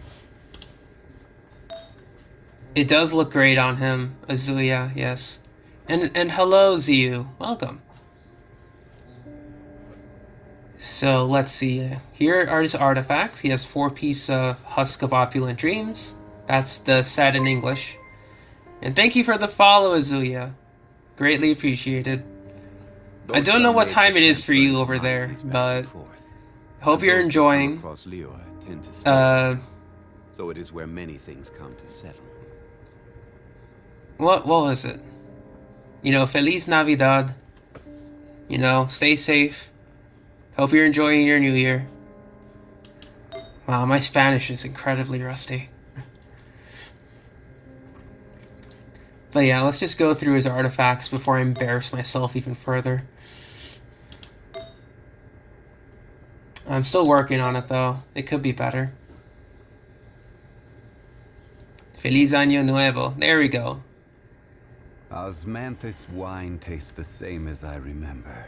It does look great on him, Azuya, yes. And hello, Ziyu. Welcome. So, let's see. Here are his artifacts. He has 4-piece Husk of Opulent Dreams. That's the set in English. And thank you for the follow, Azuya. Greatly appreciated. I don't know what time it is for you over there, but hope you're enjoying. So it is where many things come to settle. What was it? You know, Feliz Navidad. You know, stay safe. Hope you're enjoying your new year. Wow, my Spanish is incredibly rusty. But yeah, let's just go through his artifacts before I embarrass myself even further. I'm still working on it though. It could be better. Feliz Año Nuevo. There we go. Osmanthus wine tastes the same as I remember.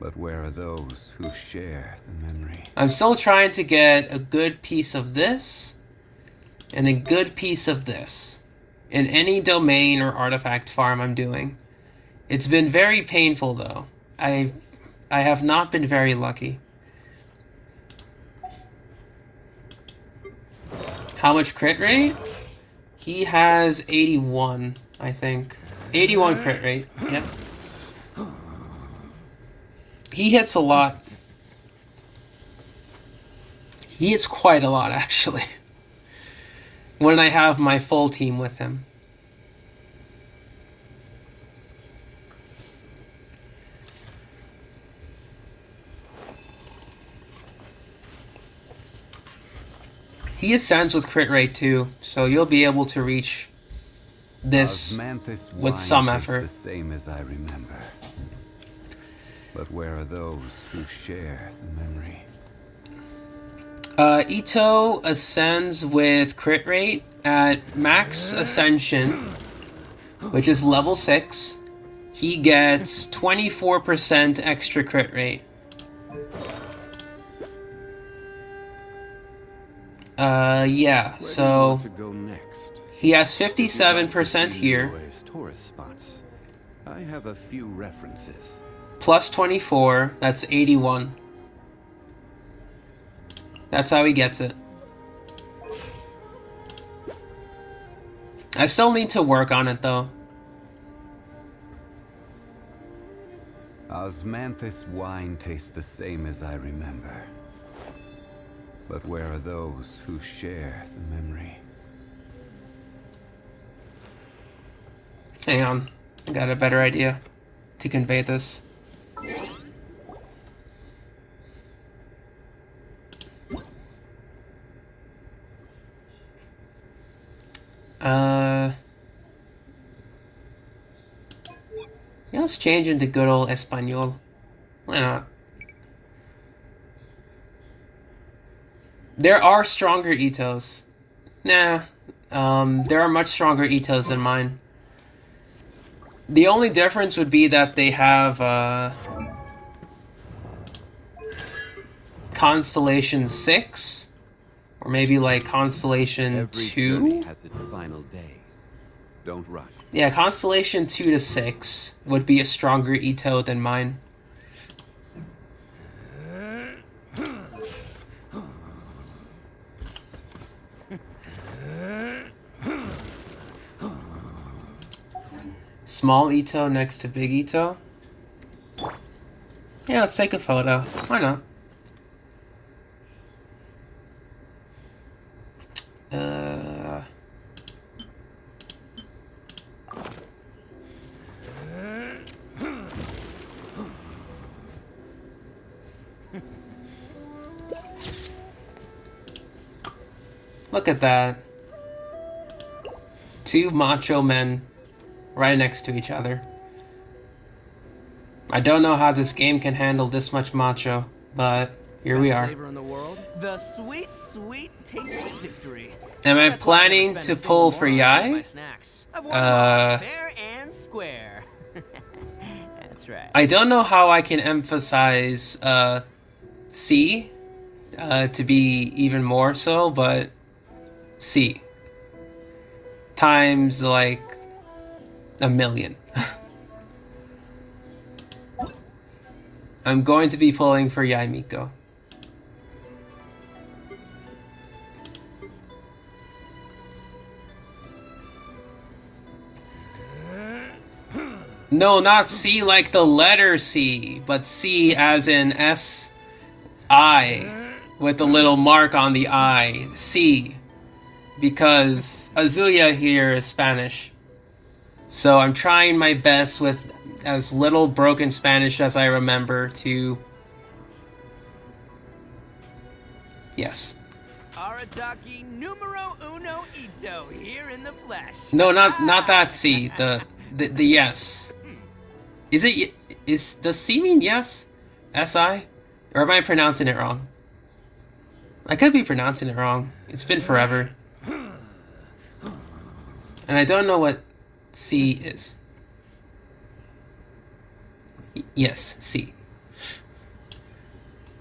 But where are those who share the memory? I'm still trying to get a good piece of this and a good piece of this in any domain or artifact farm I'm doing. It's been very painful though. I have not been very lucky. How much crit rate? He has 81, I think. 81 crit rate, yep. He hits a lot. He hits quite a lot, actually. When I have my full team with him. He ascends with crit rate too, so you'll be able to reach this with some effort. The same as I remember. But where are those who share the memory? Ito ascends with crit rate at max ascension, which is level 6. He gets 24% extra crit rate. Yeah, so To go next. he has 57% here, Tourist spots. I have a few references. plus 24, that's 81. That's how he gets it. I still need to work on it though. Osmanthus wine tastes the same as I remember. But where are those who share the memory? Hang on, I got a better idea to convey this. Yeah, let's change into good old Espanol. Why not? There are stronger Itos. Nah, there are much stronger Itos than mine. The only difference would be that they have Constellation 6, or maybe like Constellation Every 2. journey has its final day. Don't rush. Yeah, Constellation 2 to 6 would be a stronger Ito than mine. Small Ito next to big Ito. Yeah, let's take a photo. Why not? Look at that. Two macho men right next to each other. I don't know how this game can handle this much macho, but here we are. Flavor in the world. The sweet, sweet taste of victory. Am I That's why I've planning never to spent a pull single for moron on my Yai? snacks. I've won them all fair and square. That's right. I don't know how I can emphasize C to be even more so, but C times like a million. I'm going to be pulling for Yai Miko. No, not C like the letter C, but C as in S-I, with the little mark on the I, C. Because Azuya here is Spanish. So I'm trying my best with as little broken Spanish as I remember to... Yes. Arataki numero uno Ito here in the flesh. No, not that C, the yes. Does C mean yes? S-I? Or am I pronouncing it wrong? I could be pronouncing it wrong. It's been forever. And I don't know what C is. Yes, C.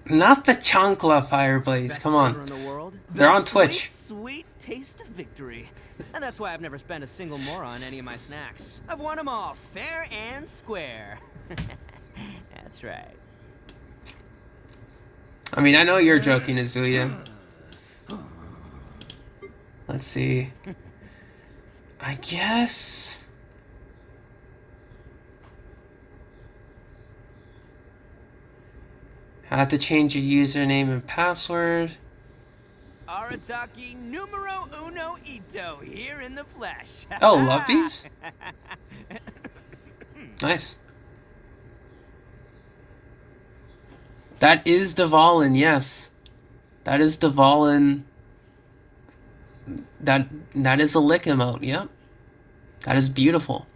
Not the Chancla Fireblaze, Best come on. flavor in the world. They're The on Twitch. Sweet taste of victory. And that's why I've never spent a single more on any of my snacks. I've won them all fair and square. That's right. I mean, I know you're joking, Azuya. let's see. I guess... Had to change your username and password. Arataki numero uno ito here in the flesh. Oh, love bees? Nice. That is Dvalin, yes. That is Dvalin. That is a lick emote, yep. That is beautiful.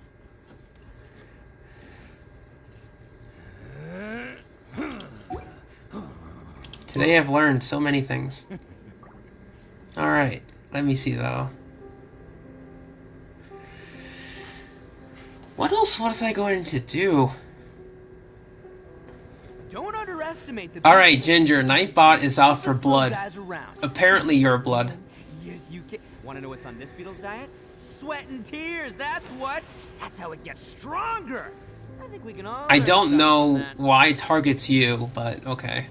Today I've learned so many things. Alright, let me see though. What else was I going to do? Don't underestimate the Alright, Ginger, Nightbot is out for toughest little blood. guys around. Apparently your blood. Yes, you can. Want to know what's on this beetle's diet? Sweat and tears, that's what. That's how it gets stronger. I think we can all I learn don't something know from that. why it targets you, but okay.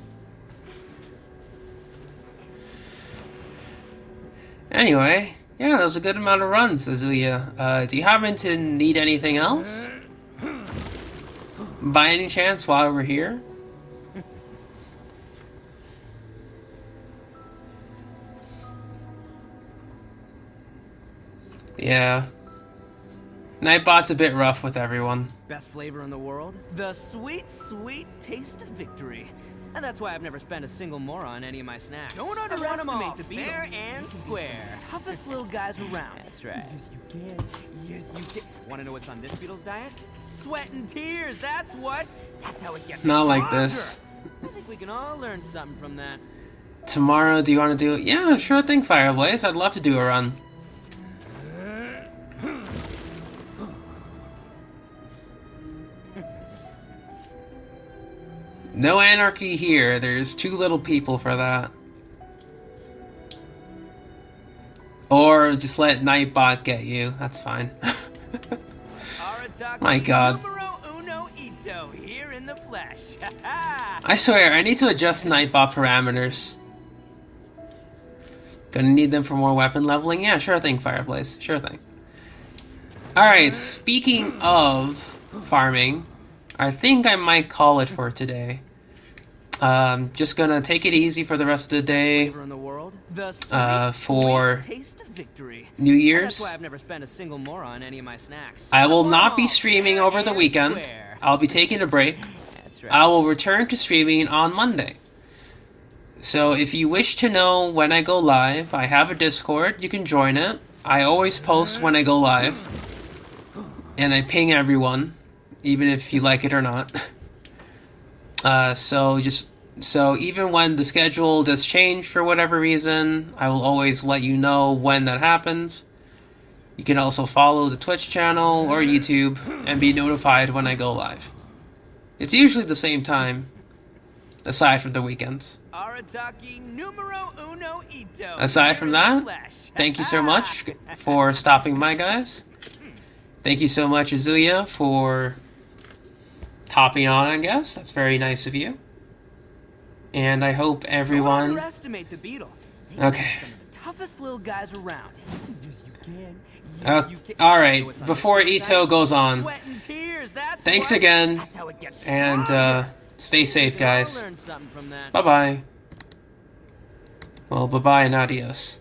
Anyway, yeah, that was a good amount of runs, Azuya. Do you happen to need anything else? By any chance, while we're here? Yeah. Nightbot's a bit rough with everyone. Best flavor in the world? The sweet, sweet taste of victory. And that's why I've never spent a single mora on any of my snacks. Don't underestimate the beetle. Fair and square. Toughest little guys around. That's right. Yes, you can. Yes, you can. Want to know what's on this beetle's diet? Sweat and tears, that's what. That's how it gets Not stronger. like this. I think we can all learn something from that. Tomorrow, do you want to do it? Yeah, sure thing, Fireblaze. I'd love to do a run. No anarchy here. There's too little people for that. Or just let Nightbot get you. That's fine. Arataki My god. numero uno ito here in the flesh. I swear, I need to adjust Nightbot parameters. Gonna need them for more weapon leveling? Yeah, sure thing, Fireblaze. Sure thing. Alright, speaking of farming, I think I might call it for today. Just gonna take it easy for the rest of the day. Flavor in the world? The For sweet taste of victory. New And Year's. that's why I've never spent a single mora on any of my snacks. I will want not them be all streaming fair over the and weekend. square. I'll be taking a break. That's right. I will return to streaming on Monday. So if you wish to know when I go live, I have a Discord. You can join it. I always post when I go live. And I ping everyone, even if you like it or not. So even when the schedule does change for whatever reason, I will always let you know when that happens. You can also follow the Twitch channel or YouTube and be notified when I go live. It's usually the same time, aside from the weekends. Arataki numero uno ito Aside from here in the that, flesh. thank you so much for stopping by, guys. Thank you so much, Azuya, for hopping on, I guess. That's very nice of you. And I hope Don't everyone... underestimate the beetle. They Okay. are some of the toughest little guys around. Yes, you can. Yes, you can. Alright, Know what's on before this Ito side? goes on, Sweat and tears, that's thanks what. again, That's how it gets and stronger. stay safe, We can all guys. learn something from that. Bye-bye. Well, bye-bye and adios.